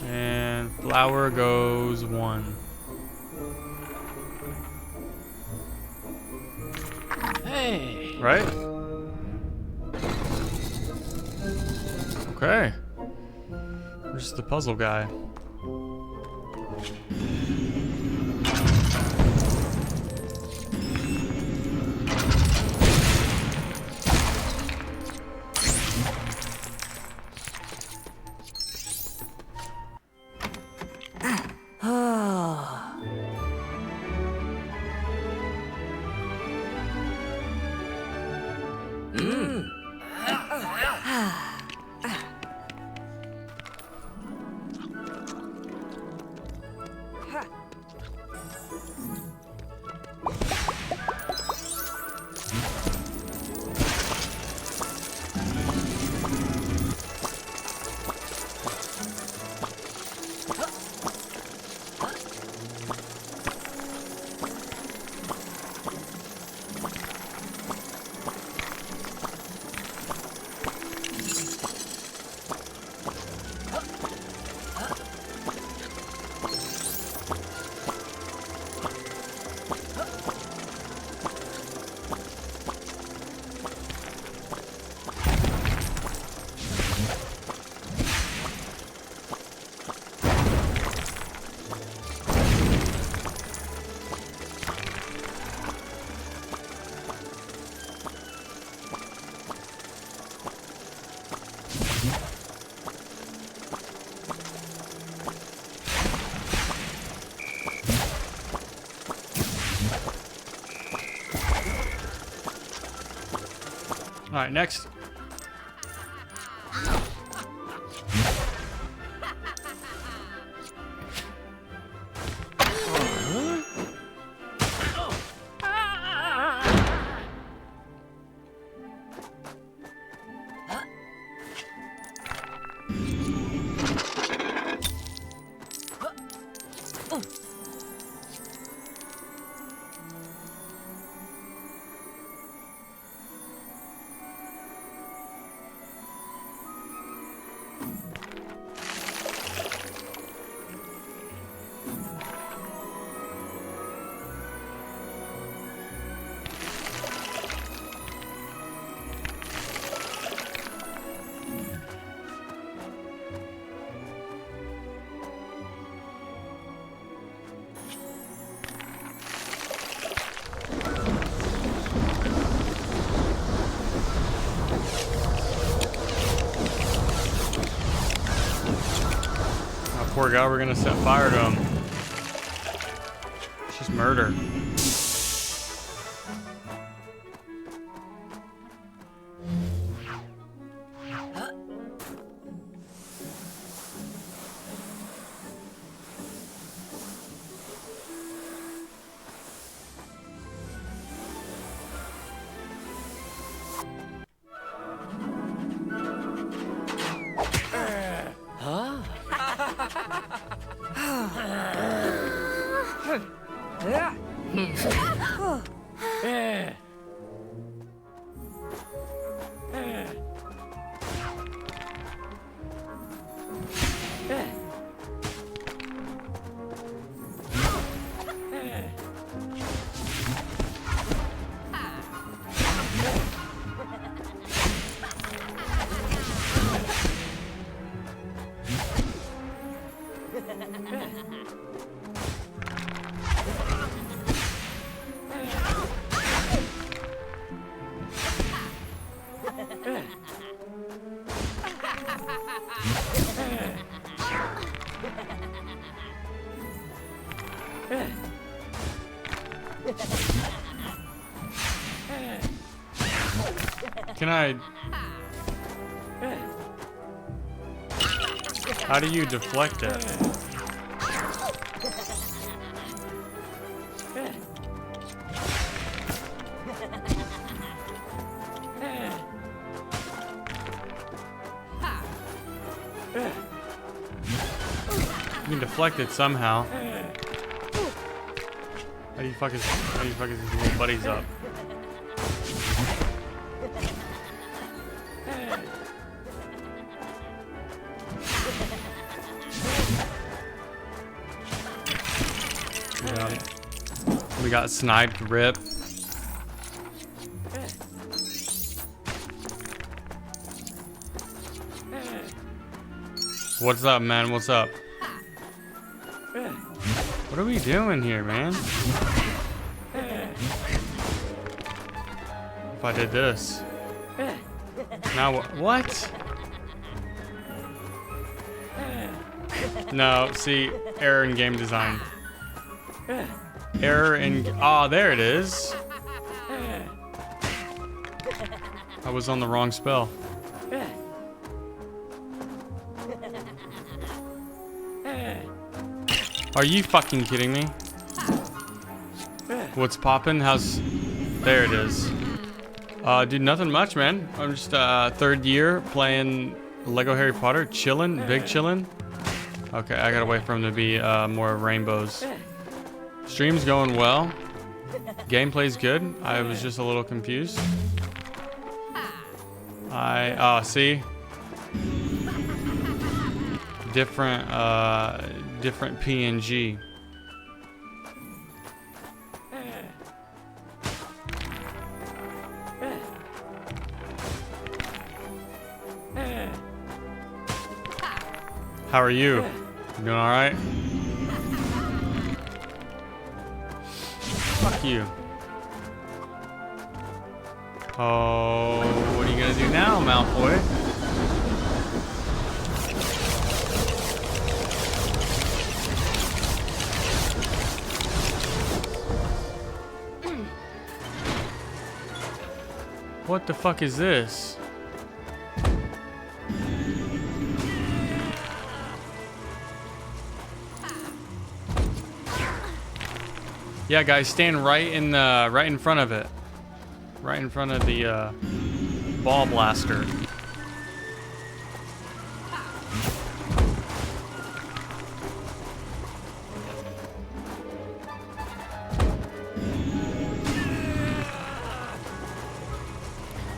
And flower goes 1. Hey. Right? Okay. Where's the puzzle guy? All right, next. Poor guy, we're gonna set fire to him. It's just murder. Can I... How do you deflect it? can deflect it somehow. How do you fuck his little buddies up? Yeah. We got sniped, rip. What's up, man? What's up? What are we doing here, man? If I did this. Now what? No, see, error in game design. Error in... Ah, there it is. I was on the wrong spell. Are you fucking kidding me? What's poppin'? How's... There it is. Dude, nothing much, man. I'm just third year playing Lego Harry Potter. Chillin', big chillin'. Okay, I gotta wait for him to be more rainbows. Stream's going well. Gameplay's good. I was just a little confused. See? Different PNG. How are you? You doing all right? Fuck you. Oh, what are you gonna do now, Malfoy? What the fuck is this? Yeah, guys, stand right in front of it. Right in front of the ball blaster.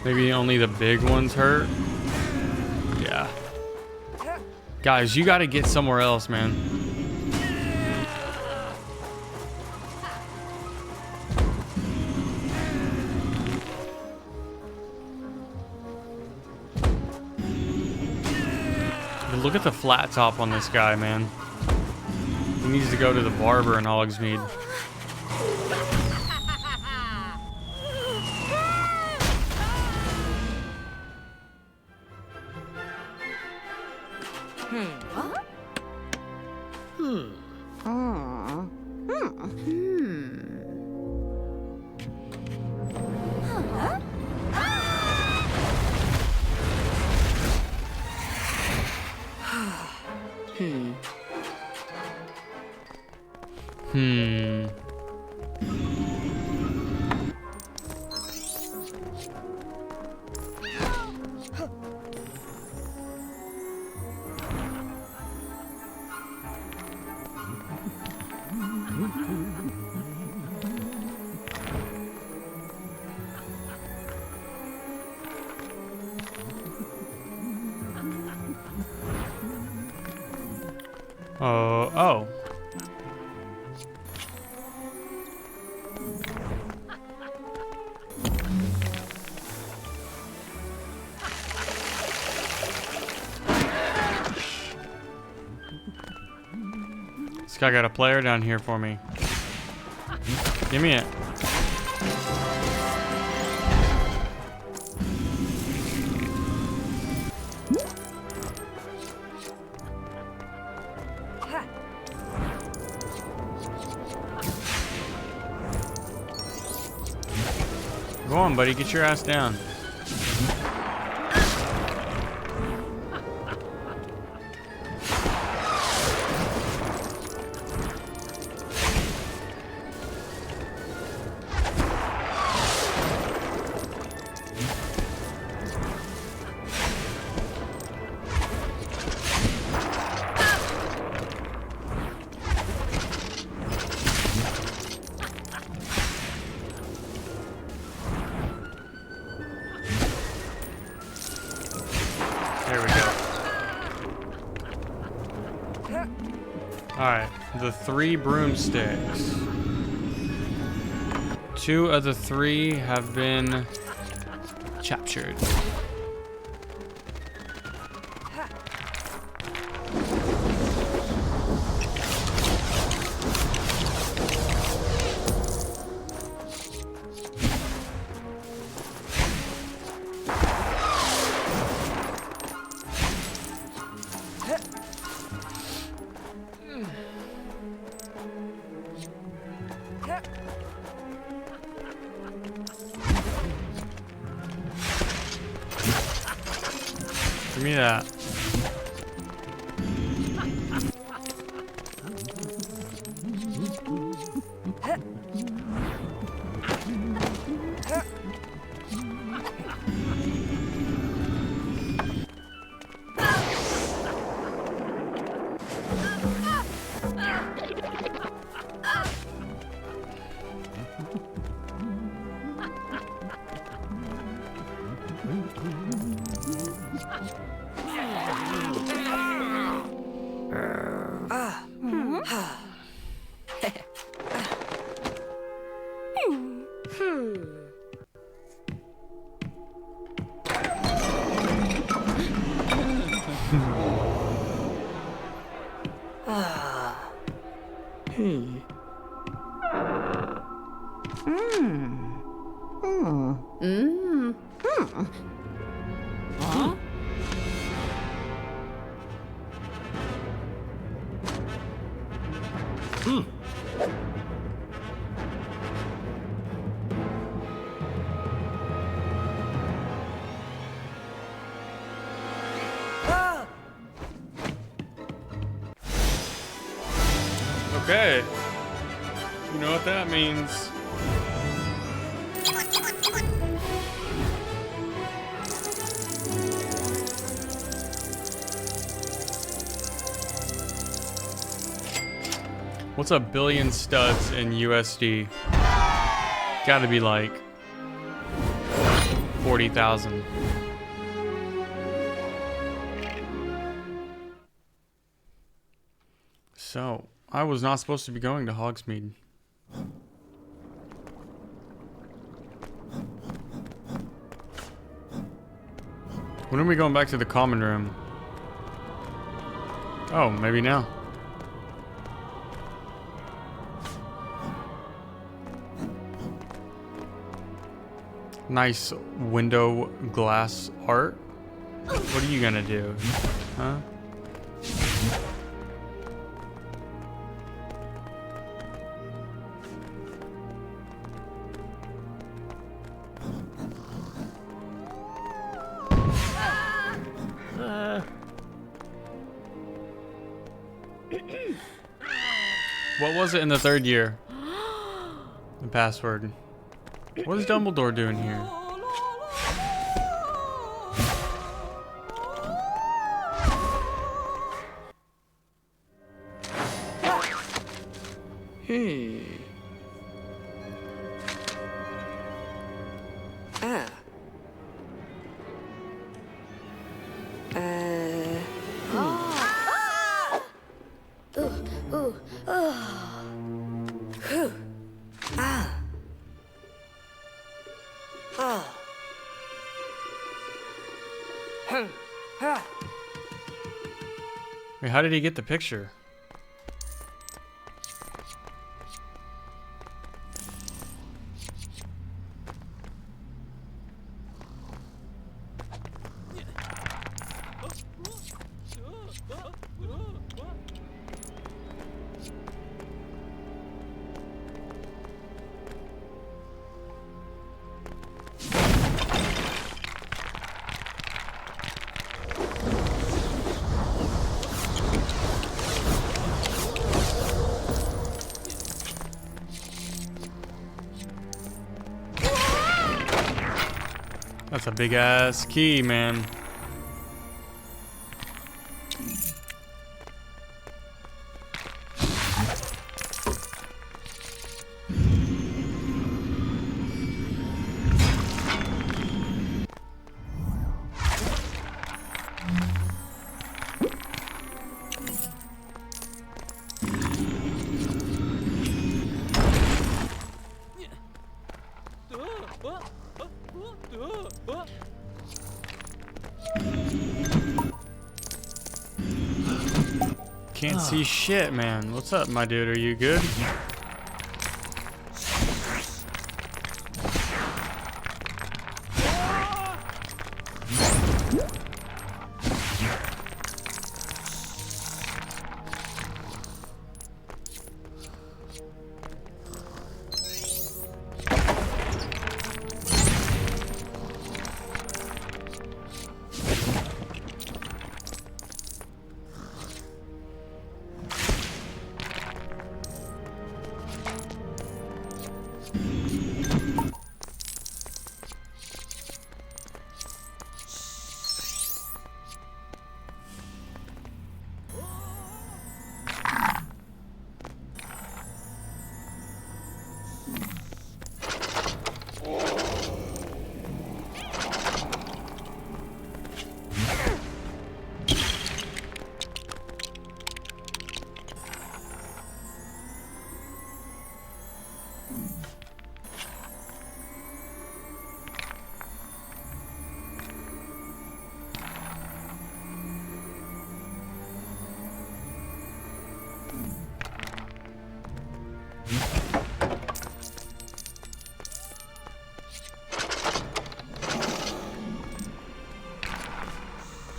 Maybe only the big ones hurt. Yeah. Guys, you gotta get somewhere else, man. Look at the flat top on this guy, man. He needs to go to the barber in Hogsmeade. Oh. This guy got a player down here for me. Give me it. Go on, buddy. Get your ass down. Alright, the 3 broomsticks. 2 of the 3 have been captured. Give me that. Okay. You know what that means. What's a billion studs in USD? Gotta be like 40,000. So, I was not supposed to be going to Hogsmeade. When are we going back to the common room? Oh, maybe now. Nice window glass art. What are you gonna do? Huh? What was it in the 3rd year? The password. What is Dumbledore doing here? Wait, how did he get the picture? That's a big ass key, man. Can't see shit, man. What's up, my dude? Are you good?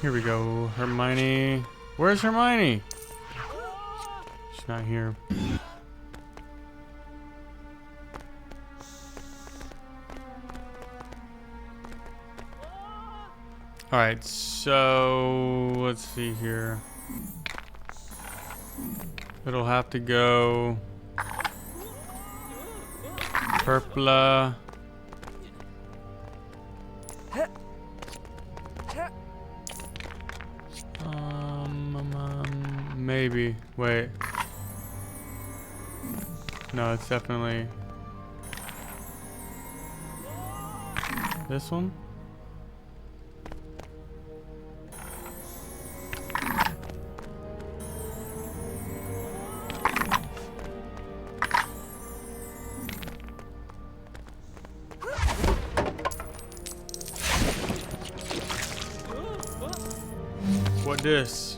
Here we go, Hermione. Where's Hermione? She's not here. All right, so let's see here. It'll have to go Purpla. Maybe. Wait. No, it's definitely this one. What this?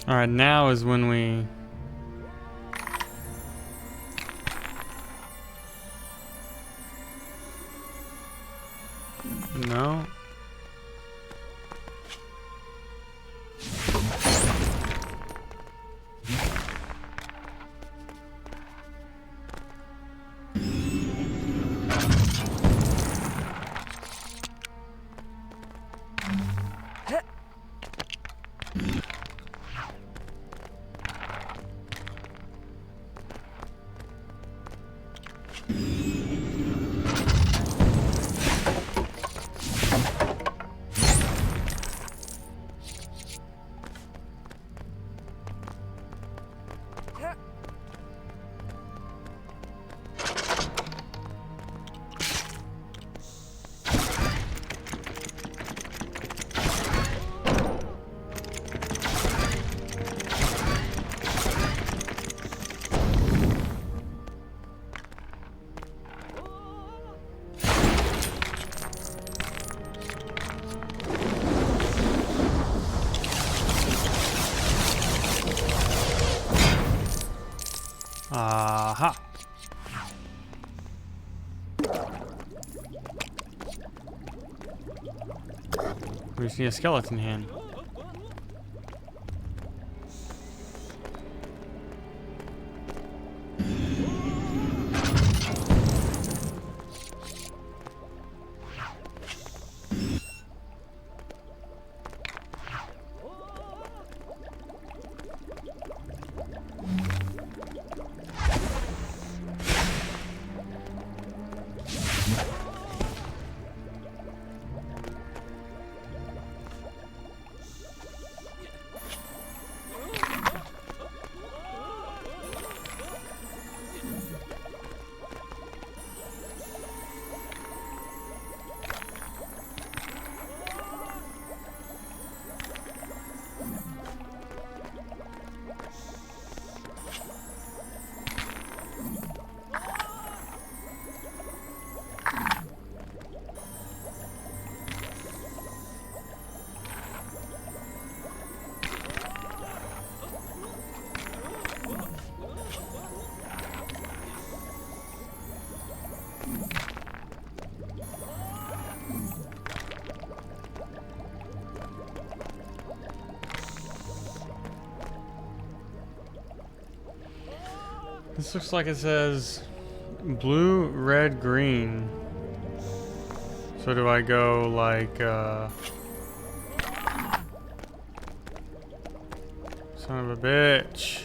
All right, now is when we no. Aha. We see a skeleton hand. This looks like it says blue, red, green. So do I go like, son of a bitch.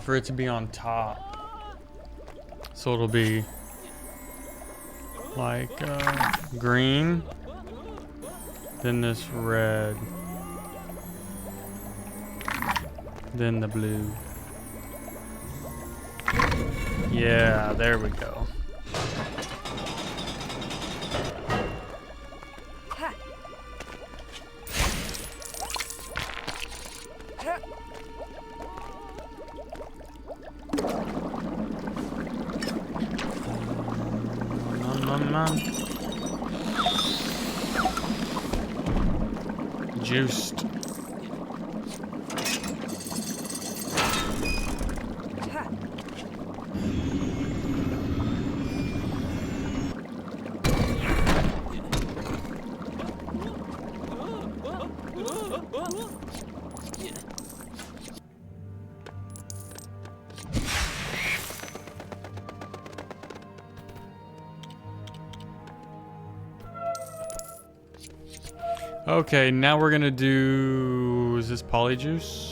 For it to be on top. So it'll be like green, then this red, then the blue. Yeah, there we go. Juiced. Okay, now we're gonna do, is this polyjuice?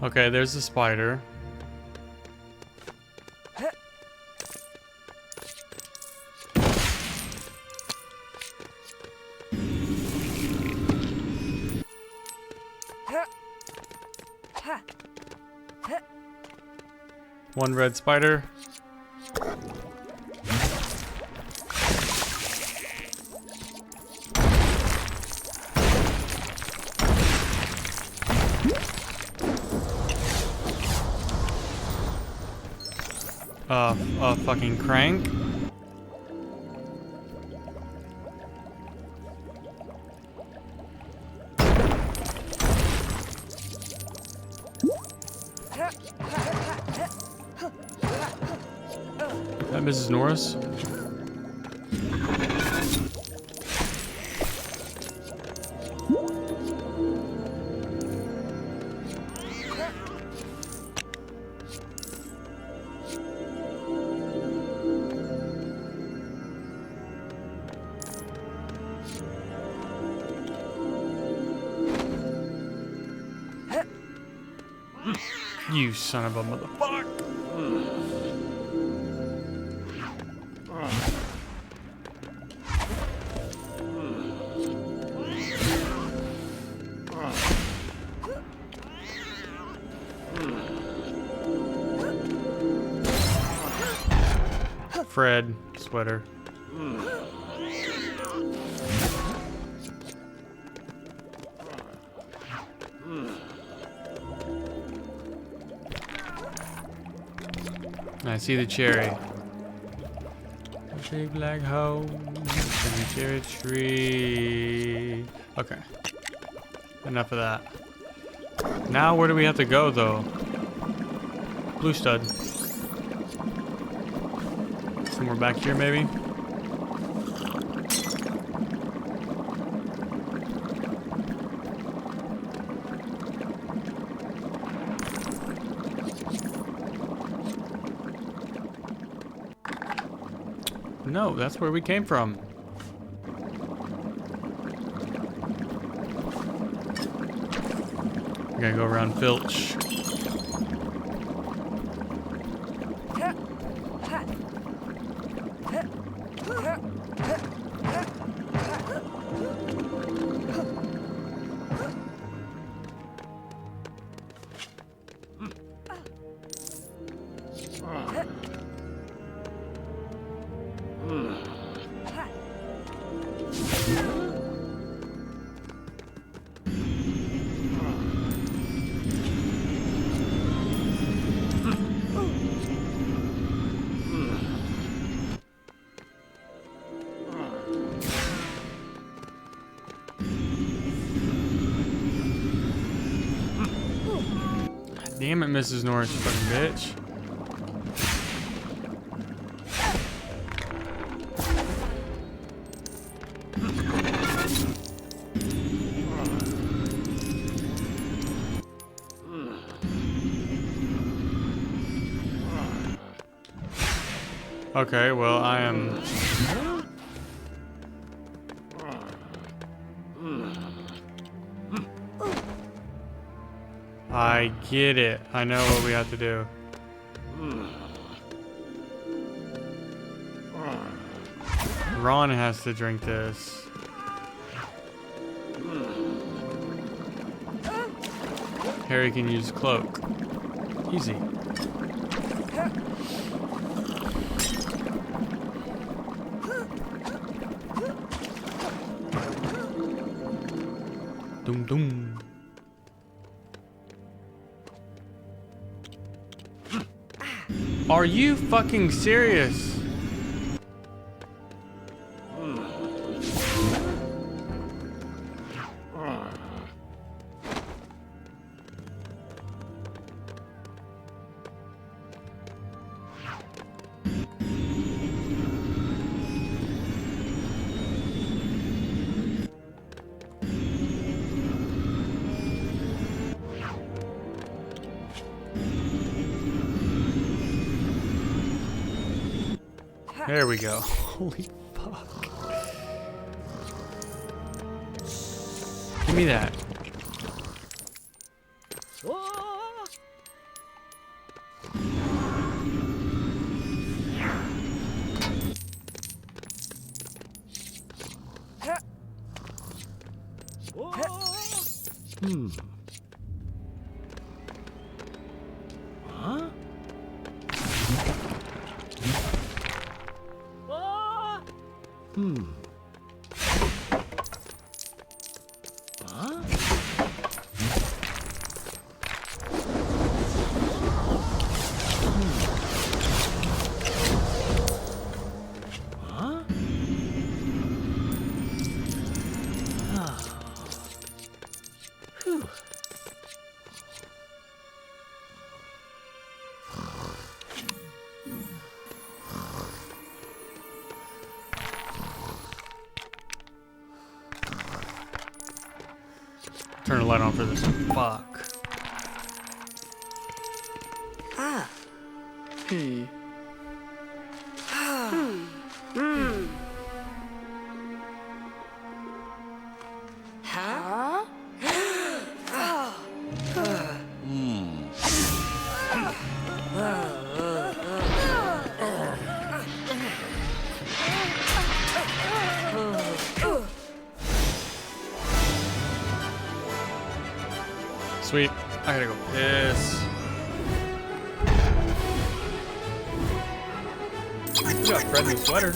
Okay, there's the spider. One red spider. Fucking crank. That Mrs. Norris. You son of a motherfucker. Fred sweater. I see the cherry. A big black hole in the cherry tree. Okay. Enough of that. Now where do we have to go though? Blue stud. Somewhere back here maybe? No, that's where we came from. We gotta go around Filch. Damn it, Mrs. Norris, you fucking bitch. Okay, well, I am... I get it. I know what we have to do. Ron has to drink this. Harry can use cloak. Easy. Doom doom. Are you fucking serious? There we go. Holy fuck. Give me that. Hmm. Huh? Hmm. Huh? Huh? Whew. Turn the light on for this. Fuck. Ah. Hmm. Hmm. Huh? Sweet. I gotta go piss. You got Fred new sweater.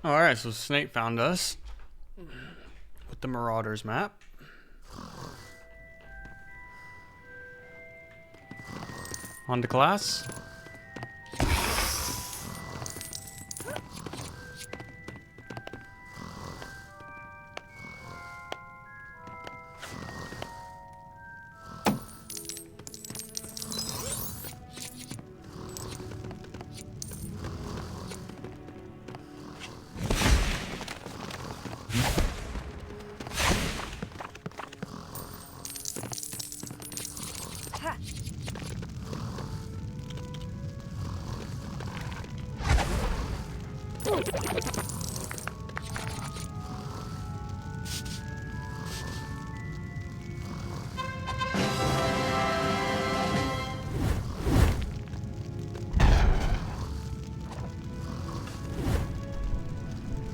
All right, so Snake found us with the Marauders map. On to class.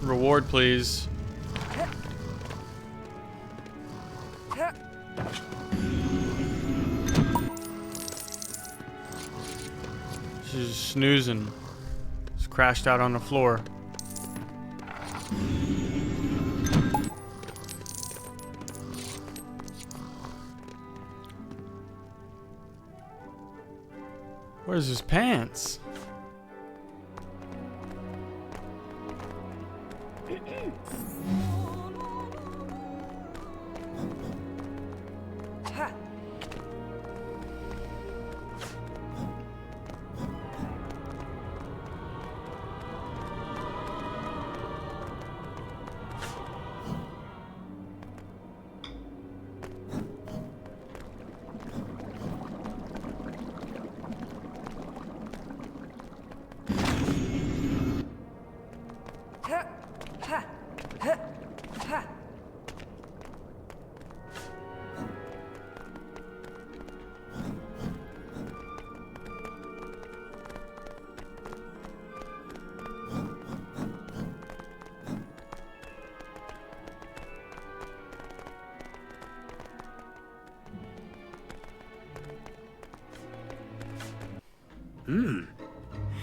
Reward, please. She's snoozing. Just crashed out on the floor. Where's his pants?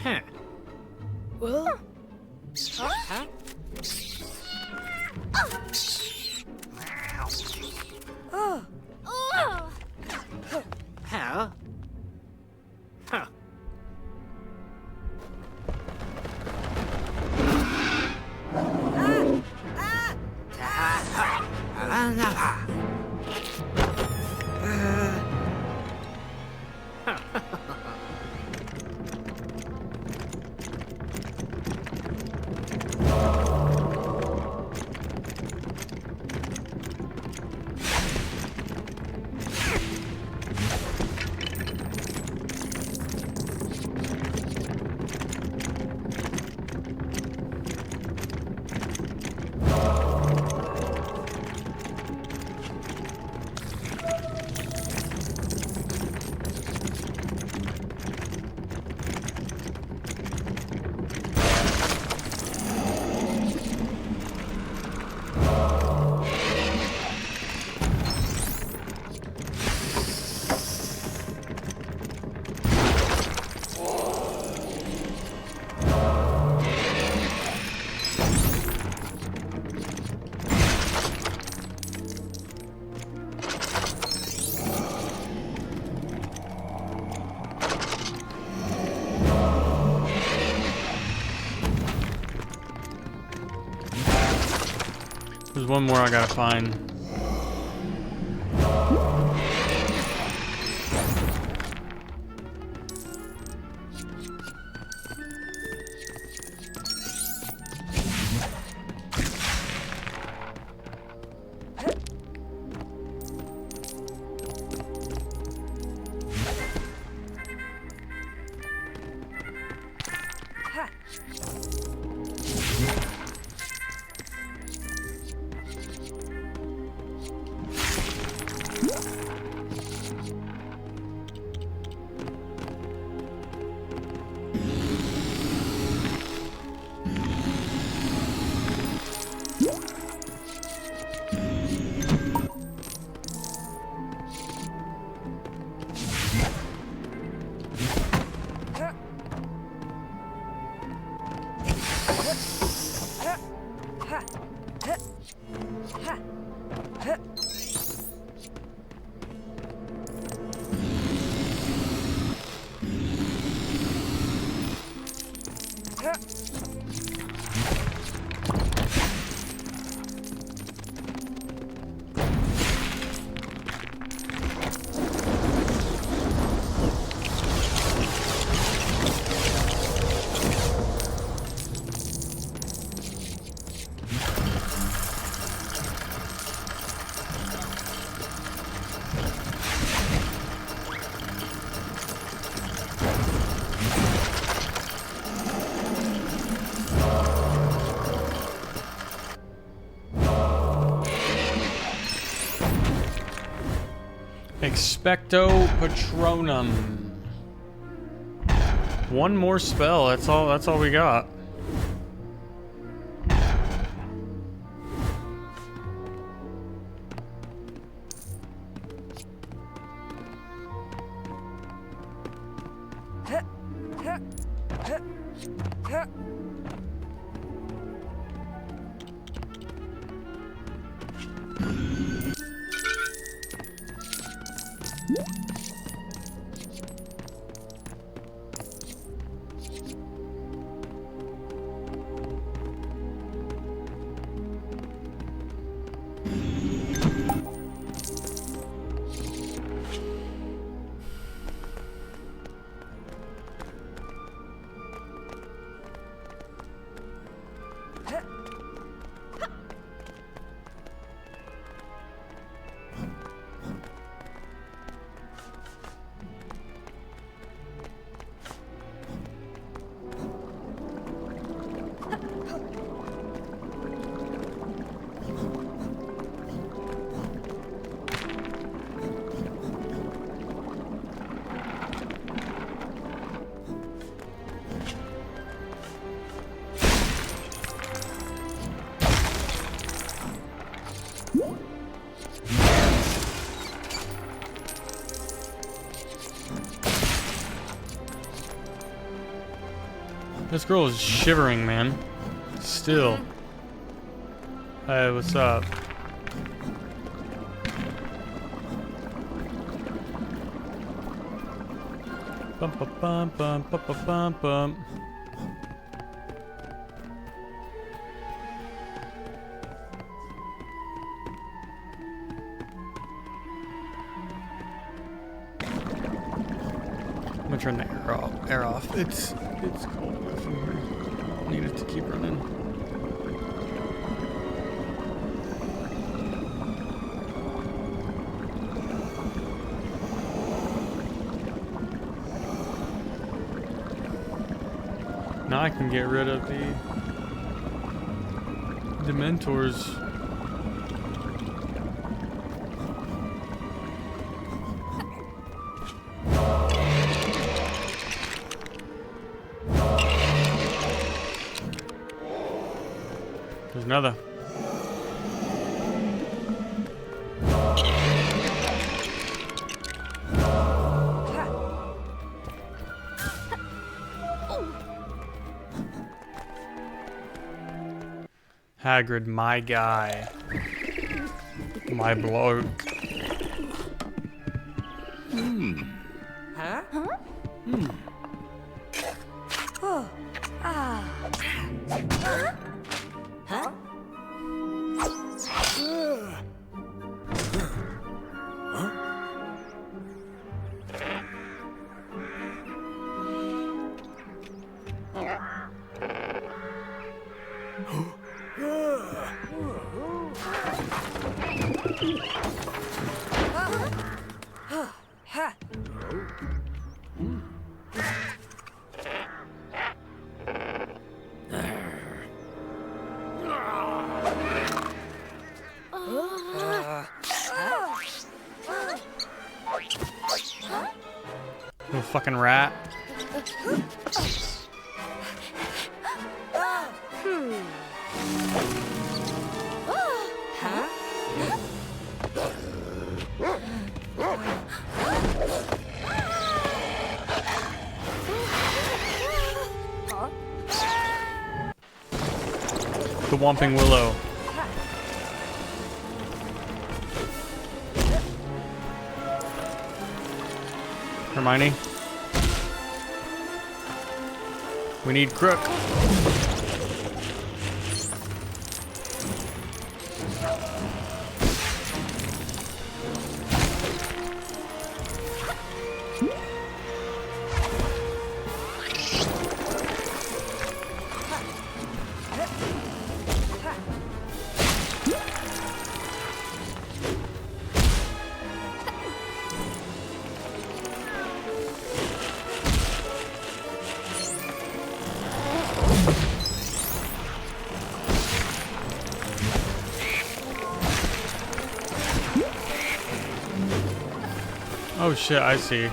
Huh. Well? Huh? How? Huh. There's one more I gotta find. Expecto Patronum. One more spell. That's all we got. This girl is shivering, man. Still. Hey, what's up? Bum bum bum bum bum bum bum bum. I'm gonna turn the air off. It's cold enough in here. I need it to keep running. Now I can get rid of the Dementors. There's another. Hagrid, my guy. My bloke. Huh? Huh? Oh. Ah. Huh? Huh? Little fucking rat. The Whomping Willow. Hermione. We need Crook. Oh shit, I see.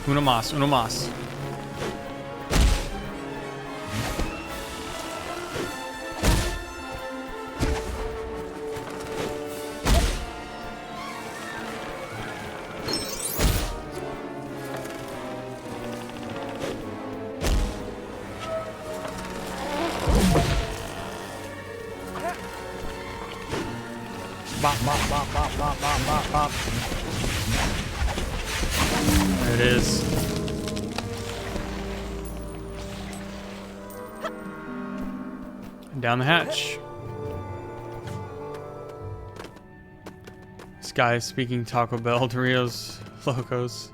Uno más, uno más. Bop, bop, bop, bop, bop, bop, bop, bop. There it is. And down the hatch. This guy is speaking Taco Bell, Doritos, Locos.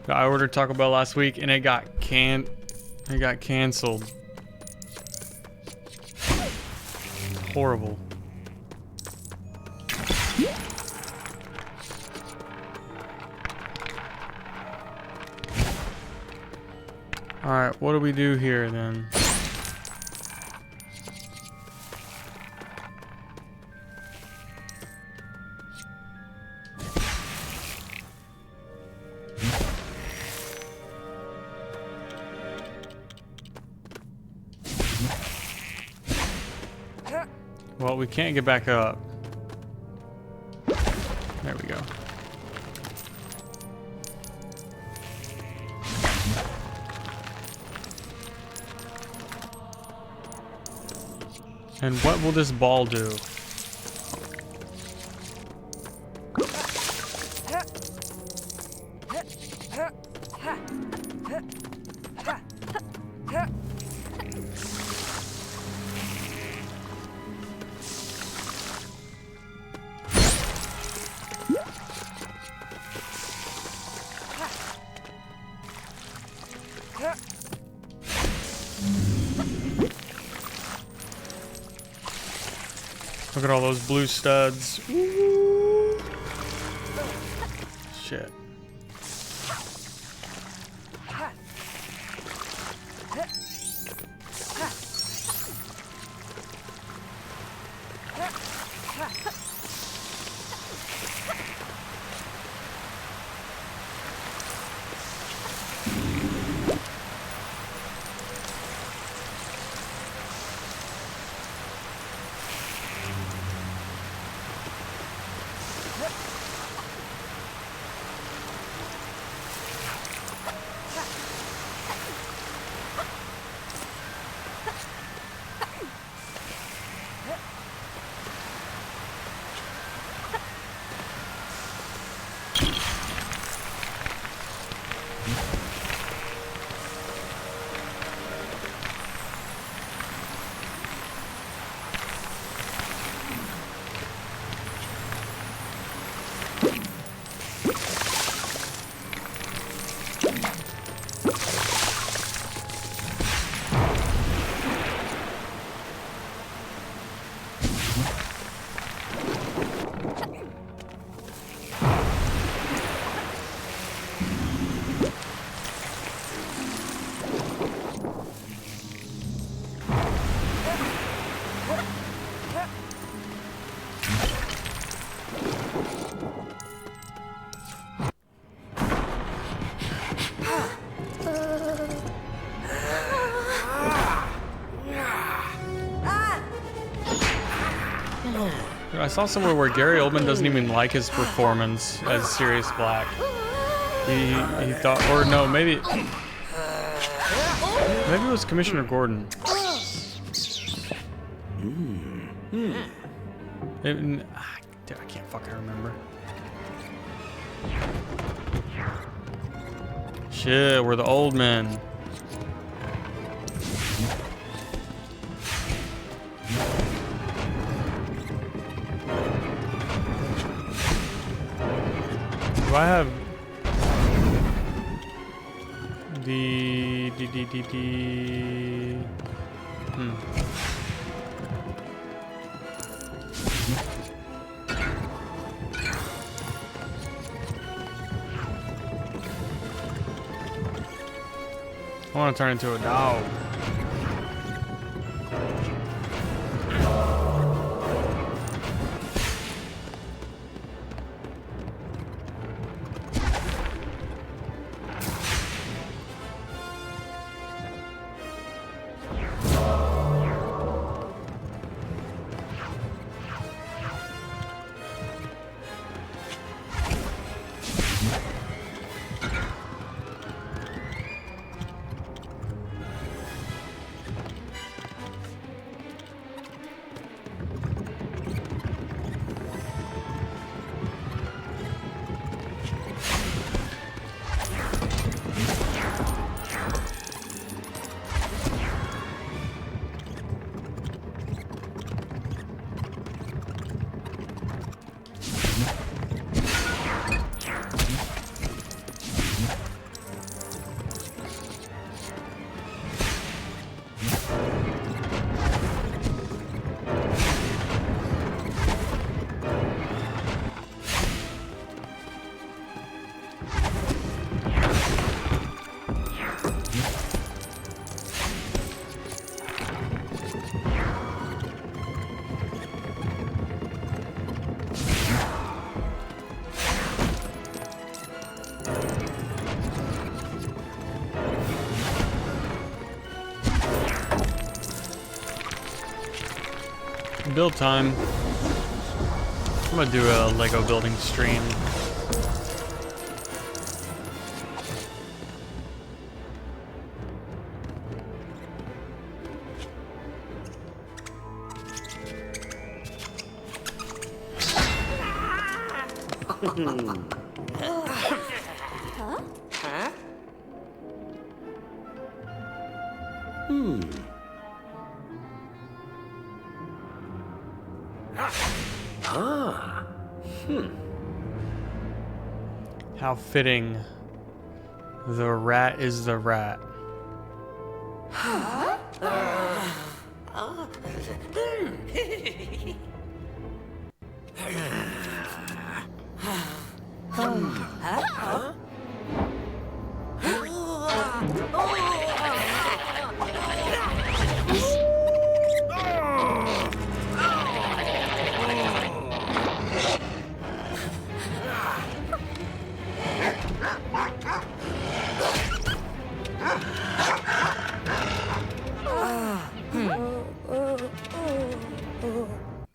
I ordered Taco Bell last week and it got canceled. Horrible. All right, what do we do here then? Well, we can't get back up. There we go. And what will this ball do? Look at all those blue studs. Ooh. Shit. saw somewhere where Gary Oldman doesn't even like his performance as Sirius Black. He thought, or no, maybe it was Commissioner Gordon. Dude, I can't fucking remember. Shit, we're the old men. Do I have the I want to turn into a dog. Build time. I'm gonna do a Lego building stream. How fitting. The rat is the rat.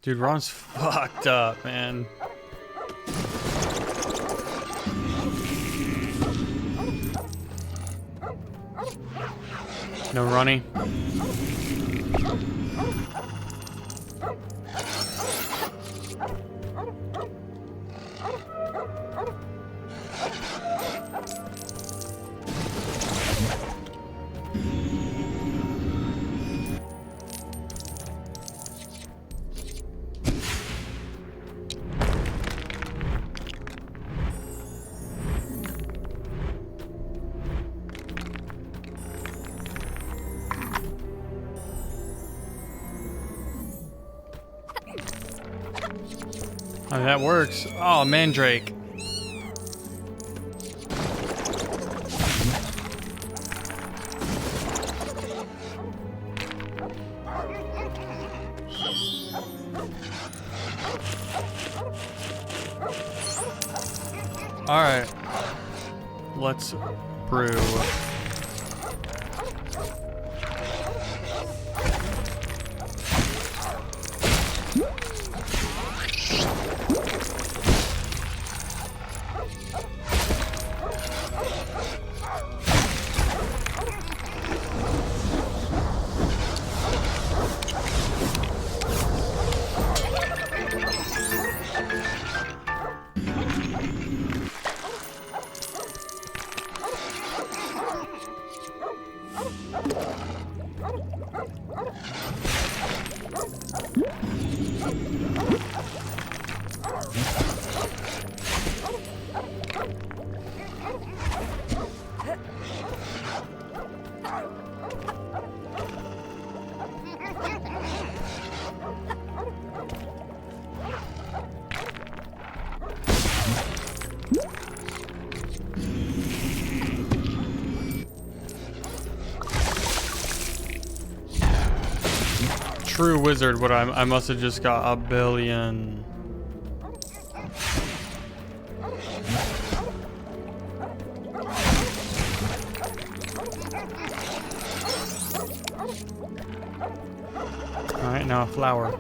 Dude, Ron's fucked up, man. No Ronnie. Oh, that works. Oh, Mandrake. All right. Let's brew. True wizard, what I must have just got a billion. Alright, now a flower.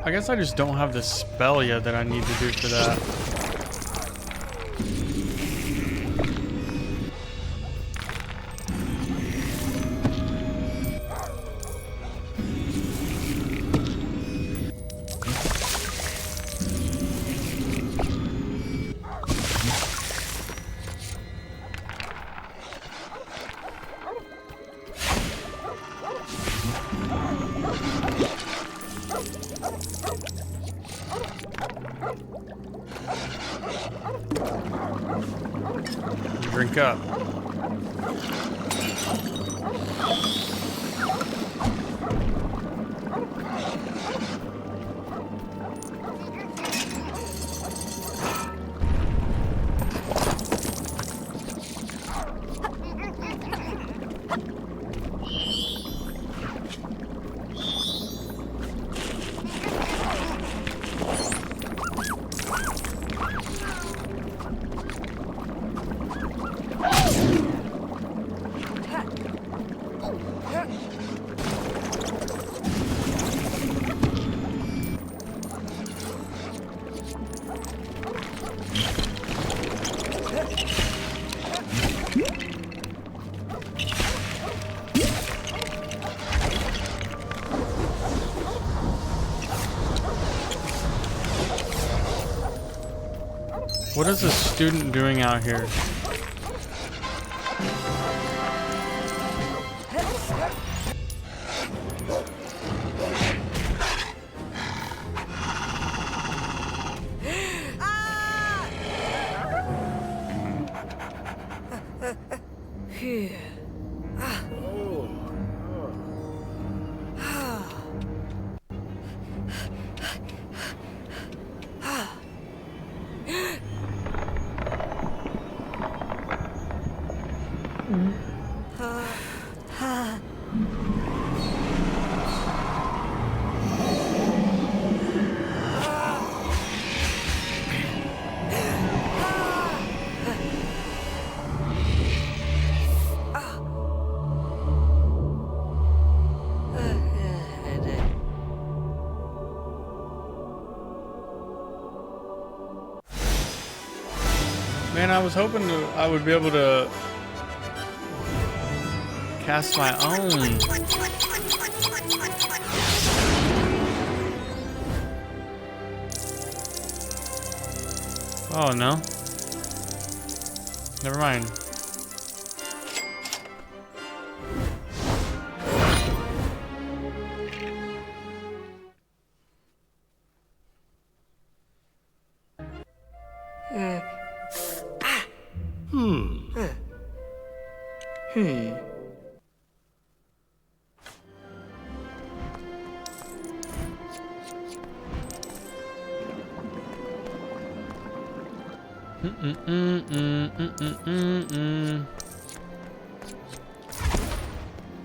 I guess I just don't have the spell yet that I need to do for that. Drink up. What is a student doing out here? Man, I was hoping I would be able to cast my own. Oh no. Never mind.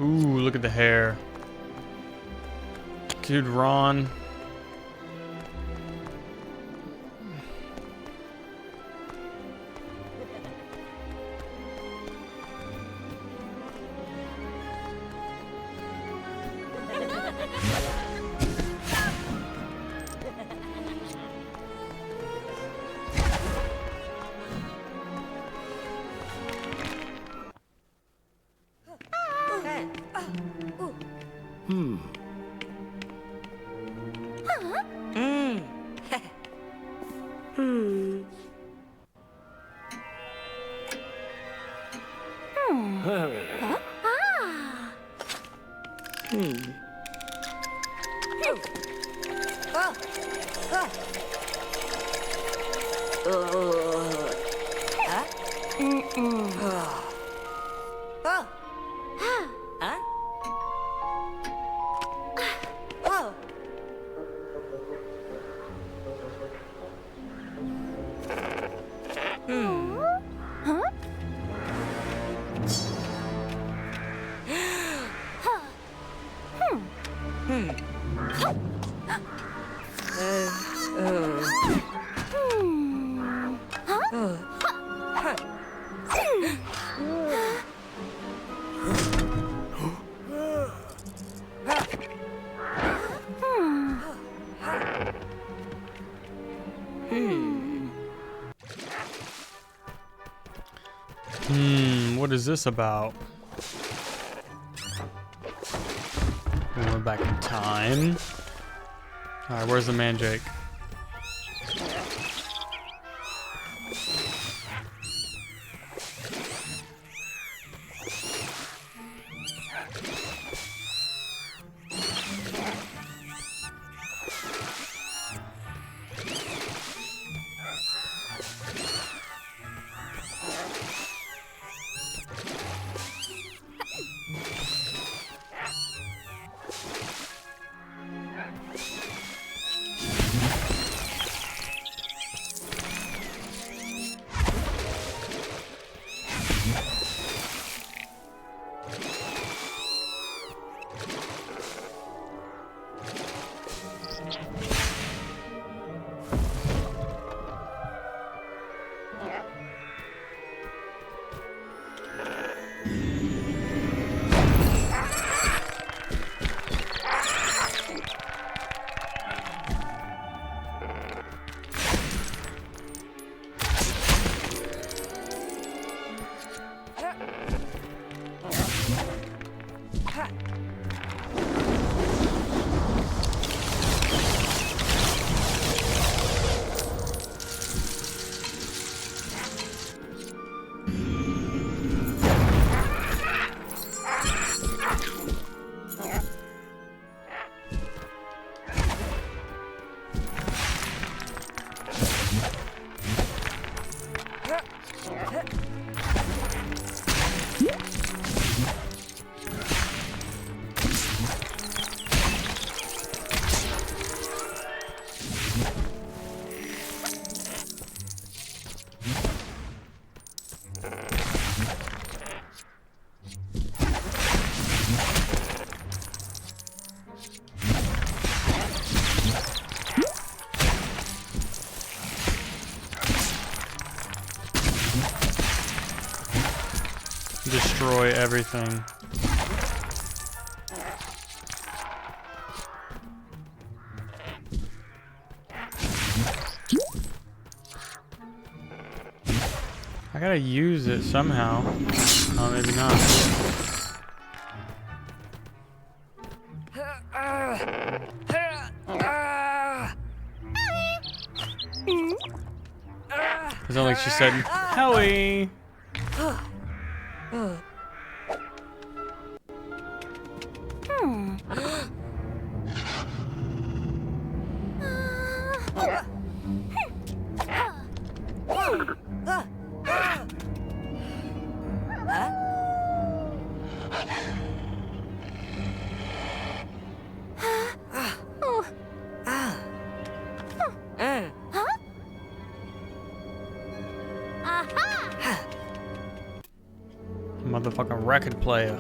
Ooh, look at the hair. Dude, Ron. What is this about? We went back in time. Alright, where's the man Jake? Destroy everything. I gotta use it somehow. Oh, maybe not. It's not like she said, Howie. Motherfucking record player.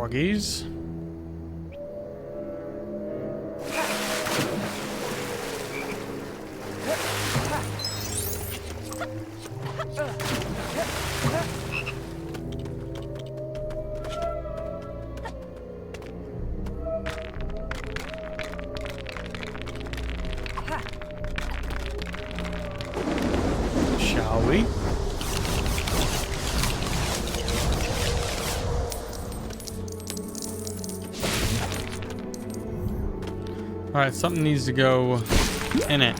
froggies. Shall we? All right, something needs to go in it.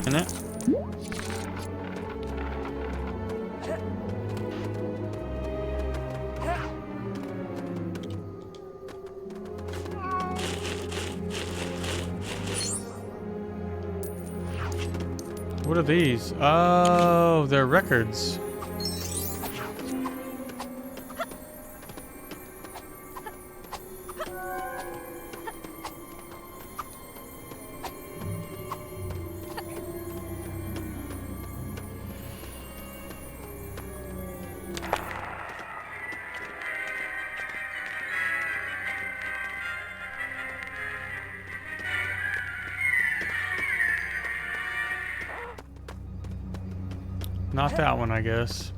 What are these? Oh, they're records. Not that one, I guess.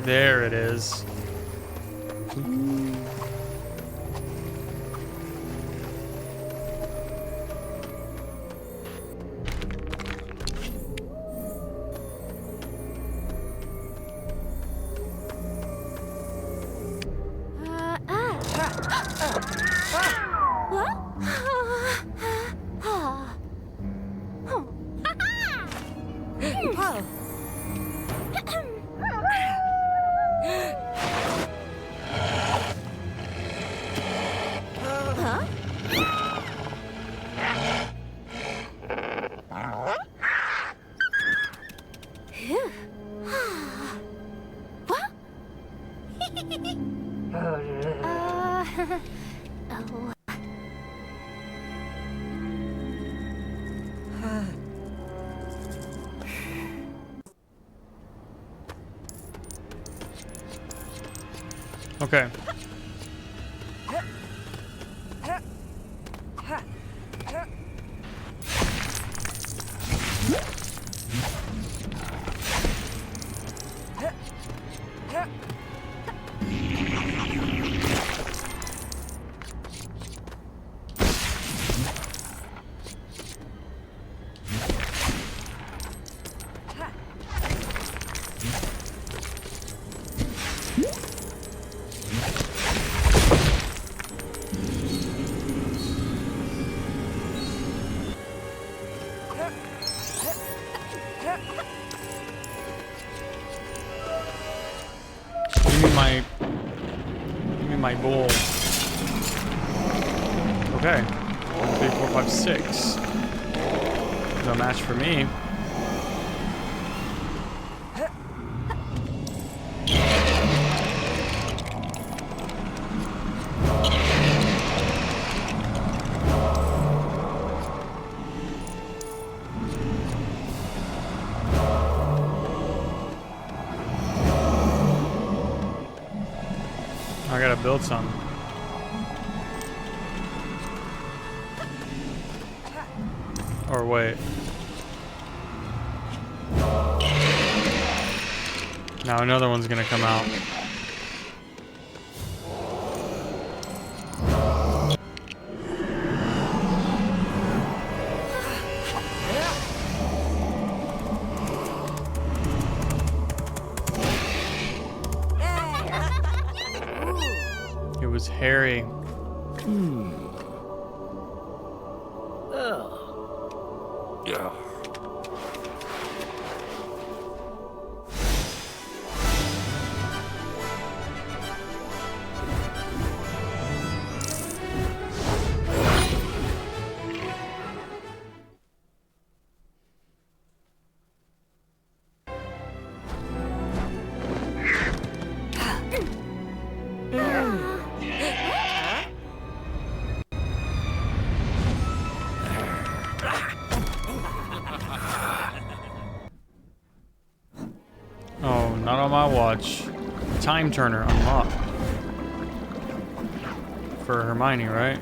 There it is. Okay. Give me my bowl. Okay. 3, 4, 5, 6. No match for me. I gotta build some. Or wait. Now another one's gonna come out. It was hairy. stopwatch time turner unlocked for Hermione, right?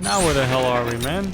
Now where the hell are we, man?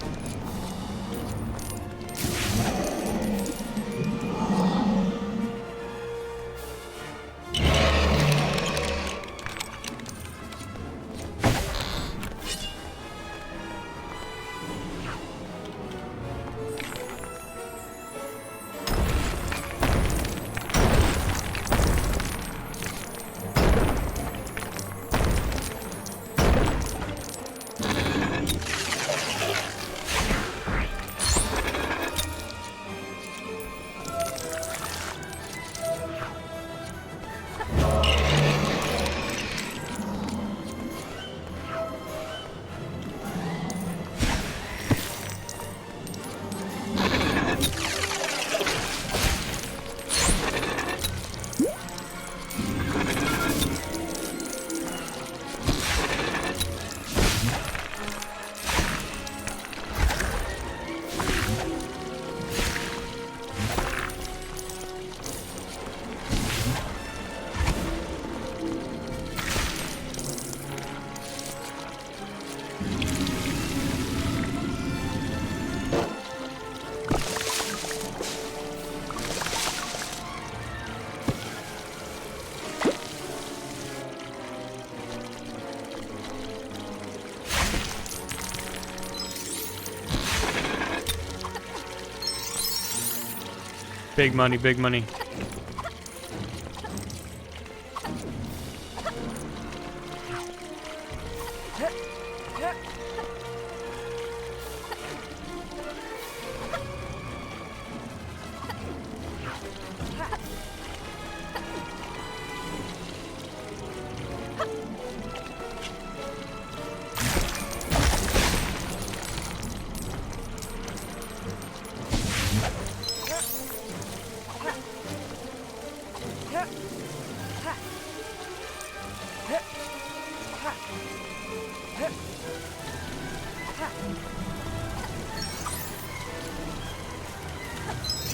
Big money, big money.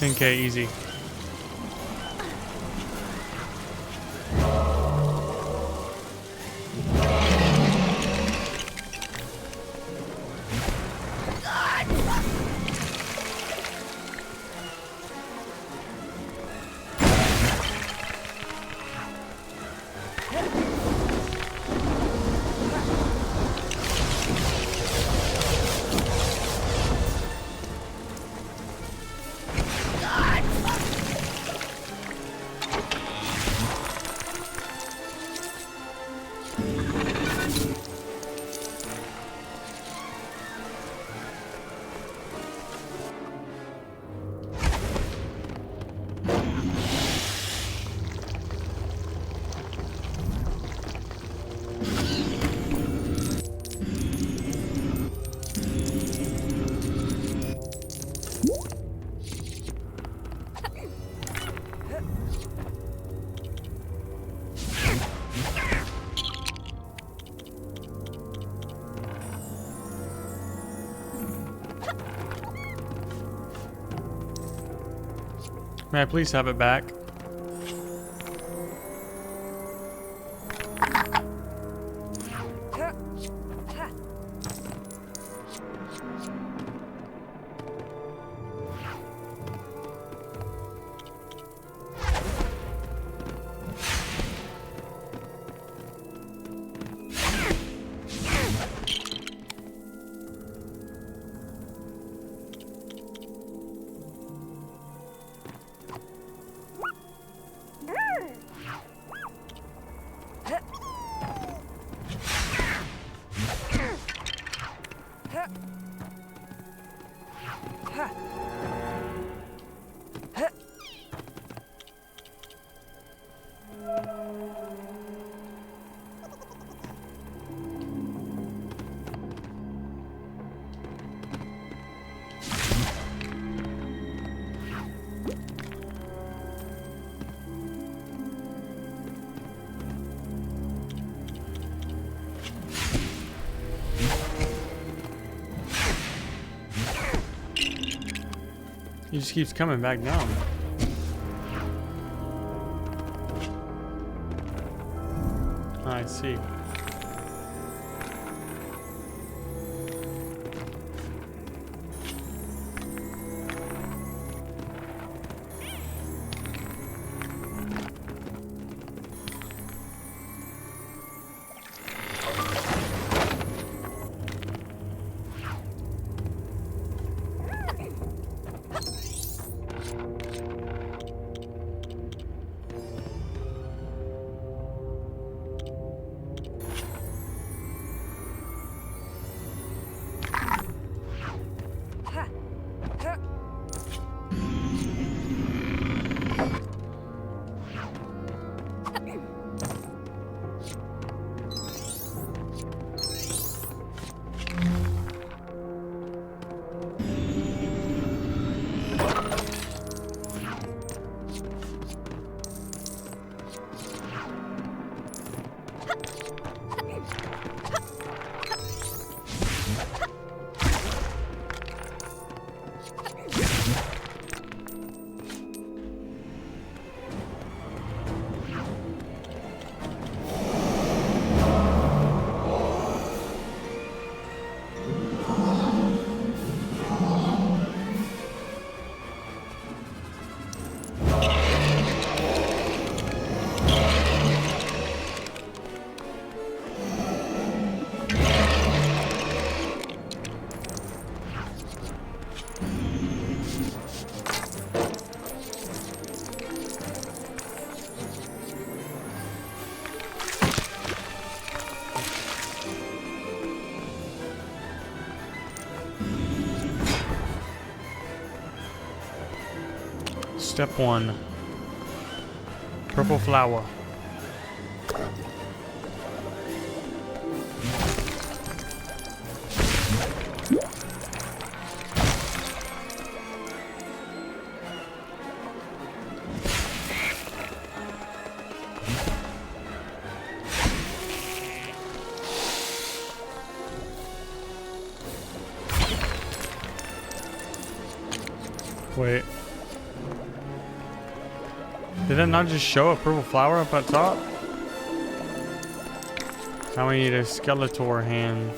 $10K easy. May I please have it back? He just keeps coming back down. I see. Step 1. Purple flower. Wait. Did it not just show a purple flower up at top? Now we need a Skeletor hand.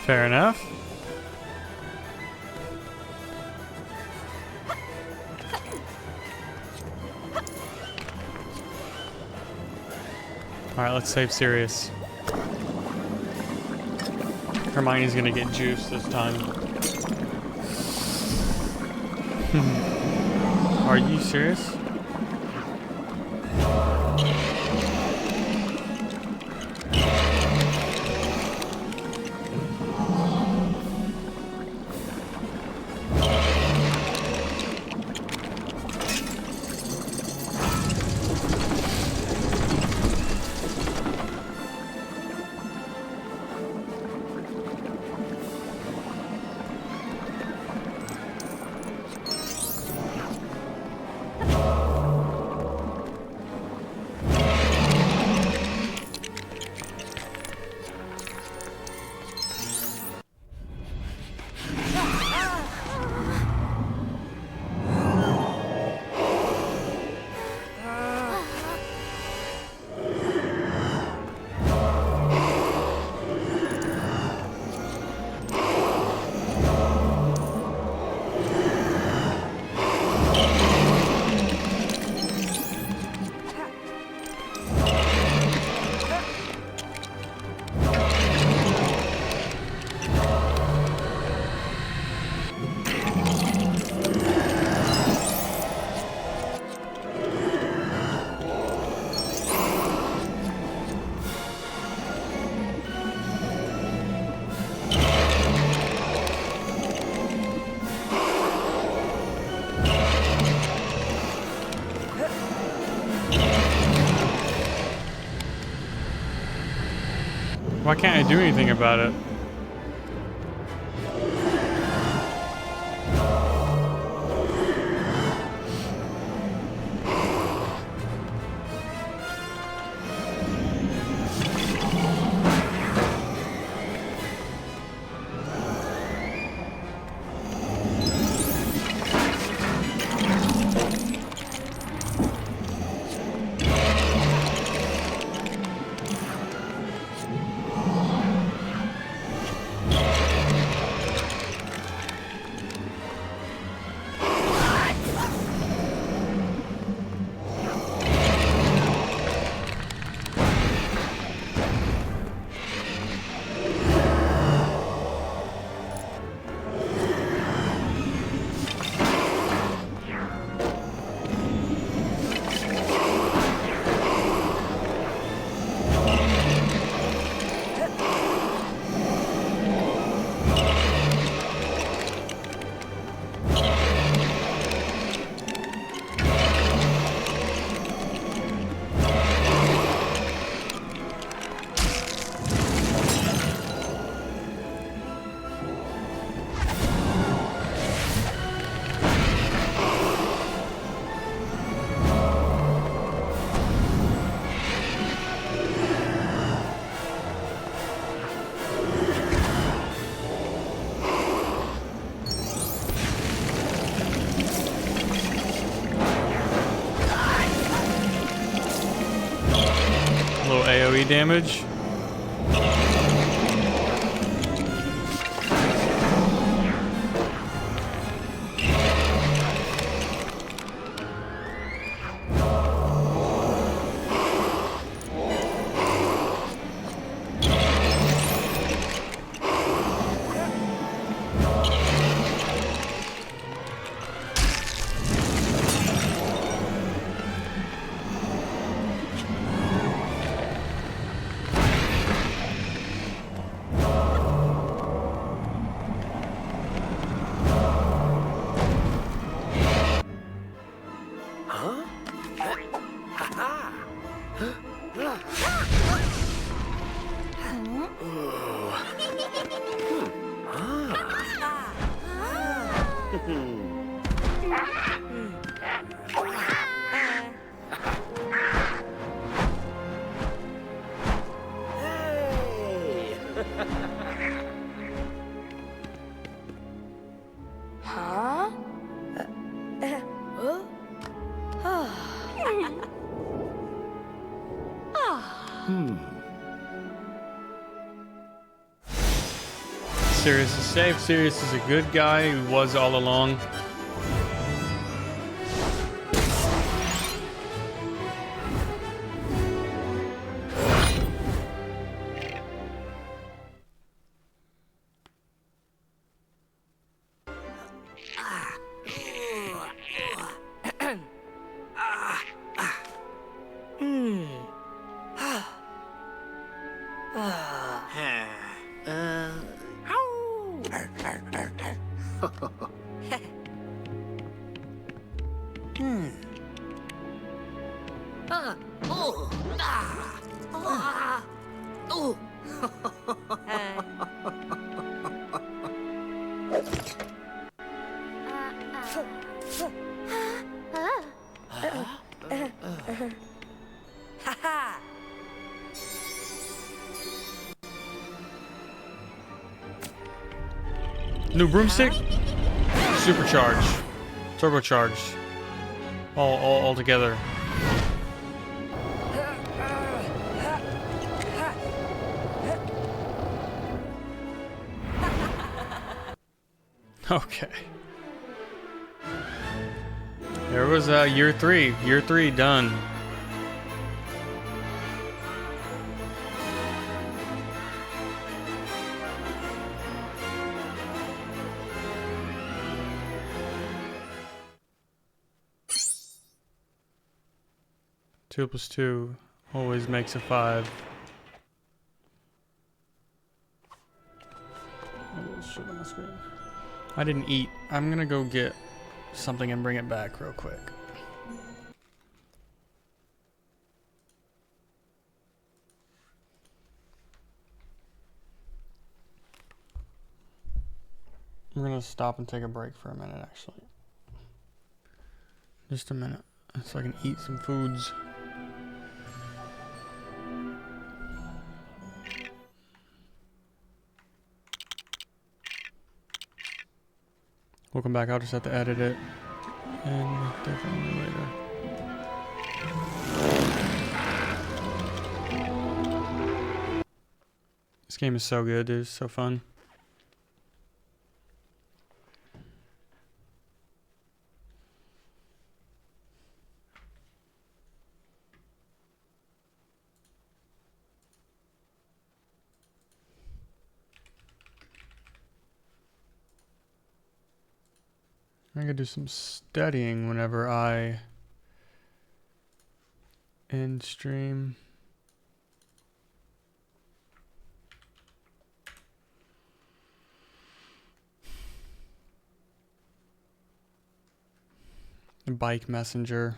Fair enough. Alright, let's save Sirius. Hermione's gonna get juiced this time. Are you serious? Why can't I do anything about it? Little AoE damage. Huh? Sirius is safe. Sirius is a good guy who was all along. New broomstick, supercharge, turbocharge, all together. Okay. There was year three done. Two plus two always makes a 5. I didn't eat. I'm gonna go get something and bring it back real quick. We're gonna stop and take a break for a minute, actually. Just a minute, so I can eat some foods. Welcome back. I'll just have to edit it and definitely later. This game is so good, dude. It's so fun. I gotta do some studying whenever I end stream. Bike messenger.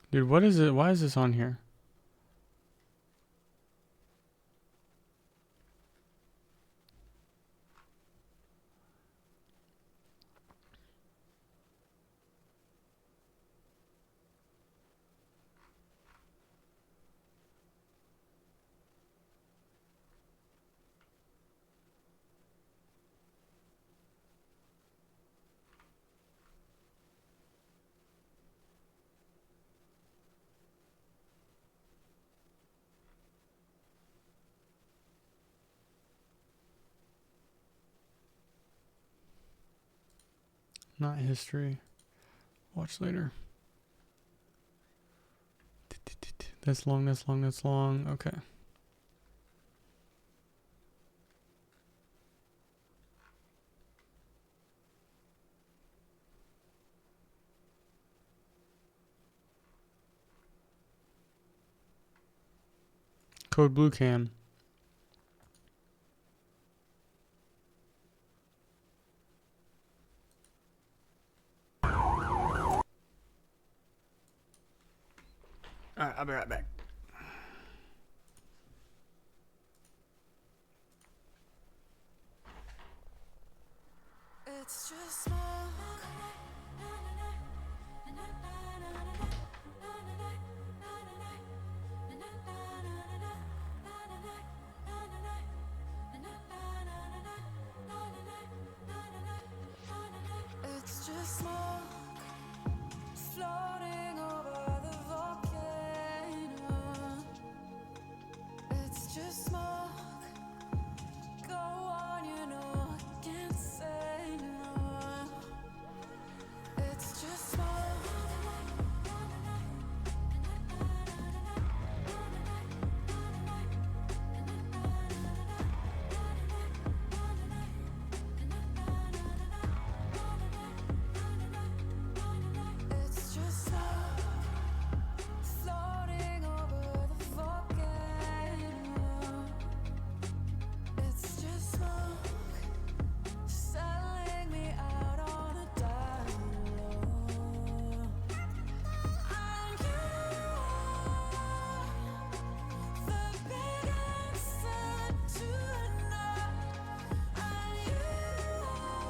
Dude, what is it? Why is this on here? Not history. Watch later. That's long, that's long, that's long. Okay. Code Blue Cam. Alright, I'll be right back. It's just smoke. It's just smoke floating over the volcano. It's just smoke. Go on, you know I can't say no. It's just smoke. It's just smoke floating over the volcano. It's just smoke selling me out on a down low. And you are the big answer to no. And you are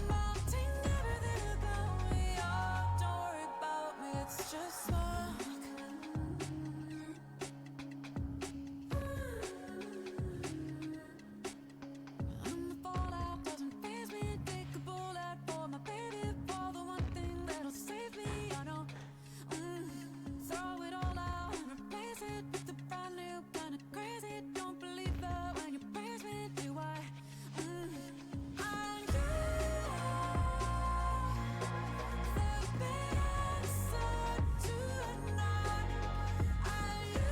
melting everything about me. Oh, don't worry about me. It's just smoke. And the fallout doesn't faze me. Take a bullet for my baby, for the one thing that'll save me. I know. Throw it all out and replace it with a brand new kind of crazy. Don't believe that when you praise me, do I? And you are the big answer to no. And you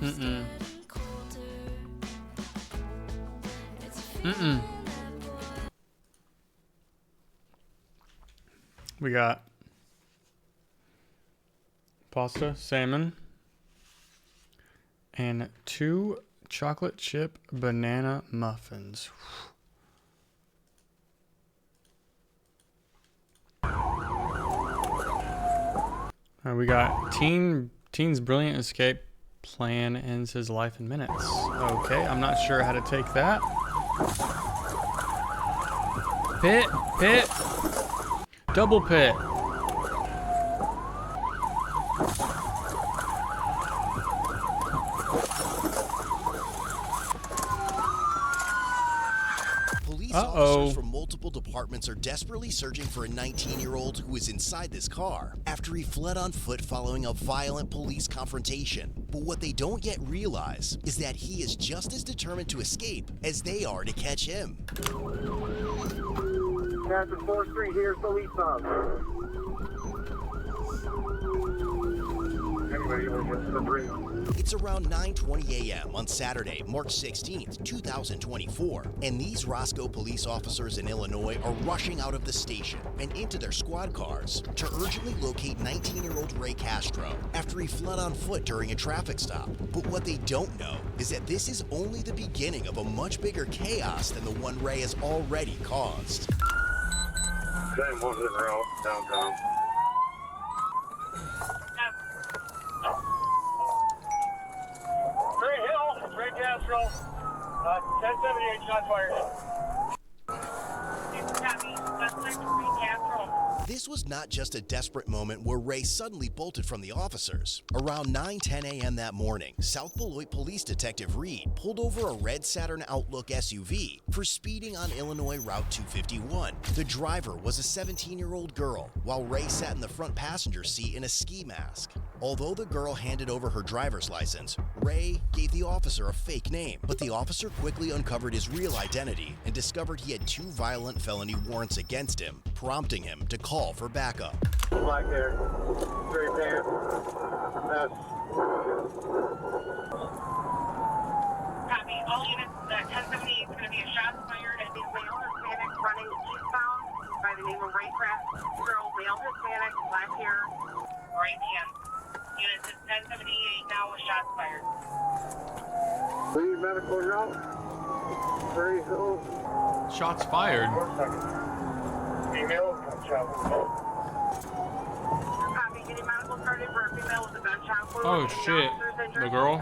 Mm-mm. Mm-mm. We got pasta, salmon, and 2 chocolate chip banana muffins. We got teen's brilliant escape plan ends his life in minutes. Okay, I'm not sure how to take that. Pit. Double pit. Police officers from multiple departments are desperately searching for a 19-year-old who was inside this car after he fled on foot following a violent police confrontation. But what they don't yet realize is that he is just as determined to escape as they are to catch him. Captain 4th Street, here's police officer. Anybody want to get the brief? It's around 9:20 a.m. on Saturday, March 16th, 2024, and these Roscoe police officers in Illinois are rushing out of the station and into their squad cars to urgently locate 19-year-old Ray Castro after he fled on foot during a traffic stop. But what they don't know is that this is only the beginning of a much bigger chaos than the one Ray has already caused. Same ones in route downtown. Green Hill, Ray Castro, 1078 shots fired. This was not just a desperate moment where Ray suddenly bolted from the officers. Around 9:10 a.m. that morning, South Beloit Police Detective Reed pulled over a red Saturn Outlook SUV for speeding on Illinois Route 251. The driver was a 17-year-old girl, while Ray sat in the front passenger seat in a ski mask. Although the girl handed over her driver's license, Ray gave the officer a fake name, but the officer quickly uncovered his real identity and discovered he had 2 violent felony warrants against him, prompting him to call for backup. Black hair, straight pants, vest. Copy. All units, 1078 is going to be a shot fired at the male Hispanic running eastbound by the name of Ray Castro, male Hispanic, black hair, right hand. Units at 1078 now with shots fired. Lead medical route. Very cool. Shots fired. Female, gunshot wound. Copy. Getting medical started for a female with a gunshot wound. Oh shit. The girl?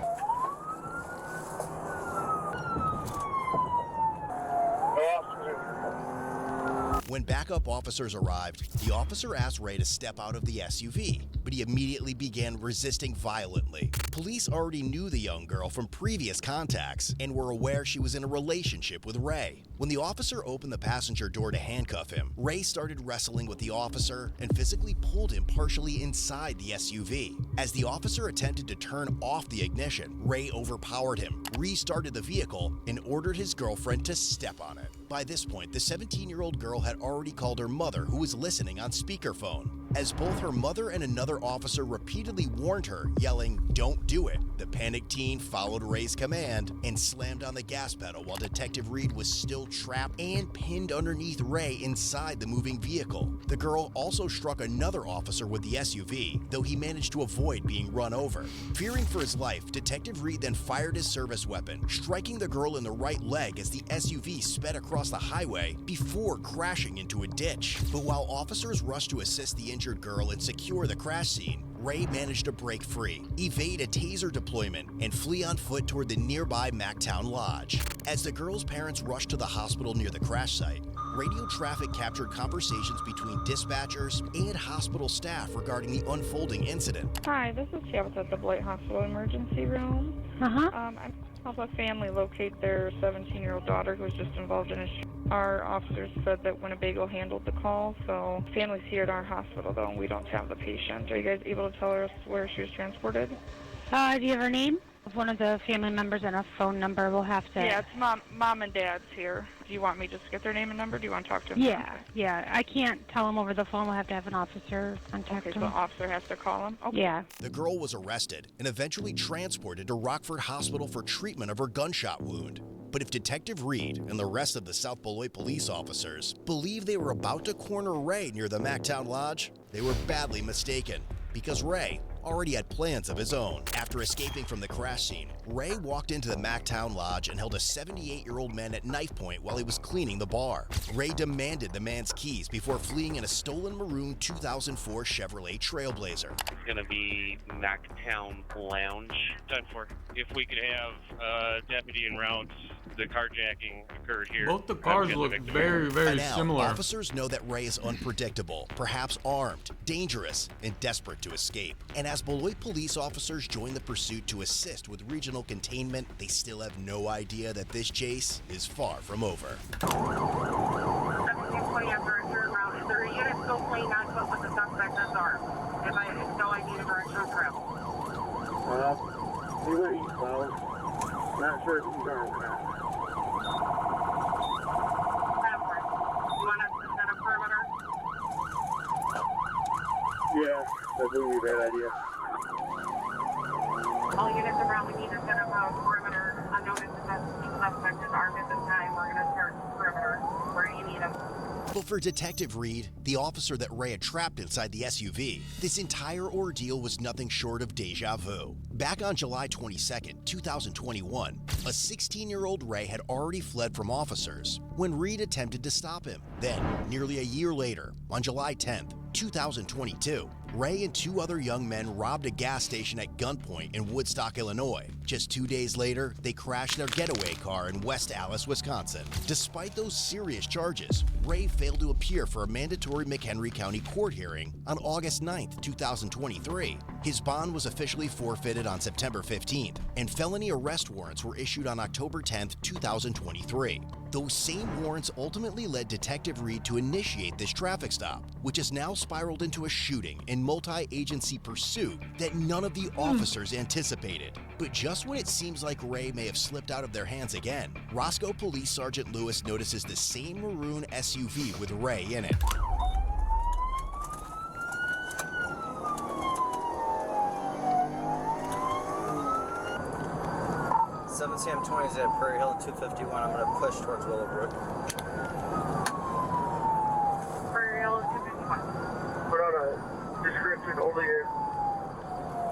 When backup officers arrived, the officer asked Ray to step out of the SUV, but he immediately began resisting violently. Police already knew the young girl from previous contacts and were aware she was in a relationship with Ray. When the officer opened the passenger door to handcuff him, Ray started wrestling with the officer and physically pulled him partially inside the SUV. As the officer attempted to turn off the ignition, Ray overpowered him, restarted the vehicle, and ordered his girlfriend to step on it. By this point, the 17-year-old girl had already called her mother, who was listening on speakerphone. As both her mother and another officer repeatedly warned her, yelling, "Don't do it," the panicked teen followed Ray's command and slammed on the gas pedal while Detective Reed was still trapped and pinned underneath Ray inside the moving vehicle. The girl also struck another officer with the SUV, though he managed to avoid being run over. Fearing for his life, Detective Reed then fired his service weapon, striking the girl in the right leg as the SUV sped across the highway before crashing into a ditch. But while officers rushed to assist the injured girl and secure the crash scene, Ray managed to break free, evade a taser deployment, and flee on foot toward the nearby Mactown Lodge. As the girl's parents rushed to the hospital near the crash site, radio traffic captured conversations between dispatchers and hospital staff regarding the unfolding incident. Hi, this is Tabitha at the Beloit Hospital Emergency Room. I'm help a family locate their 17-year-old daughter who was just involved in a shooting. Our officers said that Winnebago handled the call, so family's here at our hospital, though, and we don't have the patient. Are you guys able to tell us where she was transported? Do you have her name? One of the family members and a phone number. We'll have to. Yeah, it's mom and dad's here. Do you want me just to get their name and number? Do you want to talk to them? Yeah. I can't tell them over the phone. We'll have to have an officer contact Okay, so them. the officer has to call them? Okay. Yeah. The girl was arrested and eventually transported to Rockford Hospital for treatment of her gunshot wound. But if Detective Reed and the rest of the South Beloit police officers believed they were about to corner Ray near the Mactown Lodge, they were badly mistaken, because Ray already had plans of his own. After escaping from the crash scene, Ray walked into the Mactown Lodge and held a 78-year-old man at knife point while he was cleaning the bar. Ray demanded the man's keys before fleeing in a stolen maroon 2004 Chevrolet Trailblazer. It's gonna be Mactown Lounge. 10-4. If we could have a deputy en route, the carjacking occurred here. Both the cars look very, very By now, similar. officers know that Ray is unpredictable, perhaps armed, dangerous, and desperate to escape. And as Beloit police officers join the pursuit to assist with regional containment, they still have no idea that this chase is far from over. 1720 after a turn route. Is there a unit still playing on foot with the suspect that's armed? If I no idea the direction of travel. He went eastbound. Not sure if he's armed or not. You want us to set a perimeter? Yeah, that would be a bad idea. All units around, we need to set up a perimeter. Unnoticed suspect is armed at this time. We're going to start perimeter. Where do you need them? But for Detective Reed, the officer that Ray had trapped inside the SUV, this entire ordeal was nothing short of deja vu. Back on July 22nd, 2021, a 16-year-old Ray had already fled from officers when Reed attempted to stop him. Then, nearly a year later, on July 10th, 2022, Ray and two other young men robbed a gas station at gunpoint in Woodstock, Illinois. Just 2 days later, they crashed their getaway car in West Allis, Wisconsin. Despite those serious charges, Ray failed to appear for a mandatory McHenry County court hearing on August 9th, 2023. His bond was officially forfeited on September 15th, and felony arrest warrants were issued on October 10th, 2023. Those same warrants ultimately led Detective Reed to initiate this traffic stop, which has now spiraled into a shooting and multi-agency pursuit that none of the officers anticipated. But just when it seems like Ray may have slipped out of their hands again, Roscoe Police Sergeant Lewis notices the same maroon SUV with Ray in it. CM20 is at Prairie Hill 251. I'm going to push towards Willowbrook. Prairie Hill 251. Put out a description over here.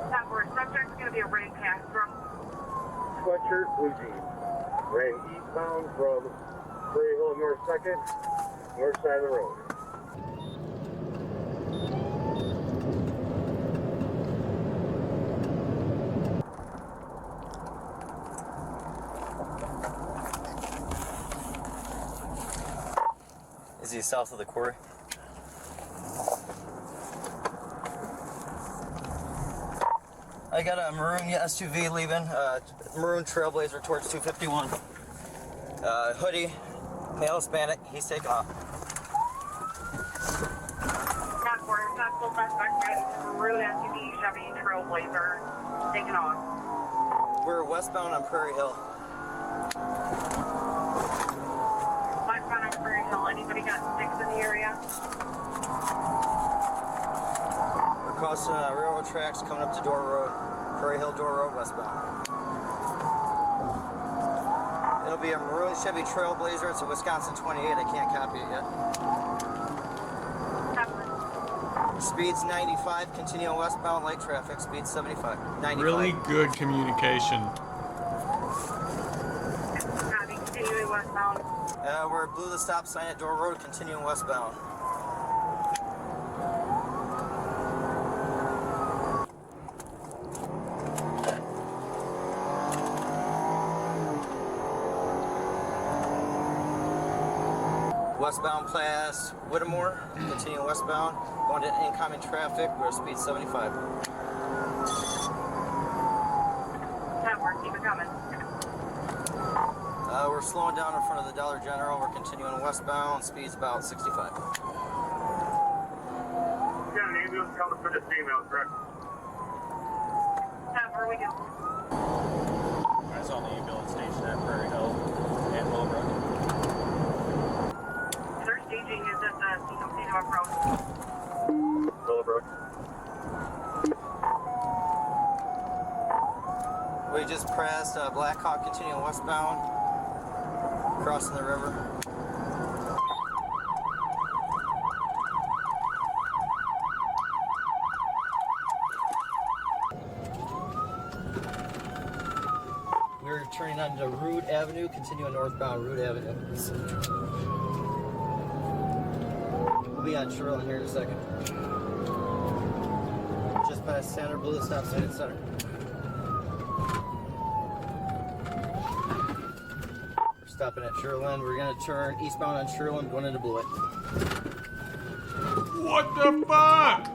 That word subject's going to be a Ray Castro. Sweatshirt, blue jeans. Ran eastbound from Prairie Hill North 2nd, north side of the road. Is he south of the quarry? I got a maroon SUV leaving, maroon Trailblazer towards 251. Hoodie, male Hispanic, he's taking off. Not word, not full suspect, maroon SUV Chevy Trailblazer, taking off. We're westbound on Prairie Hill. Westbound on Prairie Hill, anybody got sticks in the area? We're crossing railroad tracks coming up to Door Road, Prairie Hill Door Road westbound. It'll be a maroon Chevy Trailblazer. It's a Wisconsin 28. I can't copy it yet. Speed's 95. Continuing westbound light traffic. Speed 75. 95. Really good communication. Continuing westbound. We're blue the stop sign at Door Road. Continuing westbound. Westbound past Whittemore, continuing westbound, going to incoming traffic, we're speed 75. Network, keep it coming. We're slowing down in front of the Dollar General, we're continuing westbound, speed's about 65. You got an ambulance coming for this female, correct? Where we go? That's on the ambulance station at Prairie Hill and Willowbrook. They're staging is at the Cedar approach. Willowbrook. We just passed Blackhawk continuing westbound, crossing the river. We're turning onto Rood Avenue, continuing northbound Rood Avenue. We'll be on Sherlin here in a second. Just past Center, Blue stop sign at Center. We're stopping at Sherlin. We're gonna turn eastbound on Sherlin, going into Blewett. What the fuck?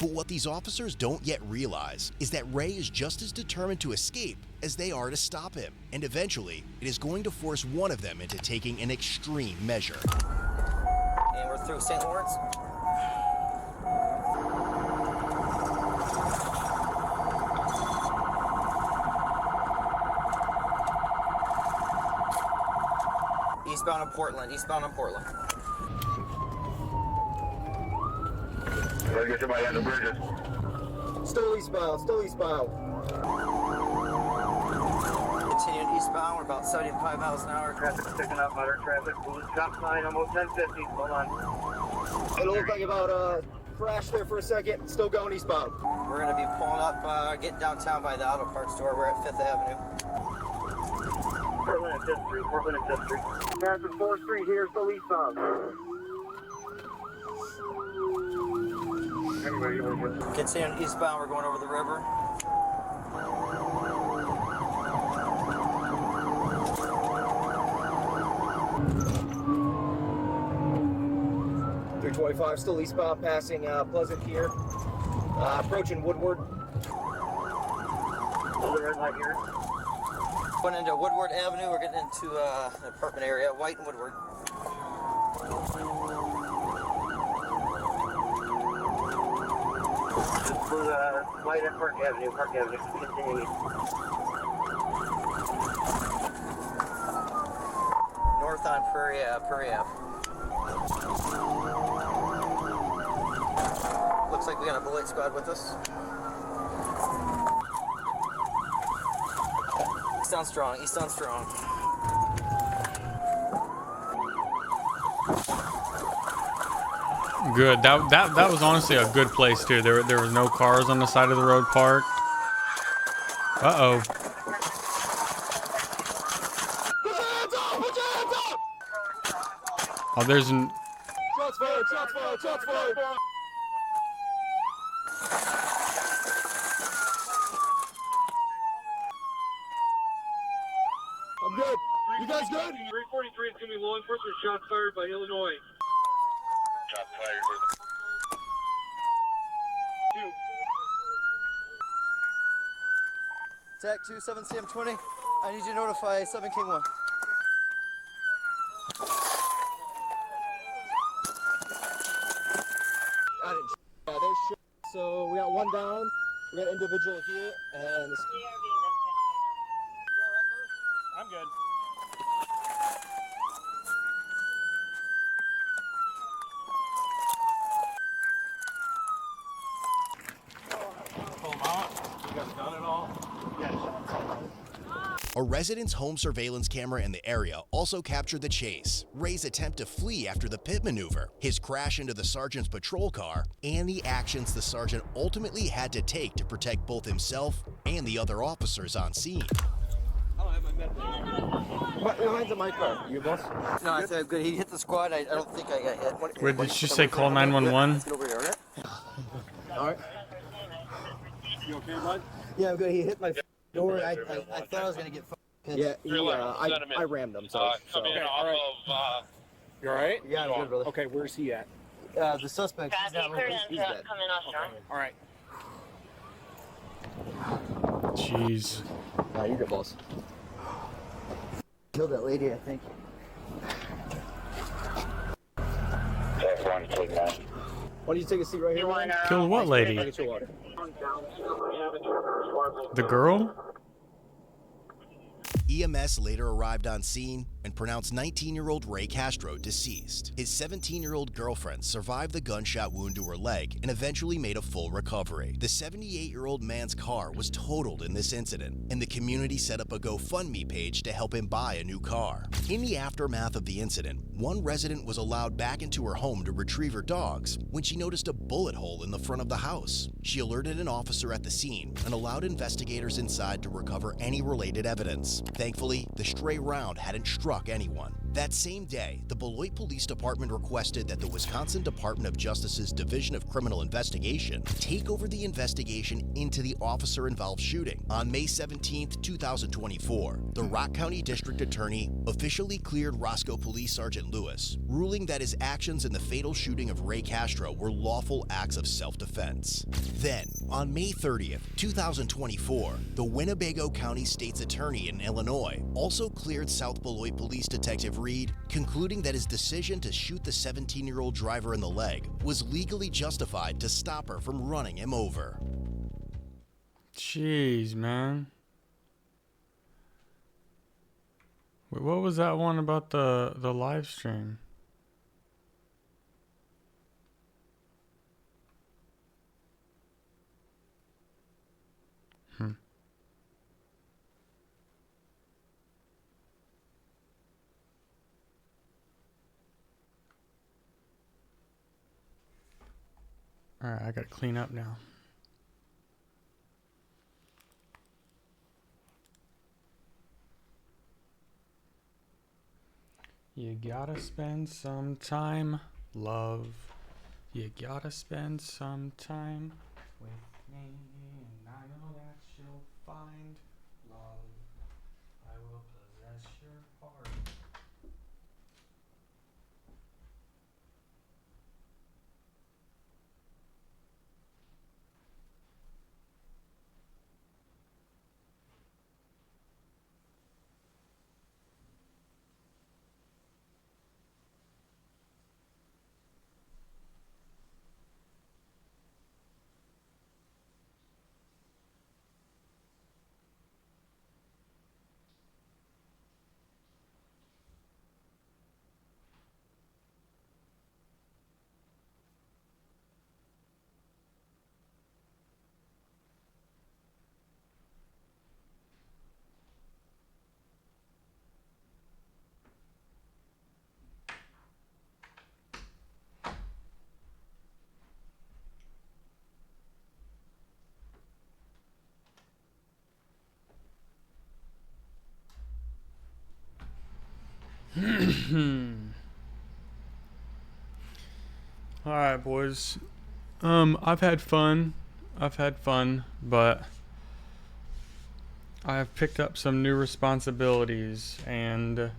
But what these officers don't yet realize is that Ray is just as determined to escape as they are to stop him. And eventually, it is going to force one of them into taking an extreme measure. And we're through St. Lawrence. Eastbound on Portland, eastbound on Portland. Gotta get somebody on the bridges. Still eastbound, still eastbound. Continuing eastbound, we're about 75 miles an hour. Traffic's picking up, moderate traffic. Stop sign, almost 1050. Hold on. It looked like about crash there for a second. Still going eastbound. We're gonna be pulling up, getting downtown by the auto parts store. We're at 5th Avenue. Portland and 5th Street, Portland and 5th Street. Passing 4th Street here, still eastbound. Anyway, you want to get... Continuing eastbound, we're going over the river. .325 still eastbound, passing Pleasant here. Approaching Woodward. Hold the red light here. Going into Woodward Avenue, we're getting into an apartment area, White and Woodward. Just for the light at Park Avenue, continuing. North on Prairie Ave. Looks like we got a bullet squad with us. East on strong, east on strong. Good. That was honestly a good place too. There was no cars on the side of the road parked. Uh-oh. Oh, there's an... Shots fired, shots fired, shots fired. I'm good. You guys good? 343 is going to be law enforcement shots fired by Illinois. Shots fired. TAC 27 CM20. I need you to notify 7 King 1. I didn't. Yeah, they shot. So we got one down. We got an individual here, and this. I'm good. Pull them out. You guys done it all? Yes. A resident's home surveillance camera in the area also captured the chase, Ray's attempt to flee after the pit maneuver, his crash into the sergeant's patrol car, and the actions the sergeant ultimately had to take to protect both himself and the other officers on scene. I don't have my med. Mine's in my car. You boss? No, I said good. He hit the squad. I don't think I got hit. Wait, did she say call 911? Over here, right? All right. You okay, bud? Yeah, I'm good. He hit my door. I thought I was gonna get. Yeah, I rammed him. So. Come in off of. You all right? Yeah, I'm good, brother. Okay, where's he at? The suspect. He's dead. Coming off strong. All right. Jeez. Nah, you're good, boss. Killed that lady, I think. Why don't you take a seat right here? Killed what lady? I'll get you water. The girl? EMS later arrived on scene and pronounced 19-year-old Ray Castro deceased. His 17-year-old girlfriend survived the gunshot wound to her leg and eventually made a full recovery. The 78-year-old man's car was totaled in this incident, and the community set up a GoFundMe page to help him buy a new car. In the aftermath of the incident, one resident was allowed back into her home to retrieve her dogs when she noticed a bullet hole in the front of the house. She alerted an officer at the scene and allowed investigators inside to recover any related evidence. Thankfully, the stray round hadn't struck anyone. That same day, the Beloit Police Department requested that the Wisconsin Department of Justice's Division of Criminal Investigation take over the investigation into the officer-involved shooting. On May 17, 2024, the Rock County District Attorney officially cleared Roscoe Police Sergeant Lewis, ruling that his actions in the fatal shooting of Ray Castro were lawful acts of self-defense. Then, on May 30th, 2024, the Winnebago County State's Attorney in Illinois also cleared South Beloit Police Detective Reed, concluding that his decision to shoot the 17-year-old driver in the leg was legally justified to stop her from running him over. Jeez, man. Wait, what was that one about the live stream? Alright, I gotta clean up now. You gotta spend some time, love. You gotta spend some time with me, and I know that you'll find love. I will possess your heart. Alright, boys. I've had fun, but I have picked up some new responsibilities, and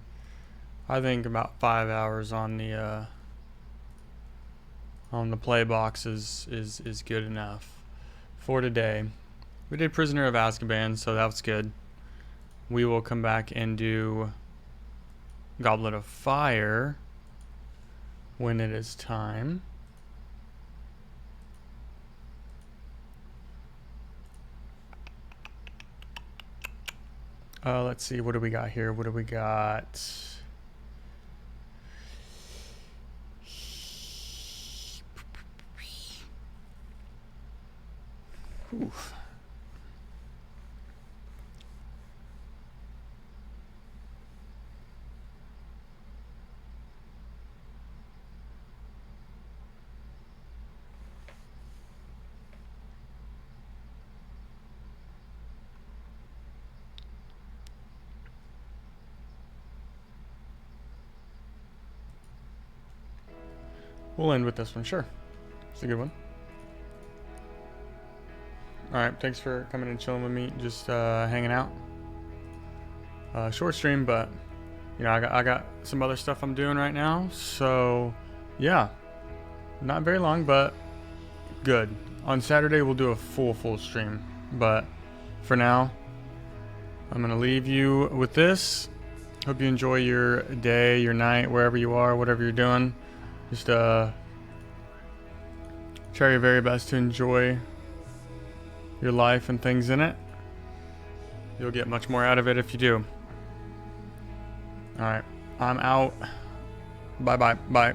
I think about 5 hours on the play box is good enough for today. We did Prisoner of Azkaban, so that was good. We will come back and do Goblet of Fire when it is time. Let's see, what do we got here? What do we got? Oof. We'll end with this one, sure. It's a good one. Alright, thanks for coming and chilling with me, just hanging out. Short stream, but you know, I got some other stuff I'm doing right now, so yeah. Not very long, but good. On Saturday we'll do a full stream, but for now, I'm gonna leave you with this. Hope you enjoy your day, your night, wherever you are, whatever you're doing. Just Try your very best to enjoy your life and things in it. You'll get much more out of it if you do. Alright, I'm out. Bye.